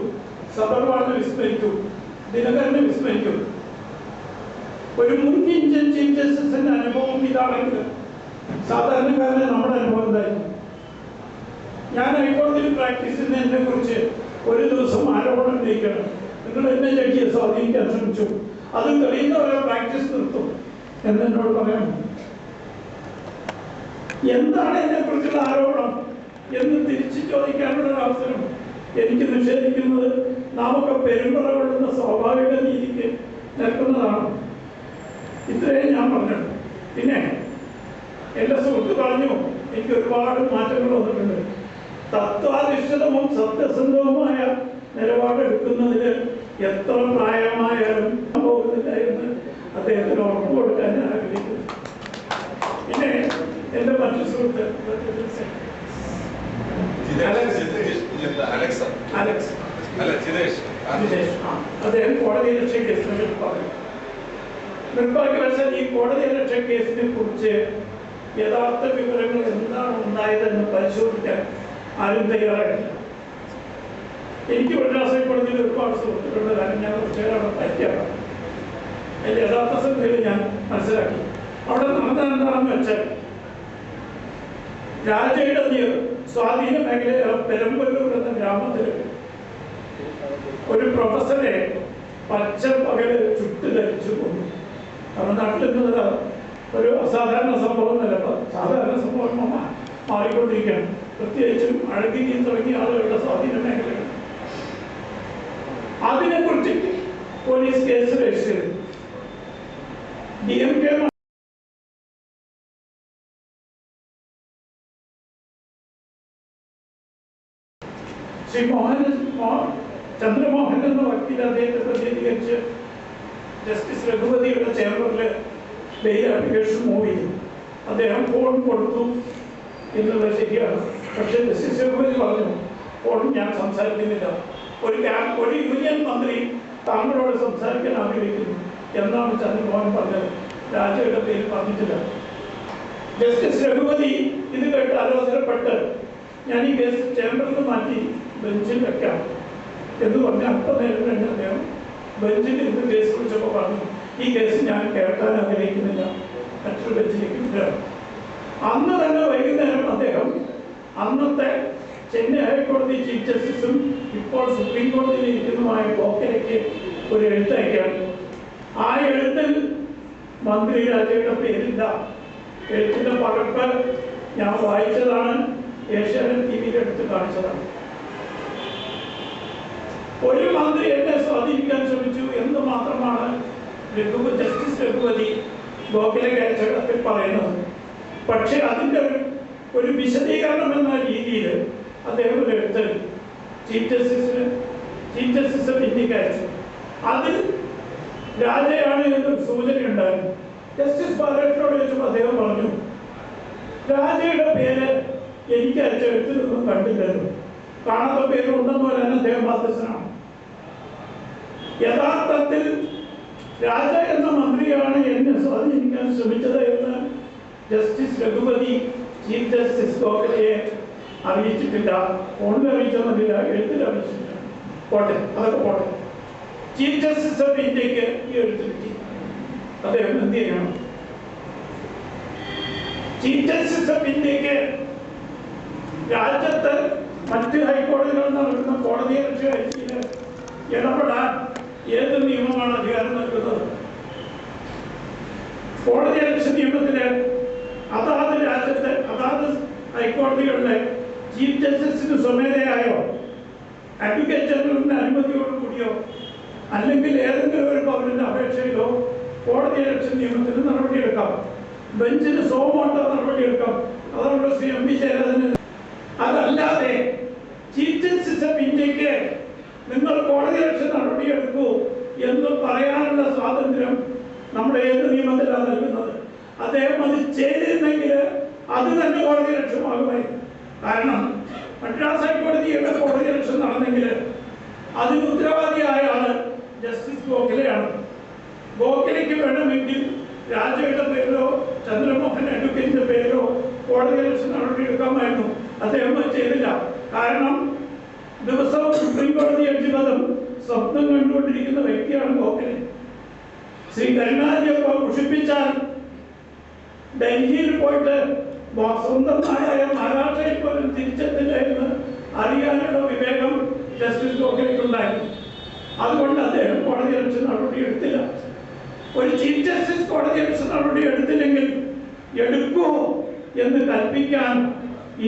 സബർവാളിനെ വിസ്മരിക്കൂ, ദിനകരനെ വിസ്മരിക്കൂ. ഒരു മുൻ ഇന്ത്യൻ ചീഫ് ജസ്റ്റിസിന്റെ അനുഭവം ഇതാണെങ്കിൽ സാധാരണക്കാരനെ നമ്മുടെ അനുഭവം എന്തായിരുന്നു? ഞാൻ ഹൈക്കോടതിയിൽ പ്രാക്ടീസ് ചെയ്യുന്നതിനെ കുറിച്ച് ഒരു ദിവസം ആരോപണം ഉന്നയിക്കണം. നിങ്ങൾ എന്നെ ജഡ്ജിയെ സ്വാധീനിക്കാൻ ശ്രമിച്ചു, അതും തെളിയുന്നവരെ പ്രാക്ടീസ് നിർത്തും എന്നോട് പറയാം. എന്താണ് എന്നെ കുറിച്ചുള്ള ആരോപണം എന്ന് തിരിച്ചു ചോദിക്കാനുള്ള ഒരു അവസരം എനിക്ക് നിഷേധിക്കുന്നത് നാമൊക്കെ പെരുമ്പറ കൊള്ളുന്ന സ്വാഭാവിക രീതിക്ക് നിൽക്കുന്നതാണ്. ഇത്രയും ഞാൻ പറഞ്ഞു. പിന്നെ എൻ്റെ സുഹൃത്ത് പറഞ്ഞു എനിക്ക് ഒരുപാട് മാറ്റങ്ങൾ വന്നിട്ടുണ്ട്. തത്വാധിഷ്ഠിതവും സത്യസന്ധവുമായ നിലപാടെടുക്കുന്നതിന് എത്ര പ്രായമായാലും പോകുന്നില്ല എന്ന് അദ്ദേഹത്തിന് ഉറപ്പ് കൊടുക്കാൻ ഞാൻ ആഗ്രഹിക്കുന്നു. പിന്നെ എൻ്റെ മറ്റു സുഹൃത്ത് അദ്ദേഹം കോടതിയലക്ഷ്യ കേസിനെ നിർഭാഗ്യവശാൽ ഈ കോടതിയലക്ഷ്യ കേസിനെ കുറിച്ച് യഥാർത്ഥ വിവരങ്ങൾ എന്താണ് ഉണ്ടായതെന്ന് പരിശോധിക്കാൻ ആരും തയ്യാറായിട്ടില്ല. എനിക്ക് മദ്രാസ് ഹൈക്കോടതിയിൽ ഒരുപാട് സുഹൃത്തുക്കളുടെ കാര്യം ഞാൻ കുറച്ചേറെ പരിചയമാണ്. അതിൻ്റെ യഥാർത്ഥ സംഗതികൾ ഞാൻ മനസ്സിലാക്കി. അവിടെ നടന്നത് എന്താണെന്ന് വെച്ചാൽ രാജയുടെ സ്വാധീന മേഖലയിലെ പെരമ്പല്ലൂർ എന്ന ഗ്രാമത്തിൽ ഒരു പ്രൊഫസറെ പച്ച പകല് ചുട്ടുധരിച്ചു കൊന്നു. തമിഴ്നാട്ടിൽ നിന്ന് ഒരു അസാധാരണ സംഭവം നിലപ്പ സാധാരണ സംഭവം മാറിക്കൊണ്ടിരിക്കുകയാണ്. പ്രത്യേകിച്ചും അഴകിയും തുടങ്ങിയ ആളുകളുടെ സ്വാധീന മേഖലകൾ. അതിനെക്കുറിച്ച് പോലീസ് കേസ് രജിസ്റ്റർ ചെയ്തു. DMK ശ്രീ ചന്ദ്രമോഹൻ എന്ന വക്കീൽ അദ്ദേഹത്തെ പ്രതിനിധീകരിച്ച് ജസ്റ്റിസ് രഘുപതിയുടെ ചേംബറിൽ ബെയിൽ ആപ്ലിക്കേഷൻ മൂവ് ചെയ്തു. അദ്ദേഹം ഫോൺ കൊടുത്തു എന്നുള്ളത് ശരിയാണ്. പക്ഷേ ജസ്റ്റിസ് രഘുപതി പറഞ്ഞു ഫോൺ ഞാൻ സംസാരിക്കുന്നില്ല, ഒരു യൂണിയൻ മന്ത്രി താങ്കളോട് സംസാരിക്കാൻ ആഗ്രഹിക്കുന്നു എന്നാണ് ചന്ദ്രമോഹൻ പറഞ്ഞത്. രാജയുടെ പേര് പറഞ്ഞിട്ടില്ല. ജസ്റ്റിസ് രഘുപതി ഇത് കേട്ട് ആലോചനപ്പെട്ട് ഞാൻ ഈ കേസ് ചേംബറിൽ നിന്ന് മാറ്റി ബെഞ്ചിൽ വെക്കാം എന്ന് പറഞ്ഞ് അപ്പം നേരം തന്നെ അദ്ദേഹം ബെഞ്ചിൽ ഇന്ന് കേസ് വിളിച്ചപ്പോൾ പറഞ്ഞു ഈ കേസ് ഞാൻ കേൾക്കാൻ ആഗ്രഹിക്കുന്നില്ല, മറ്റൊരു ബെഞ്ചിലേക്ക് വിടാം. അന്ന് തന്നെ വൈകുന്നേരം അദ്ദേഹം അന്നത്തെ ചെന്നൈ ഹൈക്കോടതി ചീഫ് ജസ്റ്റിസും ഇപ്പോൾ സുപ്രീം കോടതിയിൽ ഇരിക്കുന്നതുമായ ബോക്കലയ്ക്ക് ഒരു എഴുത്തയക്കാൻ. ആ എഴുത്തിൽ മന്ത്രി രാജയുടെ പേരില്ല. എഴുത്തിൻ്റെ പകർപ്പ് ഞാൻ വായിച്ചതാണ്, ഏഷ്യാനെറ്റ് TV-യിൽ എടുത്ത് കാണിച്ചതാണ്. ഒരു മന്ത്രി എന്നെ സ്വാധീനിക്കാൻ ശ്രമിച്ചു എന്ന് മാത്രമാണ് ജസ്റ്റിസ് രഘുപതി ഗോഖലെക്ക് അയച്ച കത്തിൽ പറയുന്നത്. പക്ഷെ അതിൻ്റെ ഒരു വിശദീകരണം എന്ന രീതിയിൽ അദ്ദേഹം ഒരു എഴുത്ത് ചീഫ് ജസ്റ്റിസ് ഇന്ത്യക്ക് അയച്ചു. അതിൽ രാജയാണ് എന്നൊരു സൂചനയുണ്ടായിരുന്നു. ജസ്റ്റിസ് പാലറ്റിനോട് ചോദിച്ചപ്പോൾ അദ്ദേഹം പറഞ്ഞു രാജയുടെ പേര് എനിക്ക് അയച്ച എഴുത്തിലൊന്നും കണ്ടില്ലല്ലോ, കാണാത്ത പേരുണ്ടെന്ന് പറയാൻ അദ്ദേഹം ബാധ്യസ്ഥനാണ്. യഥാർത്ഥത്തിൽ രാജ എന്ന മന്ത്രിയാണ് എന്നെ സ്വാധീനിക്കാൻ ശ്രമിച്ചത് എന്ന് ജസ്റ്റിസ് രഘുപതി ചീഫ് ജസ്റ്റിസ് ഗോഖലെയെ അറിയിച്ചിട്ടില്ല. ഫോണിൽ അറിയിച്ചെന്നില്ല, എഴുത്തിൽ അറിയിച്ചിട്ടില്ല. പോട്ടെ, അതൊക്കെ പോട്ടെ. ചീഫ് ജസ്റ്റിസ് ഓഫ് ഇന്ത്യക്ക് ഈ എഴുത്ത് കിട്ടി. അദ്ദേഹം എന്ത് ചെയ്യണം? ചീഫ് ജസ്റ്റിസ് ഓഫ് ഇന്ത്യക്ക് രാജ്യത്ത് മറ്റ് ഹൈക്കോടതികളിൽ നടക്കുന്ന കോടതിയലക്ഷ്യ ഇടപെടാൻ ഏത് നിയമമാണ് അധികാരം നൽകുന്നത്? കോടതിയലക്ഷ്യ നിയമത്തില് അതാത് രാജ്യത്തെ അതാത് ഹൈക്കോടതികളിലെ ചീഫ് ജസ്റ്റിസിന് സ്വമേധയായോ അഡ്വക്കേറ്റ് ജനറലിന്റെ അനുമതിയോടുകൂടിയോ അല്ലെങ്കിൽ ഏതെങ്കിലും ഒരു പൗരന്റെ അപേക്ഷയിലോ കോടതിയലക്ഷ്യ നിയമത്തിന് നടപടിയെടുക്കാം. ബെഞ്ചിന് സ്വമോട്ടോ നടപടിയെടുക്കാം. അതുകൊണ്ട് ശ്രീ MP ജയരാജന് അതല്ലാതെ ചീഫ് ജസ്റ്റിസ് ഓഫ് ഇന്ത്യക്ക് നിങ്ങൾ കോടതിയലക്ഷ്യ നടപടിയെടുക്കൂ എന്ന് പറയാനുള്ള സ്വാതന്ത്ര്യം നമ്മുടെ ഏത് നിയമത്തിലാണ് നൽകുന്നത്? അദ്ദേഹം അത് ചെയ്തിരുന്നെങ്കിൽ അത് തന്നെ കോടതിയലക്ഷ്യമാകുമായിരുന്നു. കാരണം മദ്രാസ് ഹൈക്കോടതിയുടെ കോടതിയലക്ഷ്യം നടന്നെങ്കിൽ അതിന് ഉത്തരവാദിയായ ആള് ജസ്റ്റിസ് ഗോഖലെയാണ്. ഗോഖലെക്ക് വേണമെങ്കിൽ രാജയുടെ പേരിലോ ചന്ദ്രമോഹൻ അഡ്വക്കേറ്റിന്റെ പേരിലോ കോടതിയലക്ഷ്യ നടപടിയെടുക്കാമായിരുന്നു. അദ്ദേഹം അത് ചെയ്തില്ല. കാരണം ദിവസവും സുപ്രീം കോടതി ജഡ്ജിപദം സ്വപ്നം കണ്ടുകൊണ്ടിരിക്കുന്ന വ്യക്തിയാണ് ഗോഖലെ. ശ്രീ കരുണാനിധിയെ പുഷിപ്പിച്ചാൽ ഡൽഹിയിൽ പോയിട്ട് സ്വന്തം നാടായ മഹാരാഷ്ട്രയിൽ പോലും തിരിച്ചെത്തില്ല എന്ന് അറിയാനുള്ള വിവേകം ജസ്റ്റിസ് ഗോഖലെക്കുണ്ടായിരുന്നു. അതുകൊണ്ട് അദ്ദേഹം കോടതി അലക്ഷ്യ നടപടി എടുത്തില്ല. ഒരു ചീഫ് ജസ്റ്റിസ് കോടതി അലക്ഷ്യ നടപടി എടുത്തില്ലെങ്കിൽ എടുക്കൂ എന്ന് കൽപ്പിക്കാൻ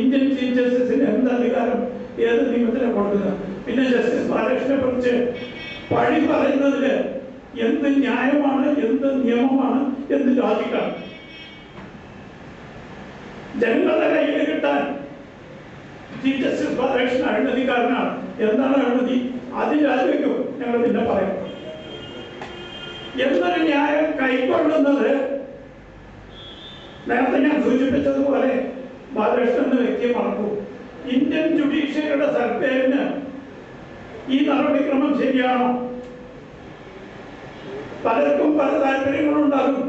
ഇന്ത്യൻ ചീഫ് ജസ്റ്റിസിന് എന്ത് അധികാരം, ഏത് നിയമത്തിനെ കൊടുക്കുന്നത്? പിന്നെ ജസ്റ്റിസ് ബാലകൃഷ്ണനെ കുറിച്ച് പഴി പറയുന്നതിൽ എന്ത് ന്യായമാണ്, എന്ത് നിയമമാണ്, എന്ത് ലോജിക്കാണ്? ജനങ്ങളുടെ കയ്യിൽ കിട്ടാൻ ചീഫ് ജസ്റ്റിസ് ബാലകൃഷ്ണൻ അഴിമതിക്കാരനാണ്. എന്താണ് അഴിമതി? അത് രാജിവെക്കും, ഞങ്ങൾ പിന്നെ പറയും. എന്നൊരു ന്യായം കൈക്കൊള്ളുന്നത് നേരത്തെ ഞാൻ സൂചിപ്പിച്ചതുപോലെ ബാലകൃഷ്ണൻ എന്ന വ്യക്തിയെ മറക്കൂ. ഇന്ത്യൻ ജുഡീഷ്യറിയുടെ സർക്കാരിന് ഈ നടപടിക്രമം ശരിയാണോ? പലർക്കും പല താല്പര്യങ്ങളുണ്ടാകും.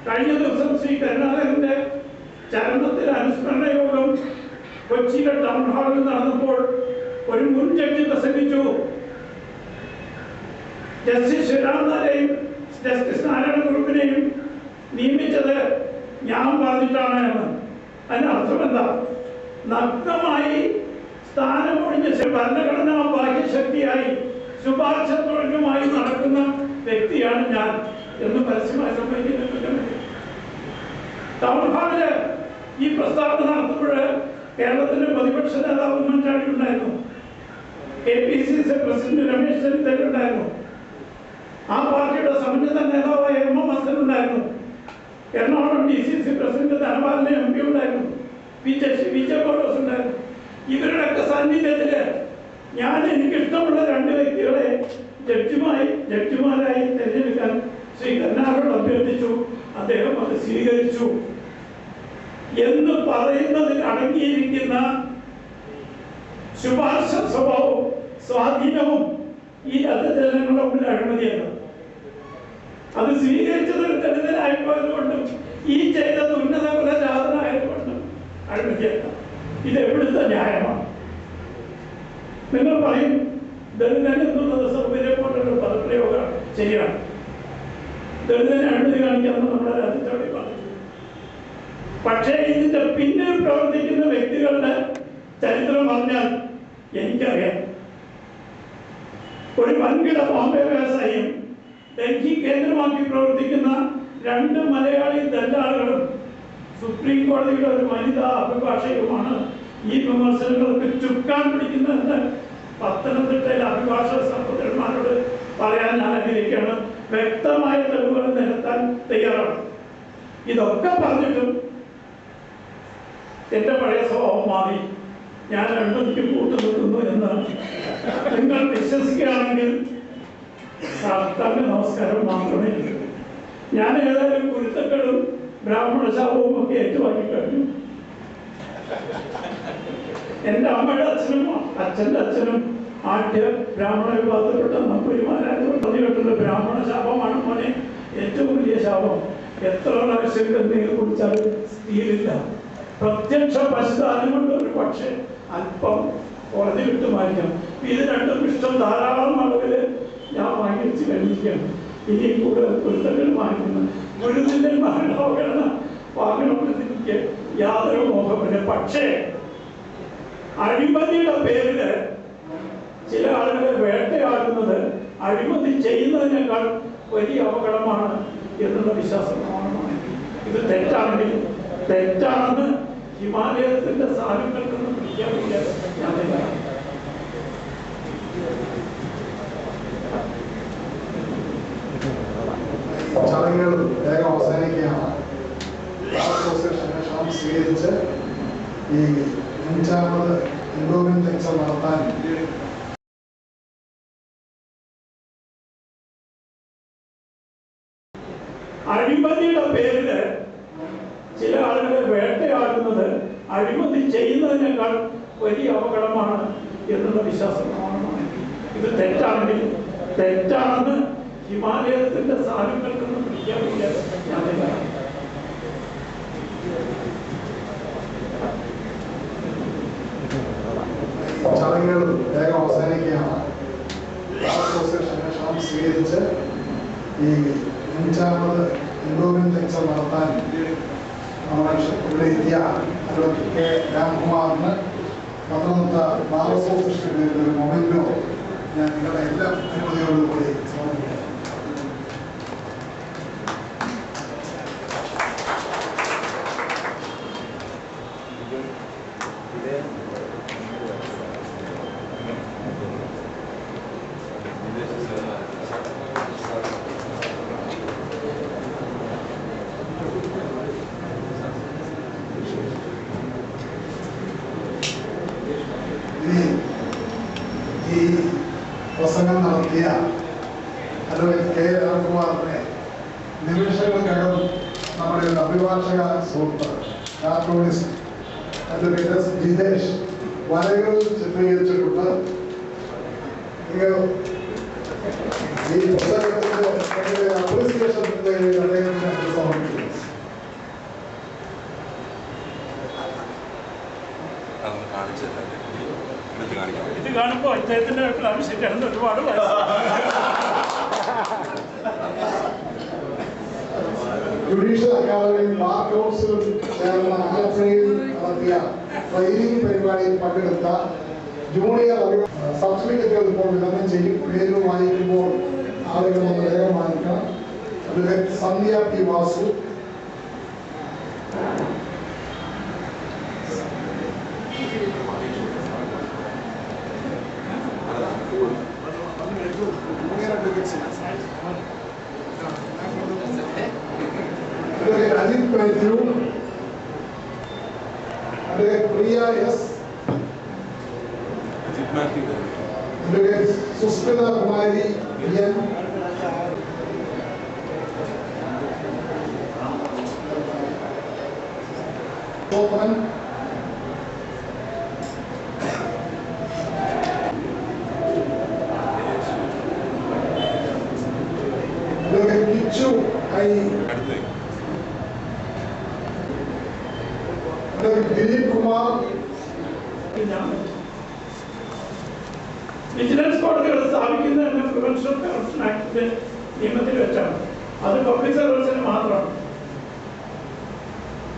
കഴിഞ്ഞ ദിവസം ശ്രീ കരുണാകരന്റെ ചരണത്തിൽ അനുസ്മരണ യോഗം കൊച്ചിയിലെ ടൗൺ ഹാളിൽ നടന്നപ്പോൾ ഒരു മുൻ ജഡ്ജി പ്രസംഗിച്ചു, ജസ്റ്റിസ് ശ്രീരാമനെയും ജസ്റ്റിസ് നാരായണകുറുപ്പിനെയും നിയമിച്ചത് ഞാൻ പറഞ്ഞിട്ടാണ് എന്ന്. അതിന്റെ അർത്ഥം എന്താ? നഗ്നമായി സ്ഥാനമൊഴിഞ്ഞ ഭരണഘടനാ ബാഹ്യശക്തിയായി ശുപാർശത്തൊഴിലുമായി നടക്കുന്ന വ്യക്തിയാണ് ഞാൻ എന്ന് പരസ്യമായി സമ്മതിക്കുന്നുണ്ട്. ടൗൺ ഹാളില് ഈ പ്രസ്താവന നടത്തുമ്പോൾ കേരളത്തിന്റെ പ്രതിപക്ഷ നേതാവ് ഉമ്മൻചാണ്ടി ഉണ്ടായിരുന്നു, KPCC പ്രസിഡന്റ് രമേശ് ചെന്നിത്തല ഉണ്ടായിരുന്നു, ആ പാർട്ടിയുടെ സമന്വിത നേതാവായ എം എം ഹസൻ ഉണ്ടായിരുന്നു, എറണാകുളം DCC പ്രസിഡന്റ് ധനപാലന MP ഉണ്ടായിരുന്നു, വിജയ് കോട്ടോസ് ഉണ്ടായിരുന്നു. ഇവരുടെയൊക്കെ സാന്നിധ്യത്തില് ഞാൻ എനിക്കിഷ്ടമുള്ള രണ്ട് വ്യക്തികളെ ജഡ്ജിമാരായി തിരഞ്ഞെടുക്കാൻ ശ്രീ കരുണാകരനോട് അഭ്യർത്ഥിച്ചു. അദ്ദേഹം അത് സ്വീകരിച്ചു എന്ന് പറയുന്നതിൽ അടങ്ങിയിരിക്കുന്ന ശുപാർശ സ്വഭാവവും സ്വാധീനവും ഈ ജനങ്ങളുടെ മുന്നിൽ അഴിമതിയാണ്. അത് സ്വീകരിച്ചതൊരു ദളിതനായിപ്പോയതുകൊണ്ടും ഈ ചെയ്തത് ഉന്നത കുലജാതനായതുകൊണ്ടും അഴിമതിയല്ല. ഇത് എവിടുത്തെ ന്യായമാണ്? നിങ്ങൾ പറയും ദളിതൻ എന്നുള്ളത് സൗകര്യം പോലൊരു പദപ്രയോഗമാണ്. ശരിയാണ്, ദളിതനെ അഴിമതി കാണിക്കാമെന്ന് നമ്മുടെ രാജ്യത്തോടെ പറഞ്ഞു. പക്ഷേ ഇതിന്റെ പിന്നിൽ പ്രവർത്തിക്കുന്ന വ്യക്തികളുടെ ചരിത്രം പറഞ്ഞാൽ എനിക്കറിയാം. ഒരു വൻകിട ബോംബെ വ്യവസായിയും ഡൽഹി കേന്ദ്രമാക്കി പ്രവർത്തിക്കുന്ന രണ്ട് മലയാളി ദല്ലാളുകളും സുപ്രീം കോടതിയുടെ ഒരു വനിതാ അഭിഭാഷകരുമാണ് ഈ വിമർശനങ്ങൾക്ക് ചുക്കാൻ പിടിക്കുന്നതെന്ന് പത്തനംതിട്ടയിലെ അഭിഭാഷക സഹോദരന്മാരോട് പറയാൻ ഞാൻ ആഗ്രഹിക്കുകയാണ്. വ്യക്തമായ തെളിവുകൾ നിരത്താൻ തയ്യാറാണ്. ഇതൊക്കെ പറഞ്ഞിട്ടും എന്റെ പഴയ സ്വഭാവം മാറി, ഞാൻ രണ്ടുമണിക്ക് കൂട്ടുനിൽക്കുന്നു എന്ന് നിങ്ങൾ വിശ്വസിക്കുകയാണെങ്കിൽ സാഷ്ടാംഗ നമസ്കാരം മാത്രമേ. ഞാൻ ഏതായാലും കുരുത്തക്കളും ബ്രാഹ്മണ ശാപവും ഒക്കെ ഏറ്റുവാക്കി കഴിഞ്ഞു. എൻ്റെ അമ്മയുടെ അച്ഛൻ്റെ അച്ഛനും ആദ്യ ബ്രാഹ്മണ വിഭാഗത്തിൽപ്പെട്ട നമ്പൂരിമാരായിരുന്നു. കേട്ടുള്ള ബ്രാഹ്മണ ശാപമാണ് മോനെ ഏറ്റവും വലിയ ശാപം. എത്ര പ്രാവശ്യം നീര് കുടിച്ചാലും തീരില്ല. പ്രത്യക്ഷ പശുദാനം കൊണ്ട് ഒരു പക്ഷേ അല്പം കുറഞ്ഞു കിട്ടുമായിരിക്കാം. ഇത് രണ്ടും ഇഷ്ടം ധാരാളം അളവിൽ ഞാൻ വാങ്ങിച്ച് കഴിഞ്ഞിരിക്കുകയാണ്. ഇനി കൂടുതൽ കുരുത്തകൾ വാങ്ങിക്കുന്നു. ഗുരുജന്മാരുടെ അവഗണന വാങ്ങണമെന്ന് എനിക്ക് യാതൊരു മോഹമില്ല. പക്ഷേ അഴിമതിയുടെ പേരില് ചില ആളുകളെ വേട്ടയാടുന്നത് അഴിമതി ചെയ്യുന്നതിനേക്കാൾ വലിയ അപകടമാണ് എന്നുള്ള വിശ്വാസമാണ്. ഇത് തെറ്റാണെങ്കിൽ തെറ്റാണെന്ന് ഹിമാലയത്തിന്റെ സാധുക്കൾക്കൊന്നും പിടിക്കാറില്ല. ഞാൻ ചടങ്ങുകൾ വേഗം അവസാനിക്കുകയാണ്. അസോസിയേഷനെ ക്ഷണം സ്വീകരിച്ച് ഈ 5ാമത് എൻഡോമെന്റ് എക്സാം നടത്താൻ അഴിമതിയുടെ പേരില് ചില ആളുകളെ വേട്ടയാടുന്നത് അഴിമതി ചെയ്യുന്നതിനേക്കാൾ വലിയ അപകടമാണ് എന്നുള്ള വിശ്വാസമാണ്. ഇത് തെറ്റാണെങ്കിൽ തെറ്റാണെന്ന് ഹിമാലയത്തിന്റെ സാധുക്കൾക്കൊന്നും പിടിക്കാറില്ല. ഞാൻ ചടങ്ങുകൾ വേഗം അവസാനിക്കുകയാണ്. അസോസിയേഷനെ ക്ഷണം സ്വീകരിച്ച് ഈ 5ാമത് എൻഡോമെന്റ് എക്സാം നടത്താൻ ഇവിടെ എത്തിയ അഡ്വക്കേറ്റ് രാംകുമാറിന് പത്തനംതിട്ട ബാർ അസോസിയേഷന്റെ ഒരു മൊമെന്റോ ഞാൻ നിങ്ങളുടെ എല്ലാ അനുമതിയോടും കൂടി സമർപ്പിക്കുന്നു. ഈ പ്രസംഗം നടത്തിയ അഡ്വക്കേറ്റ് കെ രാംകുമാറിനെ നിമിഷങ്ങൾക്കകം നമ്മുടെ ഒരു അഭിഭാഷക സുഹൃത്ത് കാർട്ടൂണിസ്റ്റ് അഡ്വക്കേറ്റ് ജിതേഷ് വരകൾ ചിത്രീകരിച്ചിട്ടുണ്ട്. നിങ്ങൾ ഈ പുസ്തകത്തിന്റെ അപ്രീസിയേഷന്റെ അദ്ദേഹത്തിന് സമർപ്പിക്കുന്നു. ഇത് കാണുമ്പോൾ അദ്ദേഹത്തിന്റെ ആവശ്യക്കാരെന്ന് ഒരുപാട് ജുഡീഷ്യൽ അക്കാദമിയും ബാർ കൗൺസിലും ചേർന്ന ആലപ്പുഴയിൽ നടത്തിയ ട്രെയിനിങ് പരിപാടിയിൽ പങ്കെടുത്ത ജൂനിയർ സർട്ടിഫിക്കറ്റുകൾ ഇപ്പോൾ വിതരണം ചെയ്യും. പേര് വായിക്കുമ്പോൾ ആളുകൾ ഒന്ന് വേഗം വായിക്കണം. അതിലെ Sandhya P Vasu, Ajith Mathew, Priya S, Susmitha Kumari N, Thoman, Kichu I, Dileep Kumar. Vigilance കോടതികൾ സ്ഥാപിക്കുന്ന പ്രിവെൻഷൻ ഓഫ് കറപ്ഷൻ ആക്ടിന്റെ നിയമത്തിൽ വെച്ചാണ്. അത് പബ്ലിക് സർവീസിന് മാത്രമാണ്.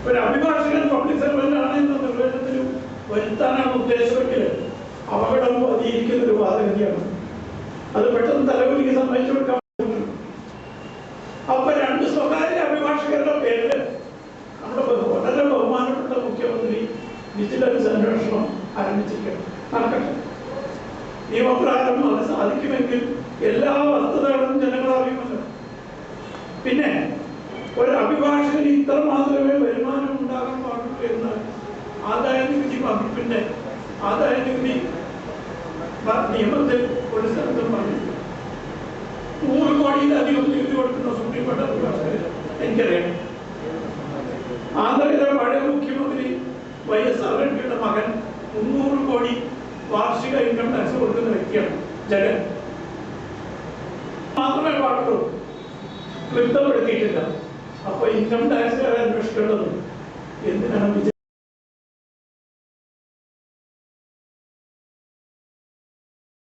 ഒരു അഭിഭാഷകൻ പബ്ലിക് സർവന്റ് ആണ് എന്ന നിർവചനത്തിന് വരുത്താനാണ് ഉദ്ദേശമെങ്കിൽ അപകടം പതിയിരിക്കുന്ന ഒരു വാദഗതിയാണ്. അത് പെട്ടെന്ന് തലകുലിക്ക് സമ്മതിച്ചു കൊടുക്കാൻ. അപ്പൊ രണ്ട് സ്വകാര്യ അഭിഭാഷകരുടെ പേരിൽ നമ്മുടെ വളരെ ബഹുമാനപ്പെട്ട മുഖ്യമന്ത്രി വിജിലൻസ് അന്വേഷണം ആരംഭിച്ചിരിക്കണം. നടക്കട്ടെ. നിയമപ്രകാരം അത് സാധിക്കുമെങ്കിൽ എല്ലാ വസ്തുതകളും ജനങ്ങൾ അറിയുമല്ലോ. പിന്നെ ഒരു അഭിഭാഷകന് ഇത്ര മാത്രമേ വരുമാനം ഉണ്ടാകാൻ പാടുള്ളൂ എന്ന് ആദായ നികുതി വകുപ്പിന്റെ ആദായ നികുതി നിയമത്തിൽ ഒരു സ്ഥലത്തും പറഞ്ഞു. 100 കോടിയിലധികം നികുതി കൊടുക്കുന്ന സുപ്രീം കോടതി അഭിഭാഷകർ എനിക്കറിയാം. ആന്ധ്രയിലെ പഴയ മുഖ്യമന്ത്രി YSR റെഡ്ഡിയുടെ മകൻ 300 കോടി വാർഷിക ഇൻകം ടാക്സ് കൊടുക്കുന്ന വ്യക്തിയാണ് ജഗൻ. മാത്രമേ പാടുള്ളൂ, ക്ലിപ്തപ്പെടുത്തിയിട്ടില്ല. അപ്പൊ ഇൻകം ടാക്സ് അന്വേഷിക്കേണ്ടത് എന്തിനാണ്?